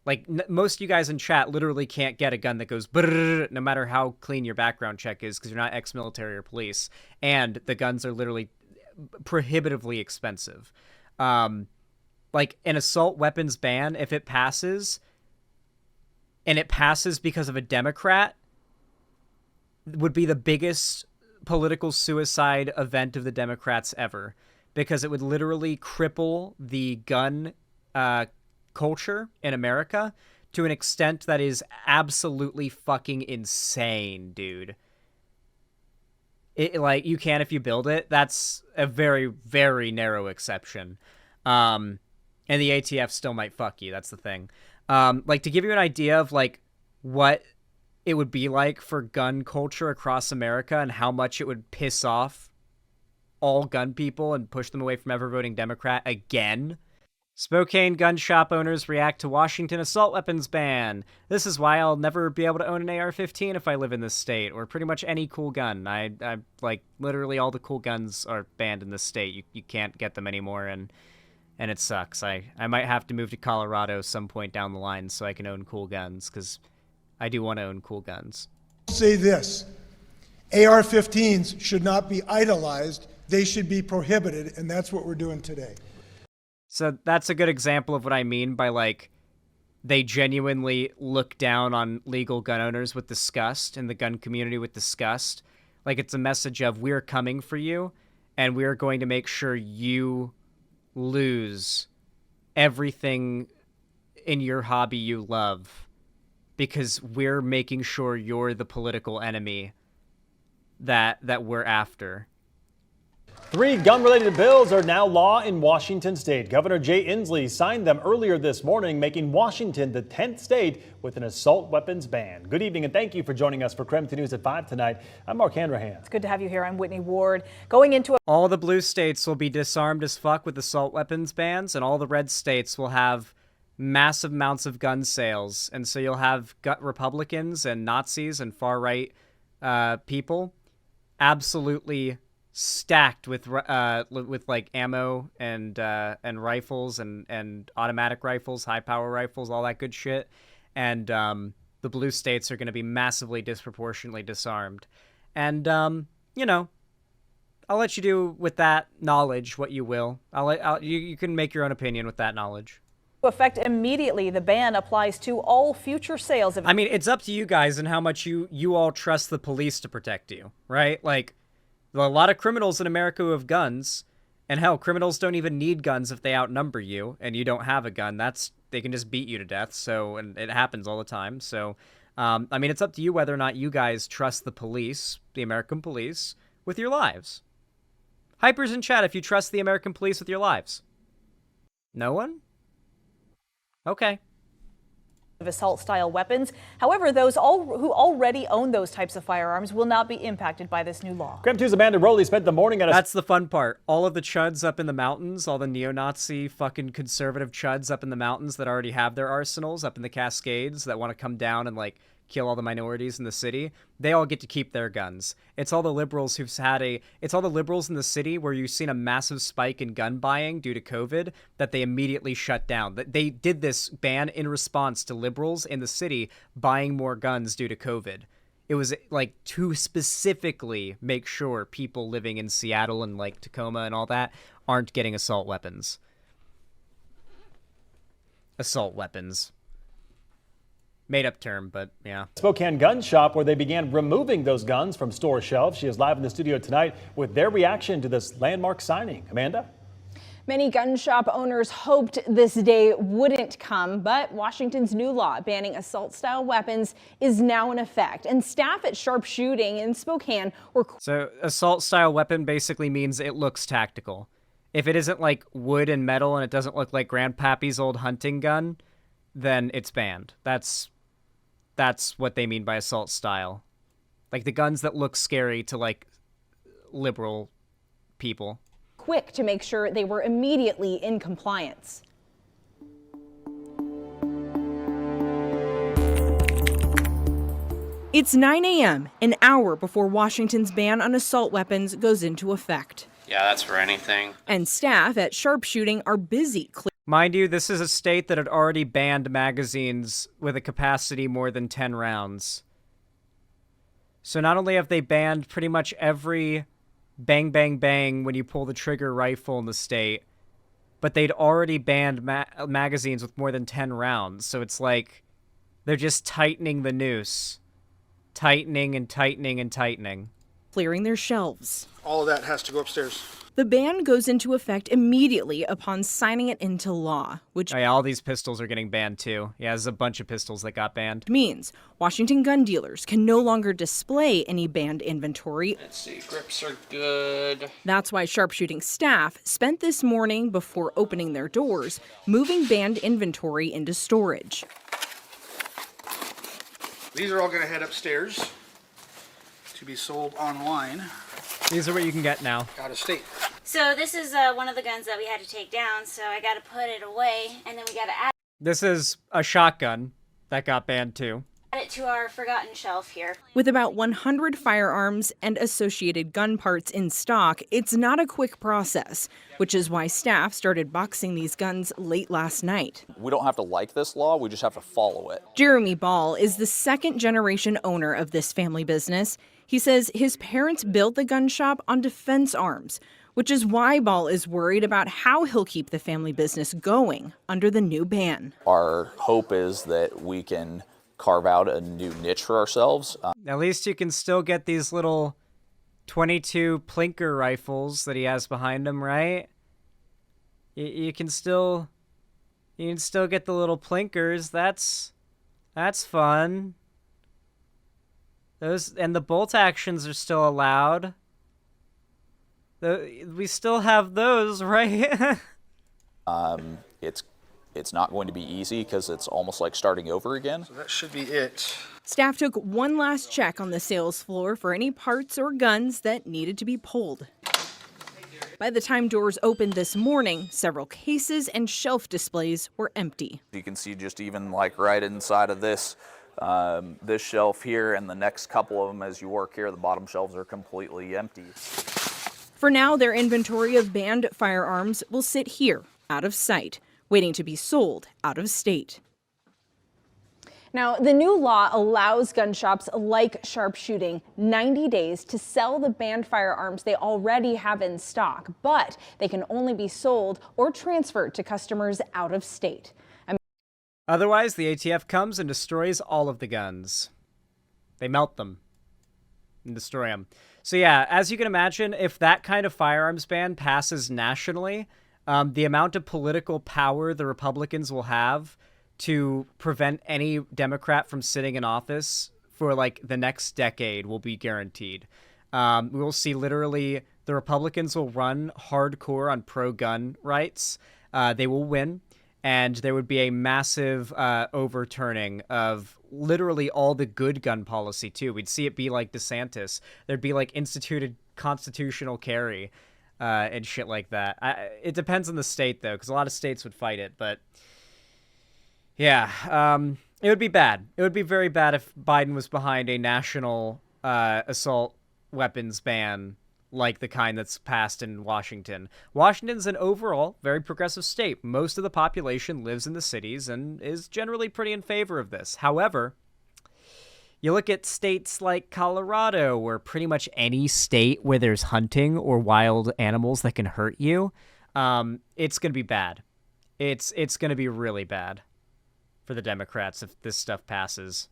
Like, most of you guys in chat literally can't get a gun that goes brrrr, no matter how clean your background check is, because you're not ex-military or police. And the guns are literally prohibitively expensive. Like, an assault weapons ban, if it passes, and it passes because of a Democrat, would be the biggest political suicide event of the Democrats ever, because it would literally cripple the gun culture in America to an extent that is absolutely fucking insane, dude. Like, you can if you build it. That's a very, very narrow exception. And the ATF still might fuck you. That's the thing. Like, to give you an idea of, like, what it would be like for gun culture across America and how much it would piss off all gun people and push them away from ever voting Democrat again. Spokane gun shop owners react to Washington assault weapons ban. This is why I'll never be able to own an AR-15 if I live in this state, or pretty much any cool gun. I like, literally all the cool guns are banned in this state. You can't get them anymore, and it sucks. I might have to move to Colorado some point down the line so I can own cool guns, because I do want to own cool guns. Say this, AR-15s should not be idolized. They should be prohibited, and that's what we're doing today. So that's a good example of what I mean by, like, they genuinely look down on legal gun owners with disgust and the gun community with disgust. Like, it's a message of, we're coming for you, and we're going to make sure you lose everything in your hobby you love, because we're making sure you're the political enemy that we're after. 3 gun-related bills are now law in Washington state. Governor Jay Inslee signed them earlier this morning, making Washington the 10th state with an assault weapons ban. Good evening, and thank you for joining us for Kremlin News at 5 tonight. I'm Mark Hanrahan. It's good to have you here. I'm Whitney Ward. Going into all the blue states will be disarmed as fuck with assault weapons bans, and all the red states will have massive amounts of gun sales. And so you'll have Republicans and Nazis and far-right people absolutely stacked with like ammo and rifles and automatic rifles, high power rifles, all that good shit. And the blue states are going to be massively disproportionately disarmed. And you know, I'll let you do with that knowledge what you will. You can make your own opinion with that knowledge. Effect immediately. The ban applies to all future sales of... I mean, it's up to you guys and how much you all trust the police to protect you, right? Like, a lot of criminals in America who have guns, And hell, criminals don't even need guns if they outnumber you and you don't have a gun. They can just beat you to death. So, and it happens all the time. So, I mean, it's up to you whether or not you guys trust the police, the American police, with your lives. Hypers in chat if you trust the American police with your lives. No one? Okay. Assault-style weapons. However, those who already own those types of firearms will not be impacted by this new law. Cram 2's Amanda Rowley spent the morning at a... That's the fun part. All of the chuds up in the mountains, all the neo-Nazi fucking conservative chuds up in the mountains that already have their arsenals up in the Cascades that want to come down and, like, kill all the minorities in the city, they all get to keep their guns. It's all the liberals it's all the liberals in the city where you've seen a massive spike in gun buying due to COVID that they immediately shut down. They did this ban in response to liberals in the city buying more guns due to COVID. It was like to specifically make sure people living in Seattle and like Tacoma and all that aren't getting assault weapons. Assault weapons. Made up term, but yeah. Spokane gun shop where they began removing those guns from store shelves. She is live in the studio tonight with their reaction to this landmark signing. Amanda? Many gun shop owners hoped this day wouldn't come, but Washington's new law banning assault-style weapons is now in effect. And staff at Sharpshooting in Spokane were... So assault-style weapon basically means it looks tactical. If it isn't like wood and metal and it doesn't look like Grandpappy's old hunting gun, then it's banned. That's what they mean by assault style. Like the guns that look scary to like liberal people. Quick to make sure they were immediately in compliance. It's 9 a.m., an hour before Washington's ban on assault weapons goes into effect. Yeah, that's for anything. And staff at Sharpshooting are busy Mind you, this is a state that had already banned magazines with a capacity more than 10 rounds. So not only have they banned pretty much every bang, bang, bang when you pull the trigger rifle in the state, but they'd already banned magazines with more than 10 rounds. So it's like they're just tightening the noose. Tightening and tightening and tightening. clearing their shelves. All of that has to go upstairs. The ban goes into effect immediately upon signing it into law, which oh yeah, all these pistols are getting banned too. Yeah, there's a bunch of pistols that got banned. Means Washington gun dealers can no longer display any banned inventory. Let's see, grips are good. That's why sharpshooting staff spent this morning before opening their doors, moving banned inventory into storage. These are all going to head upstairs to be sold online. These are what you can get now. Out of state. So this is one of the guns that we had to take down, so I got to put it away, and then we got to add This is a shotgun that got banned too. it to our forgotten shelf here. With about 100 firearms and associated gun parts in stock, it's not a quick process, which is why staff started boxing these guns late last night. We don't have to like this law, we just have to follow it. Jeremy Ball is the second-generation owner of this family business. He says his parents built the gun shop on defense arms, which is why Ball is worried about how he'll keep the family business going under the new ban. Our hope is that we can carve out a new niche for ourselves. At least you can still get these little 22 plinker rifles that he has behind him, right? You can still get the little plinkers. That's fun. Those and the bolt actions are still allowed. We still have those, right? It's not going to be easy because it's almost like starting over again. So that should be it. Staff took one last check on the sales floor for any parts or guns that needed to be pulled. By the time doors opened this morning, several cases and shelf displays were empty. You can see just even like right inside of this shelf here and the next couple of them as you work here, the bottom shelves are completely empty. For now, their inventory of banned firearms will sit here, out of sight, waiting to be sold out of state. Now, the new law allows gun shops like Sharpshooting 90 days to sell the banned firearms they already have in stock, but they can only be sold or transferred to customers out of state. Otherwise, the ATF comes and destroys all of the guns. They melt them and destroy them. So yeah, as you can imagine, if that kind of firearms ban passes nationally, the amount of political power the Republicans will have to prevent any Democrat from sitting in office for like the next decade will be guaranteed. We will see literally the Republicans will run hardcore on pro-gun rights. They will win, and there would be a massive overturning of literally all the good gun policy too. We'd see it be like DeSantis. There'd be like instituted constitutional carry and shit like that. It depends on the state though, because a lot of states would fight it. But yeah, it would be bad. It would be very bad if Biden was behind a national assault weapons ban like the kind that's passed in Washington. Washington's an overall very progressive state. Most of the population lives in the cities and is generally pretty in favor of this. However, you look at states like Colorado, or pretty much any state where there's hunting or wild animals that can hurt you, it's going to be bad. It's going to be really bad for the Democrats if this stuff passes.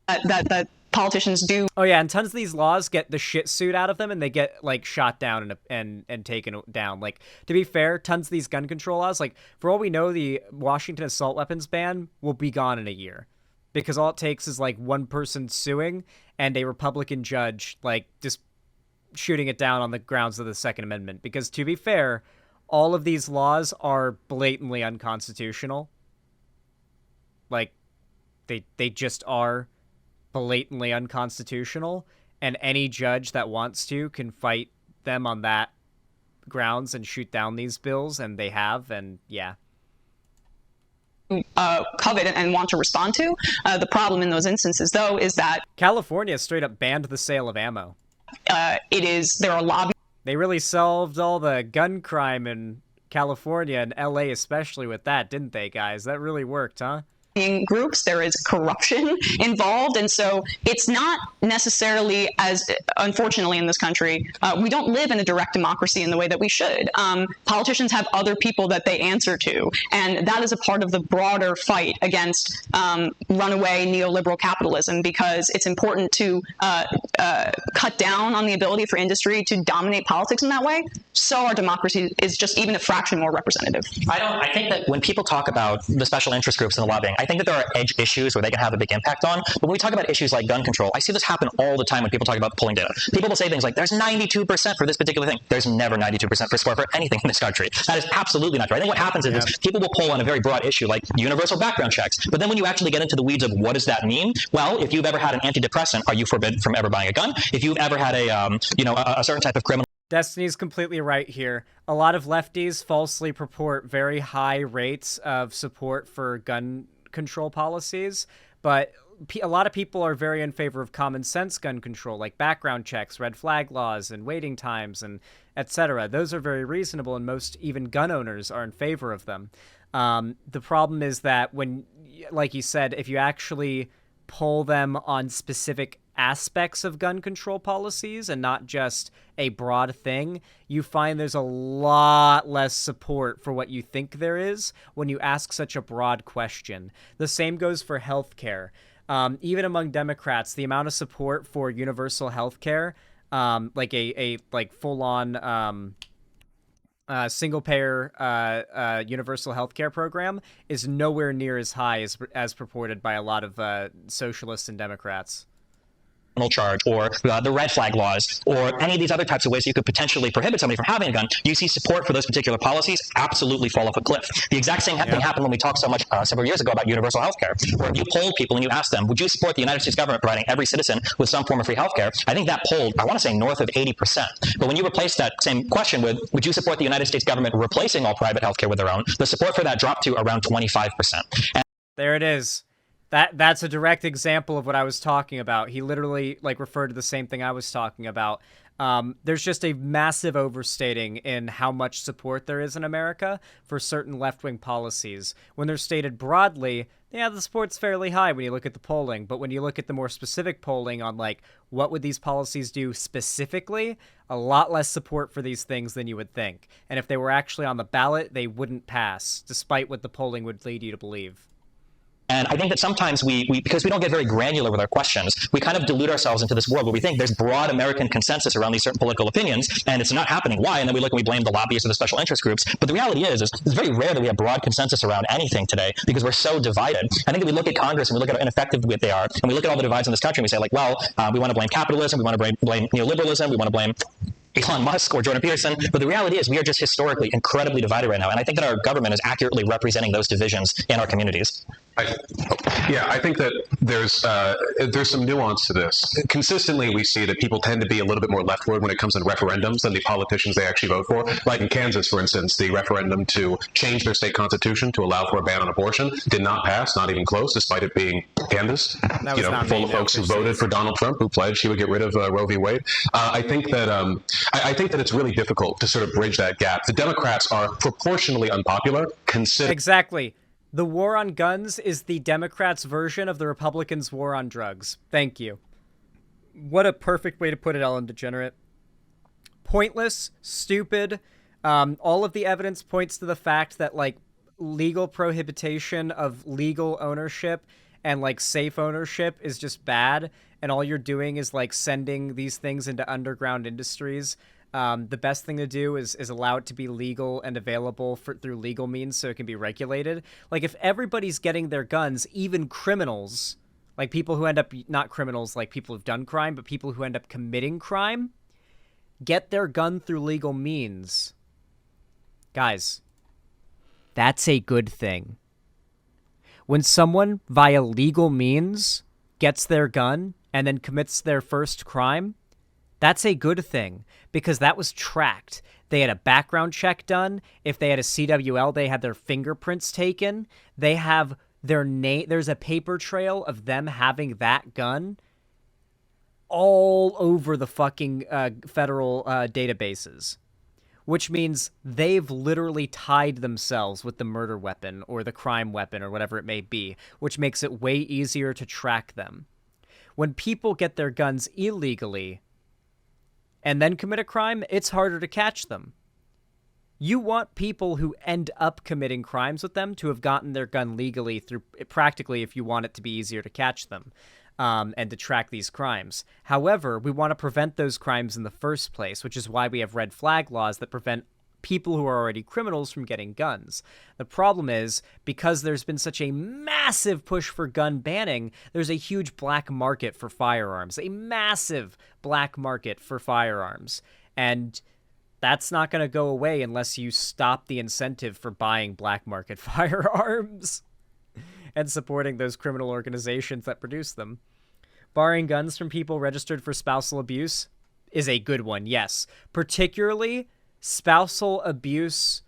That politicians do. Oh yeah, and tons of these laws get the shit suit out of them, and they get like shot down and taken down. Like, to be fair, tons of these gun control laws, like for all we know, the Washington assault weapons ban will be gone in a year, because all it takes is like one person suing and a Republican judge like just shooting it down on the grounds of the Second Amendment. Because to be fair, all of these laws are blatantly unconstitutional. Like, they just are blatantly unconstitutional, and any judge that wants to can fight them on that grounds and shoot down these bills, and they have, and yeah. Covet and want to respond to. The problem in those instances, though, is that California straight up banned the sale of ammo. There are lobbies. They really solved all the gun crime in California and LA especially with that, didn't they, guys? That really worked, huh? Groups, there is corruption involved, and so it's not necessarily as, unfortunately in this country, we don't live in a direct democracy in the way that we should. Politicians have other people that they answer to, and that is a part of the broader fight against runaway neoliberal capitalism, because it's important to cut down on the ability for industry to dominate politics in that way, so our democracy is just even a fraction more representative. I think that when people talk about the special interest groups and the lobbying, I think that there are edge issues where they can have a big impact on. But when we talk about issues like gun control, I see this happen all the time when people talk about polling data. People will say things like, there's 92% for this particular thing. There's never 92% for support for anything in this country. That is absolutely not true. I think what happens is people will poll on a very broad issue like universal background checks. But then when you actually get into the weeds of what does that mean? Well, if you've ever had an antidepressant, are you forbidden from ever buying a gun? If you've ever had a certain type of criminal. Destiny's completely right here. A lot of lefties falsely purport very high rates of support for gun control policies, but a lot of people are very in favor of common sense gun control, like background checks, red flag laws, and waiting times, and etc. Those are very reasonable, and most even gun owners are in favor of them. The problem is that when, like you said, if you actually poll them on specific aspects of gun control policies and not just a broad thing, you find there's a lot less support for what you think there is when you ask such a broad question. The same goes for healthcare. Even among Democrats, the amount of support for universal healthcare, like a full-on single-payer universal healthcare program, is nowhere near as high as purported by a lot of socialists and Democrats. Charge, or the red flag laws, or any of these other types of ways you could potentially prohibit somebody from having a gun, you see support for those particular policies absolutely fall off a cliff. The exact same thing happened when we talked so much several years ago about universal health care, where if you polled people and you asked them, would you support the United States government providing every citizen with some form of free health care? I think that polled, I want to say, north of 80%. But when you replace that same question with, would you support the United States government replacing all private health care with their own, the support for that dropped to around 25%. And there it is. That's a direct example of what I was talking about. He literally referred to the same thing I was talking about. There's just a massive overstating in how much support there is in America for certain left-wing policies. When they're stated broadly, yeah, the support's fairly high when you look at the polling. But when you look at the more specific polling on what would these policies do specifically, a lot less support for these things than you would think. And if they were actually on the ballot, they wouldn't pass, despite what the polling would lead you to believe. And I think that sometimes we because we don't get very granular with our questions, we kind of delude ourselves into this world where we think there's broad American consensus around these certain political opinions, and it's not happening. Why? And then we look and we blame the lobbyists or the special interest groups. But the reality is it's very rare that we have broad consensus around anything today because we're so divided. I think if we look at Congress and we look at how ineffective they are, and we look at all the divides in this country, and we say, like, well, we want to blame capitalism, we want to blame neoliberalism, we want to blame Elon Musk or Jordan Peterson, but the reality is we are just historically incredibly divided right now, and I think that our government is accurately representing those divisions in our communities. I think that there's some nuance to this. Consistently, we see that people tend to be a little bit more leftward when it comes to referendums than the politicians they actually vote for. Like in Kansas, for instance, the referendum to change their state constitution to allow for a ban on abortion did not pass, not even close, despite it being canvassed. Full of folks who voted for Donald Trump, who pledged he would get rid of Roe v. Wade. I think that it's really difficult to sort of bridge that gap. The Democrats are proportionally unpopular, Exactly. The war on guns is the Democrats' version of the Republicans' war on drugs. Thank you. What a perfect way to put it, Ellen DeGenerate. Pointless, stupid. All of the evidence points to the fact that, like, legal prohibition of legal ownership and, like, safe ownership is just bad, and all you're doing is, like, sending these things into underground industries. The best thing to do is allow it to be legal and available through legal means so it can be regulated. Like, if everybody's getting their guns, even criminals, like people who end up, not criminals like people who've done crime, but people who end up committing crime, get their gun through legal means. Guys, that's a good thing. When someone via legal means gets their gun and then commits their first crime, that's a good thing because that was tracked. They had a background check done. If they had a CWL, they had their fingerprints taken. They have their name. There's a paper trail of them having that gun all over the fucking federal databases, which means they've literally tied themselves with the murder weapon or the crime weapon or whatever it may be, which makes it way easier to track them. When people get their guns illegally and then commit a crime, it's harder to catch them. You want people who end up committing crimes with them to have gotten their gun legally through practically if you want it to be easier to catch them and to track these crimes. However, we want to prevent those crimes in the first place, which is why we have red flag laws that prevent people who are already criminals from getting guns. The problem is, because there's been such a massive push for gun banning, there's a huge black market for firearms, a massive black market for firearms. And that's not going to go away unless you stop the incentive for buying black market firearms and supporting those criminal organizations that produce them. Barring guns from people registered for spousal abuse is a good one, yes. Particularly spousal abuse,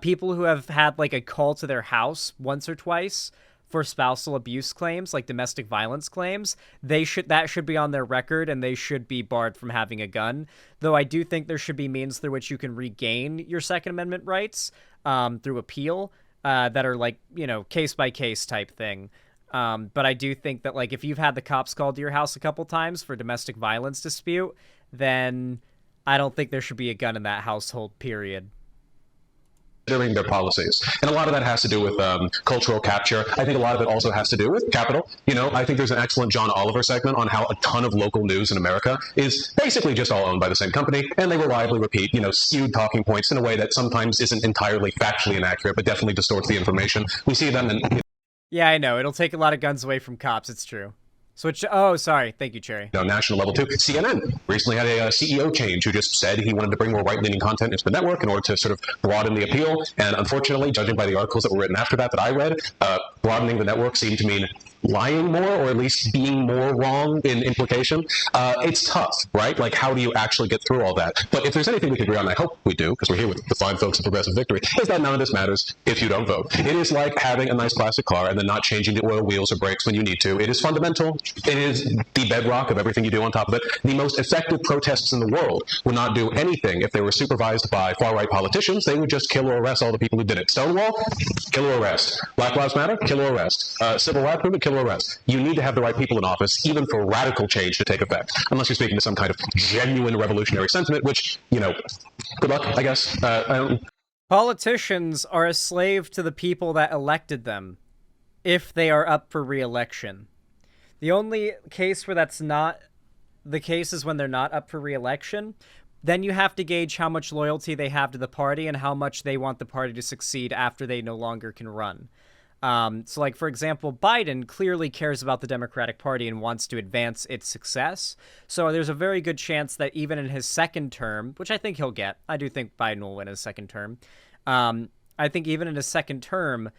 people who have had like a call to their house once or twice for spousal abuse claims, like domestic violence claims, that should be on their record and they should be barred from having a gun. Though I do think there should be means through which you can regain your Second Amendment rights through appeal that are like, case by case type thing. But I do think that, like, if you've had the cops called to your house a couple times for domestic violence dispute, then I don't think there should be a gun in that household, period. Considering their policies. And a lot of that has to do with cultural capture. I think a lot of it also has to do with capital. I think there's an excellent John Oliver segment on how a ton of local news in America is basically just all owned by the same company, and they reliably repeat, skewed talking points in a way that sometimes isn't entirely factually inaccurate, but definitely distorts the information. We see them in... Yeah, I know. It'll take a lot of guns away from cops. It's true. Oh, sorry. Thank you, Cherry. National level too. CNN recently had a CEO change who just said he wanted to bring more right-leaning content into the network in order to sort of broaden the appeal. And unfortunately, judging by the articles that were written after that I read, broadening the network seemed to mean lying more, or at least being more wrong in implication. It's tough, right? Like, how do you actually get through all that? But if there's anything we can agree on, I hope we do, because we're here with the fine folks of Progressive Victory, is that none of this matters if you don't vote. It is like having a nice classic car and then not changing the oil, wheels, or brakes when you need to. It is fundamental. It is the bedrock of everything you do on top of it. The most effective protests in the world would not do anything if they were supervised by far-right politicians. They would just kill or arrest all the people who did it. Stonewall, kill or arrest. Black Lives Matter, kill or arrest. Civil rights movement, kill or arrest. You need to have the right people in office, even for radical change to take effect, unless you're speaking to some kind of genuine revolutionary sentiment, which, good luck, I guess. Politicians are a slave to the people that elected them. if they are up for re-election. The only case where that's not the case is when they're not up for re-election. Then you have to gauge how much loyalty they have to the party and how much they want the party to succeed after they no longer can run. So, like, for example, Biden clearly cares about the Democratic Party and wants to advance its success. So there's a very good chance that even in his second term, which I think he'll get, I do think Biden will win his second term. I think even in his second term,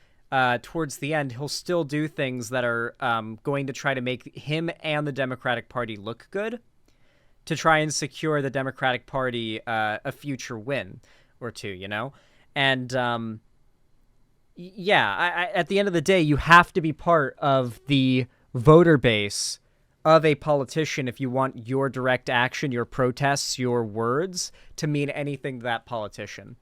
towards the end, he'll still do things that are going to try to make him and the Democratic Party look good, to try and secure the Democratic Party a future win or two, you know? And yeah, at the end of the day, you have to be part of the voter base of a politician if you want your direct action, your protests, your words to mean anything to that politician.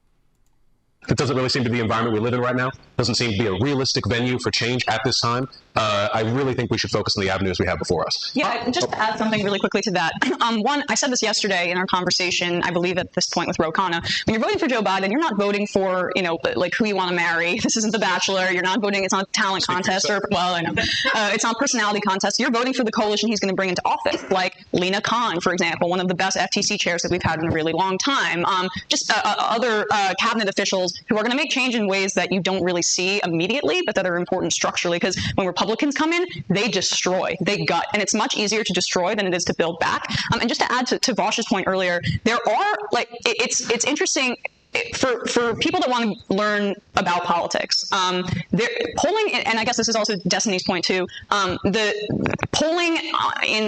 It doesn't really seem to be the environment we live in right now. Doesn't seem to be a realistic venue for change at this time. I really think we should focus on the avenues we have before us. Yeah, just to add something really quickly to that. One, I said this yesterday in our conversation, I believe at this point with Ro Khanna. When you're voting for Joe Biden, you're not voting for, you know, like who you want to marry. This isn't The Bachelor. You're not voting, it's not a talent contest or, well, I know. It's not a personality contest. You're voting for the coalition he's going to bring into office, like Lena Khan, for example, one of the best FTC chairs that we've had in a really long time. Just other cabinet officials who are going to make change in ways that you don't really see immediately, but that are important structurally. Because when Republicans come in, they destroy, they gut, and it's much easier to destroy than it is to build back. And just to add to Vaush's point earlier, there are, like, it's interesting. For people that want to learn about politics, polling, and I guess this is also Destiny's point too, the polling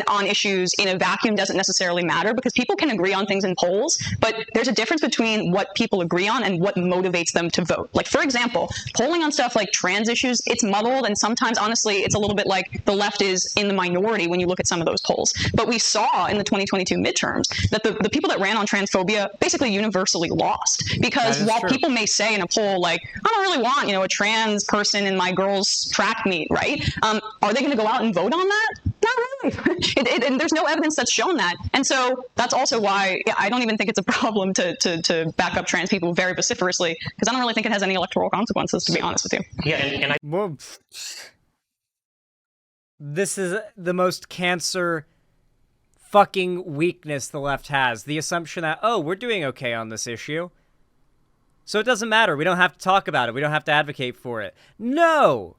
on issues in a vacuum doesn't necessarily matter, because people can agree on things in polls, but there's a difference between what people agree on and what motivates them to vote. Like, for example, polling on stuff like trans issues, it's muddled, and sometimes, honestly, it's a little bit like the left is in the minority when you look at some of those polls. But we saw in the 2022 midterms that the people that ran on transphobia basically universally lost. Because while people may say in a poll, like, I don't really want, you know, a trans person in my girls' track meet, right? Are they going to go out and vote on that? Not really. And there's no evidence that's shown that. And so that's also why I don't even think it's a problem to back up trans people very vociferously, because I don't really think it has any electoral consequences, to be honest with you. Yeah, and Well, this is the most cancer fucking weakness the left has. The assumption that, oh, we're doing okay on this issue, so it doesn't matter. We don't have to talk about it. We don't have to advocate for it. No.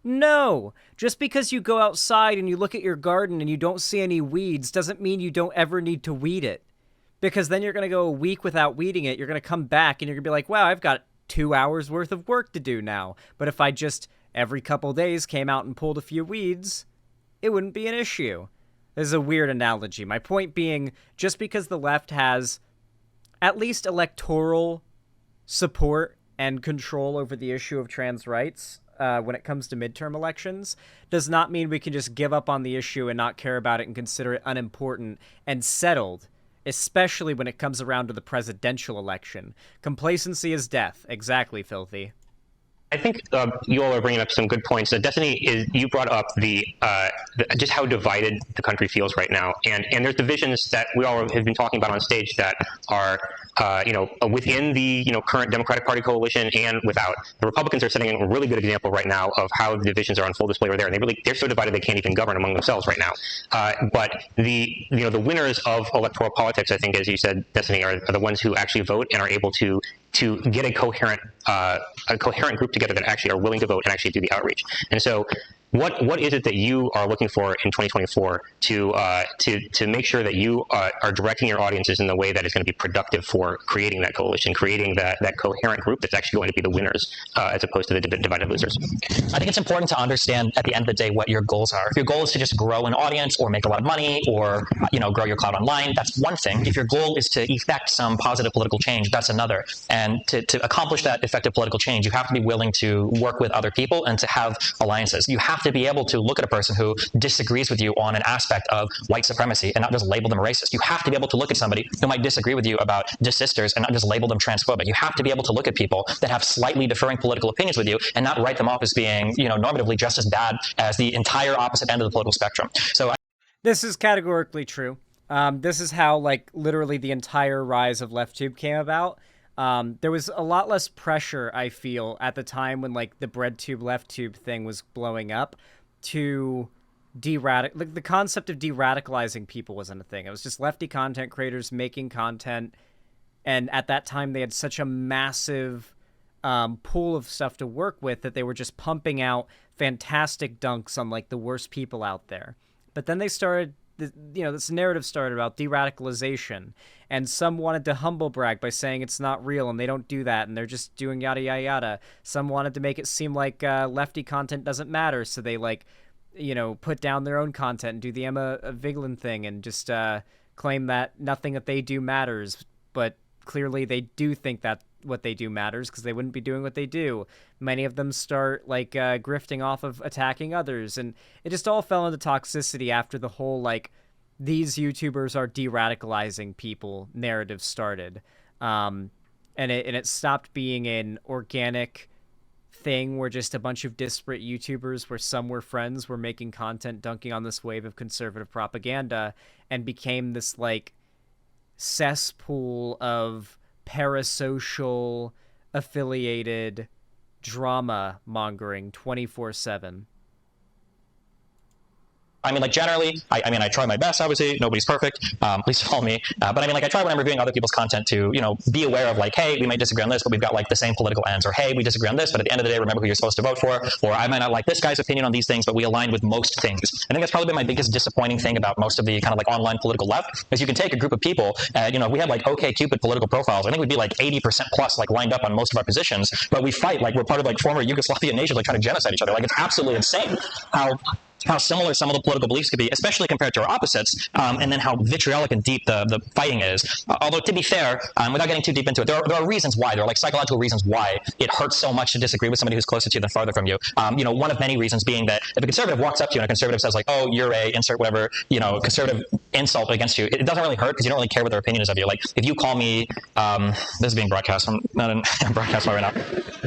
No. Just because you go outside and you look at your garden and you don't see any weeds doesn't mean you don't ever need to weed it. Because then you're going to go a week without weeding it. You're going to come back and you're going to be like, wow, I've got 2 hours worth of work to do now. But if I just every couple days came out and pulled a few weeds, it wouldn't be an issue. This is a weird analogy. My point being, just because the left has at least electoral support and control over the issue of trans rights when it comes to midterm elections does not mean we can just give up on the issue and not care about it and consider it unimportant and settled, especially when it comes around to the presidential election. Complacency is death. Exactly, Filthy. I think you all are bringing up some good points. Destiny, you brought up the just how divided the country feels right now, and there's divisions that we all have been talking about on stage that are within the current Democratic Party coalition and without. The Republicans are setting a really good example right now of how the divisions are on full display over there, and they're so divided they can't even govern among themselves right now. But the winners of electoral politics, I think, as you said, Destiny, are the ones who actually vote and are able to get a coherent group together that actually are willing to vote and actually do the outreach. And so what is it that you are looking for in 2024 to make sure that you are directing your audiences in the way that is going to be productive for creating that coalition, creating that coherent group that's actually going to be the winners as opposed to the divided losers? I think it's important to understand at the end of the day what your goals are. If your goal is to just grow an audience or make a lot of money or grow your clout online, that's one thing. If your goal is to effect some positive political change, that's another. And to accomplish that effective political change, you have to be willing to work with other people and to have alliances. You have to be able to look at a person who disagrees with you on an aspect of white supremacy and not just label them racist. You have to be able to look at somebody who might disagree with you about sisters and not just label them transphobic. You have to be able to look at people that have slightly differing political opinions with you and not write them off as being, normatively just as bad as the entire opposite end of the political spectrum. So this is categorically true. This is how, literally the entire rise of LeftTube came about. there was a lot less pressure, I feel, at the time when like the bread tube, left tube thing was blowing up to like the concept of de-radicalizing people wasn't a thing. It was just lefty content creators making content. And at that time, they had such a massive pool of stuff to work with that they were just pumping out fantastic dunks on like the worst people out there. But then they started, this narrative started about de-radicalization, and some wanted to humble brag by saying it's not real and they don't do that and they're just doing yada yada yada. Some wanted to make it seem like lefty content doesn't matter, so they like, put down their own content and do the Emma Vigeland thing and just claim that nothing that they do matters. But clearly they do think that what they do matters, because they wouldn't be doing what they do. Many of them start like grifting off of attacking others, and it just all fell into toxicity after the whole like these YouTubers are de-radicalizing people narrative started. And it stopped being an organic thing where just a bunch of disparate YouTubers, where some were friends, were making content dunking on this wave of conservative propaganda, and became this like cesspool of parasocial affiliated drama mongering 24/7. I mean, like, generally, I try my best, obviously. Nobody's perfect, at least follow me. But I mean, like, I try when I'm reviewing other people's content to, be aware of, like, hey, we might disagree on this, but we've got, like, the same political ends. Or, hey, we disagree on this, but at the end of the day, remember who you're supposed to vote for. Or, I might not like this guy's opinion on these things, but we align with most things. I think that's probably been my biggest disappointing thing about most of the kind of, like, online political left, is you can take a group of people, and, if we had, like, OkCupid political profiles, I think we'd be, like, 80% plus, like, lined up on most of our positions. But we fight, like, we're part of, like, former Yugoslavian nations, like, trying to genocide each other. Like, it's absolutely insane how similar some of the political beliefs could be, especially compared to our opposites, and then how vitriolic and deep the fighting is. Although, to be fair, without getting too deep into it, there are reasons why. There are like psychological reasons why it hurts so much to disagree with somebody who's closer to you than farther from you. One of many reasons being that if a conservative walks up to you and a conservative says like, oh, you're a insert whatever, conservative insult against you, it doesn't really hurt because you don't really care what their opinion is of you. Like, if you call me, this is being broadcast, I'm not in broadcast right now.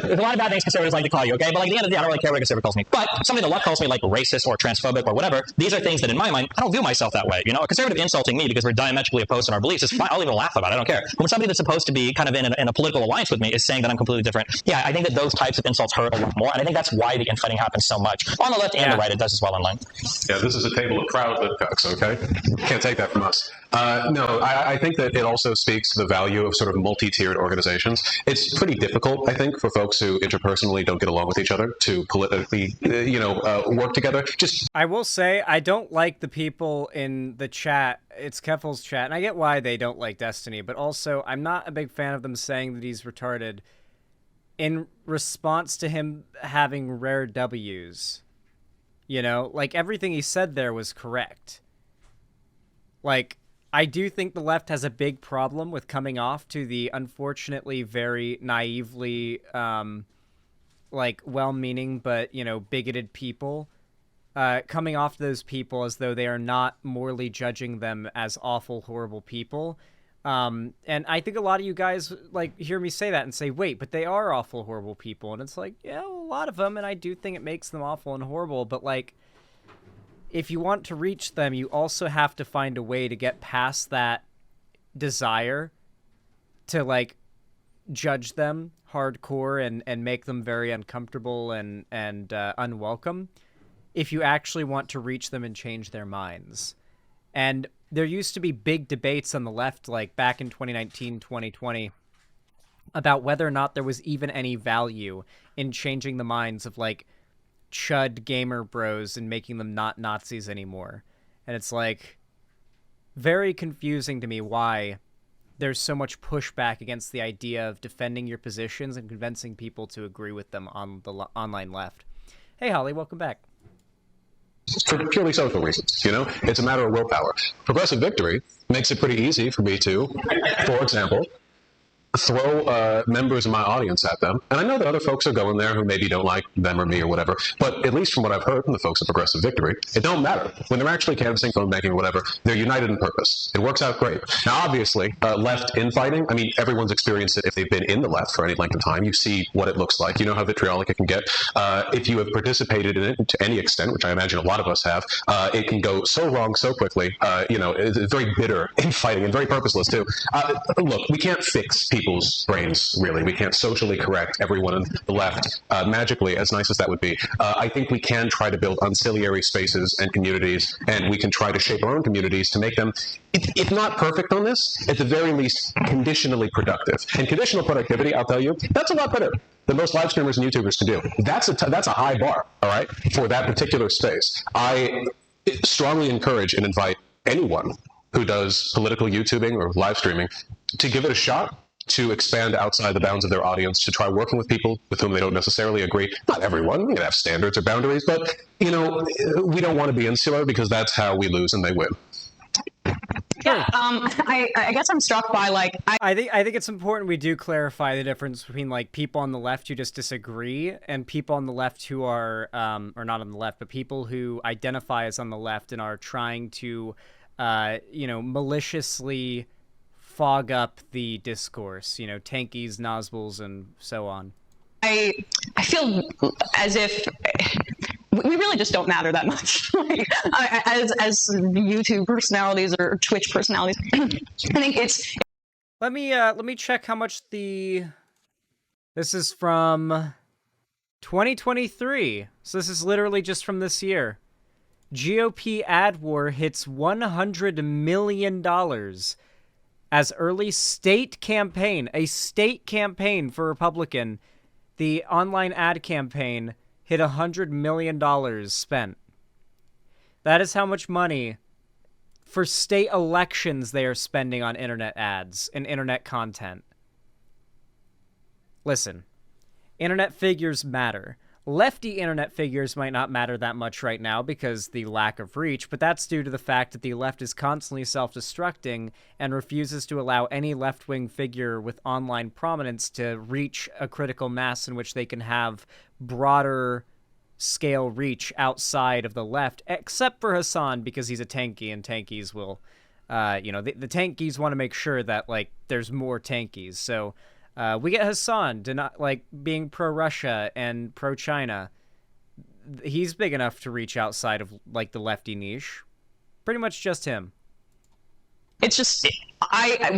There's a lot of bad things conservatives like to call you, okay? But like at the end of the day, I don't really care what a conservative calls me. But something the left calls me like racist or transphobic or whatever, these are things that in my mind, I don't view myself that way. A conservative insulting me because we're diametrically opposed in our beliefs is fine. I'll even laugh about it. I don't care. But when somebody that's supposed to be kind of in a political alliance with me is saying that I'm completely different, yeah, I think that those types of insults hurt a lot more. And I think that's why the infighting happens so much. On the left and the right, it does as well online. Yeah, this is a table of proud Litcucks, okay? Can't take that from us. No, I think that it also speaks to the value of sort of multi-tiered organizations. It's pretty difficult, I think, for folks who interpersonally don't get along with each other to politically, work together. I will say, I don't like the people in the chat. It's Keffel's chat, and I get why they don't like Destiny, but also I'm not a big fan of them saying that he's retarded in response to him having rare W's. Like, everything he said there was correct. Like, I do think the left has a big problem with coming off to the unfortunately very naively, well-meaning but, bigoted people. Coming off those people as though they are not morally judging them as awful, horrible people. And I think a lot of you guys, hear me say that and say, wait, but they are awful, horrible people. And it's like, yeah, a lot of them, and I do think it makes them awful and horrible, but, if you want to reach them, you also have to find a way to get past that desire to, judge them hardcore and make them very uncomfortable and unwelcome if you actually want to reach them and change their minds. And there used to be big debates on the left, back in 2019, 2020, about whether or not there was even any value in changing the minds of, chud gamer bros and making them not Nazis anymore. And it's very confusing to me why there's so much pushback against the idea of defending your positions and convincing people to agree with them on the online left. Hey Holly, welcome back. For purely social reasons, it's a matter of willpower. Progressive victory makes it pretty easy for me to, for example, throw members of my audience at them. And I know that other folks are going there who maybe don't like them or me or whatever, but at least from what I've heard from the folks at Progressive Victory, it don't matter. When they're actually canvassing, phone banking or whatever, they're united in purpose. It works out great. Now, obviously, left infighting, everyone's experienced it if they've been in the left for any length of time. You see what it looks like. You know how vitriolic it can get. If you have participated in it to any extent, which I imagine a lot of us have, it can go so wrong so quickly. It's very bitter infighting and very purposeless too. Look, we can't fix people people's brains, really. We can't socially correct everyone on the left magically, as nice as that would be. I think we can try to build ancillary spaces and communities, and we can try to shape our own communities to make them, if not perfect on this, at the very least conditionally productive. And conditional productivity, I'll tell you, that's a lot better than most live streamers and YouTubers can do. That's a high bar, all right, for that particular space. I strongly encourage and invite anyone who does political YouTubing or live streaming to give it a shot, to expand outside the bounds of their audience, to try working with people with whom they don't necessarily agree. Not everyone, we can have standards or boundaries, but, you know, we don't want to be insular, because that's how we lose and they win. Yeah, I guess I'm struck by, like, I think it's important we do clarify the difference between, like, people on the left who just disagree and people on the left who are, or not on the left, but people who identify as on the left and are trying to, you know, maliciously fog up the discourse, you know, tankies, Nosbles, and so on. I feel as if we really just don't matter that much. Like, as YouTube personalities or Twitch personalities, I think it's. Let me check how much the. This is from 2023, so this is literally just from this year. GOP ad war hits $100 million as early state campaign, a state campaign for Republican. The online ad campaign hit $100 million spent. That is how much money for state elections they are spending on internet ads and internet content. Listen, internet figures matter. Lefty internet figures might not matter that much right now because the lack of reach, but that's due to the fact that the left is constantly self-destructing and refuses to allow any left-wing figure with online prominence to reach a critical mass in which they can have broader scale reach outside of the left, except for Hassan, because he's a tanky, and tankies will, you know, the tankies want to make sure that, like, there's more tankies, so... we get Hassan being pro-Russia and pro-China. He's big enough to reach outside of, like, the lefty niche. Pretty much just him. It's just,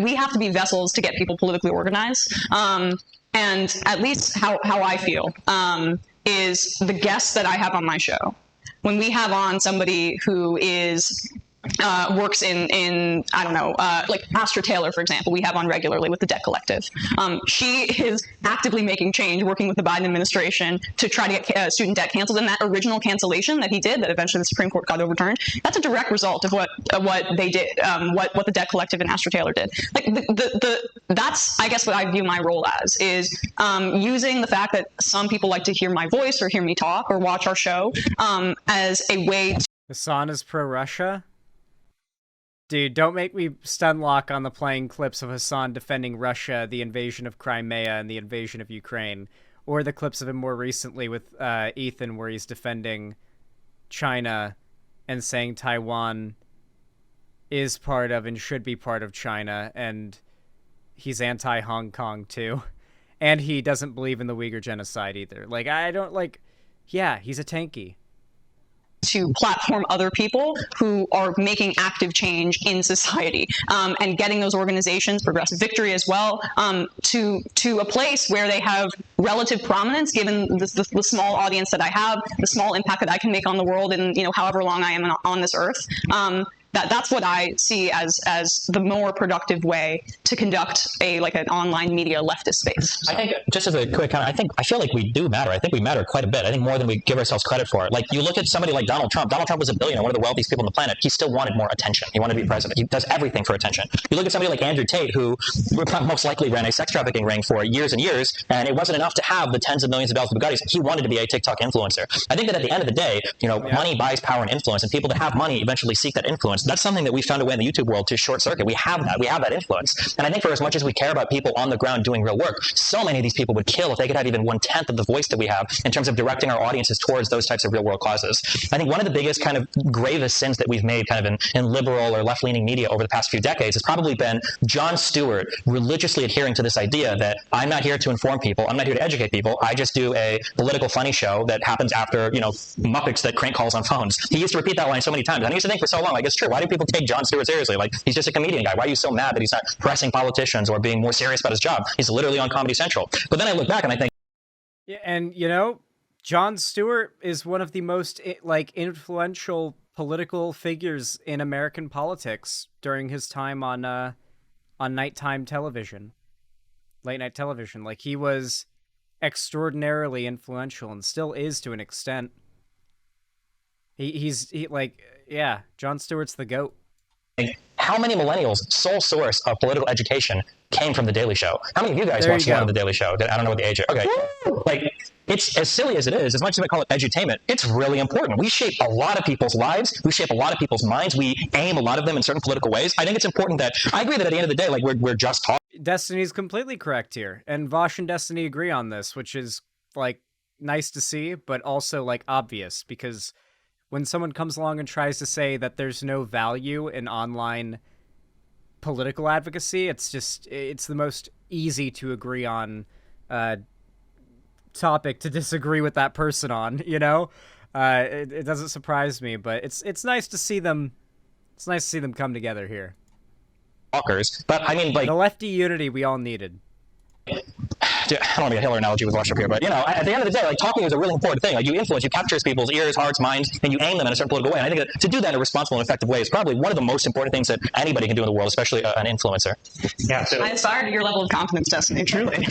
we have to be vessels to get people politically organized. And at least how I feel is the guests that I have on my show. When we have on somebody who is... works in I don't know, like Astra Taylor, for example, we have on regularly with the Debt Collective. She is actively making change, working with the Biden administration to try to get student debt canceled. And that original cancellation that he did, that eventually the Supreme Court got overturned, that's a direct result of what they did, what the Debt Collective and Astra Taylor did. Like that's, I guess, what I view my role as, is using the fact that some people like to hear my voice or hear me talk or watch our show as a way to... Hassan is pro-Russia? Dude, don't make me stun lock on the playing clips of Hassan defending Russia, the invasion of Crimea, and the invasion of Ukraine. Or the clips of him more recently with Ethan, where he's defending China and saying Taiwan is part of and should be part of China, and he's anti-Hong Kong, too. And he doesn't believe in the Uyghur genocide, either. Like, I don't, like... Yeah, he's a tanky. To platform other people who are making active change in society, and getting those organizations, Progressive Victory as well, to a place where they have relative prominence, given the small audience that I have, the small impact that I can make on the world in, you know, however long I am on this earth. That's what I see as the more productive way to conduct an online media leftist space. I think, just as a quick comment, I feel like we do matter. I think we matter quite a bit. I think more than we give ourselves credit for. Like, you look at somebody like Donald Trump. Donald Trump was a billionaire, one of the wealthiest people on the planet. He still wanted more attention. He wanted to be president. He does everything for attention. You look at somebody like Andrew Tate, who most likely ran a sex trafficking ring for years and years, and it wasn't enough to have the tens of millions of dollars of Bugattis. He wanted to be a TikTok influencer. I think that at the end of the day, you know, money buys power and influence, and people that have money eventually seek that influence. That's something that we found a way in the YouTube world to short circuit. We have that influence. And I think for as much as we care about people on the ground doing real work, so many of these people would kill if they could have even 1/10 of the voice that we have in terms of directing our audiences towards those types of real world causes. I think one of the biggest kind of gravest sins that we've made kind of in liberal or left-leaning media over the past few decades has probably been Jon Stewart religiously adhering to this idea that I'm not here to inform people, I'm not here to educate people, I just do a political funny show that happens after, you know, Muppets that crank calls on phones. He used to repeat that line so many times, and I used to think for so long, like, it's true, Why do people take Jon Stewart seriously? Like, he's just a comedian guy. Why are you so mad that he's not pressing politicians or being more serious about his job? He's literally on Comedy Central. But then I look back and I think, Yeah, and Jon Stewart is one of the most influential political figures in American politics during his time on nighttime television, late night television. Like, he was extraordinarily influential and still is to an extent. Jon Stewart's the GOAT. how many millennials' sole source of political education came from The Daily Show? How many of you guys watched one of The Daily Show? I don't know what the age is. Okay. Like, it's as silly as it is, as much as we call it edutainment, it's really important. We shape a lot of people's lives. We shape a lot of people's minds. We aim a lot of them in certain political ways. I think it's important that, I agree that at the end of the day, like, we're just talking. Destiny's completely correct here. And Vaush and Destiny agree on this, which is, like, nice to see, but also, like, obvious, because when someone comes along and tries to say that there's no value in online political advocacy, it's the most easy to agree on topic to disagree with that person on, you know? It doesn't surprise me, but it's nice to see them. It's nice to see them come together here. But I mean, like, the lefty unity we all needed. I don't want to be a Hitler analogy with Vaush up here, but, you know, at the end of the day, like, talking is a really important thing. Like, you influence, you capture people's ears, hearts, minds, and you aim them in a certain political way. And I think that to do that in a responsible and effective way is probably one of the most important things that anybody can do in the world, especially an influencer. Yeah, so I aspire to your level of confidence, Destiny, truly.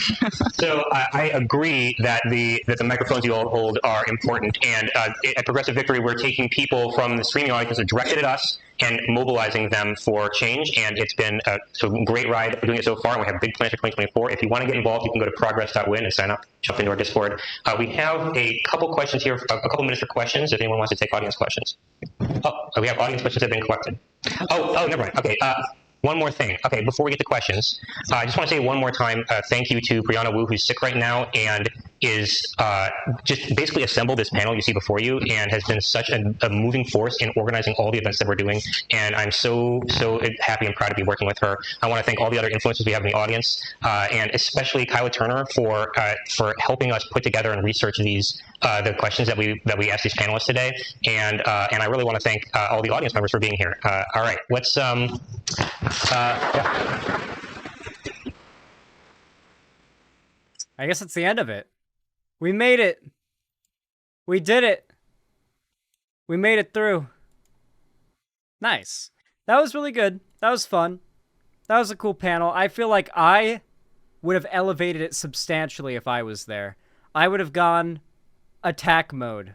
So I agree that the microphones you all hold are important, and at Progressive Victory, we're taking people from the streaming audience that are directed at us and mobilizing them for change, and it's been a great ride doing it so far, and we have big plans for 2024. If you want to get involved, you can go to progress.win and sign up, jump into our Discord. We have a couple questions here, a couple minutes for questions, if anyone wants to take audience questions. Oh, we have audience questions that have been collected. Oh, never mind. Okay, one more thing. Okay, before we get to questions, I just want to say one more time thank you to Brianna Wu, who's sick right now and is just basically assembled this panel you see before you and has been such a moving force in organizing all the events that we're doing. And I'm so happy and proud to be working with her. I want to thank all the other influencers we have in the audience, and especially Kyla Turner for helping us put together and research these the questions that we asked these panelists today. And I really want to thank all the audience members for being here. All right, let's yeah. I guess it's the end of it. We made it. We did it. We made it through. Nice. That was really good. That was fun. That was a cool panel. I feel like I would have elevated it substantially if I was there. I would have gone attack mode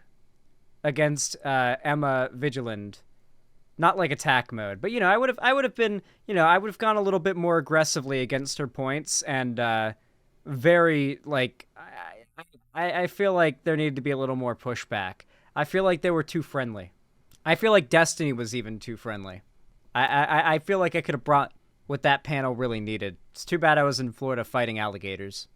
against Emma Vigilant. Not like attack mode, but, you know, I would have been, you know, I would have gone a little bit more aggressively against her points, and very, like, I feel like there needed to be a little more pushback. I feel like they were too friendly. I feel like Destiny was even too friendly. I feel like I could have brought what that panel really needed. It's too bad I was in Florida fighting alligators.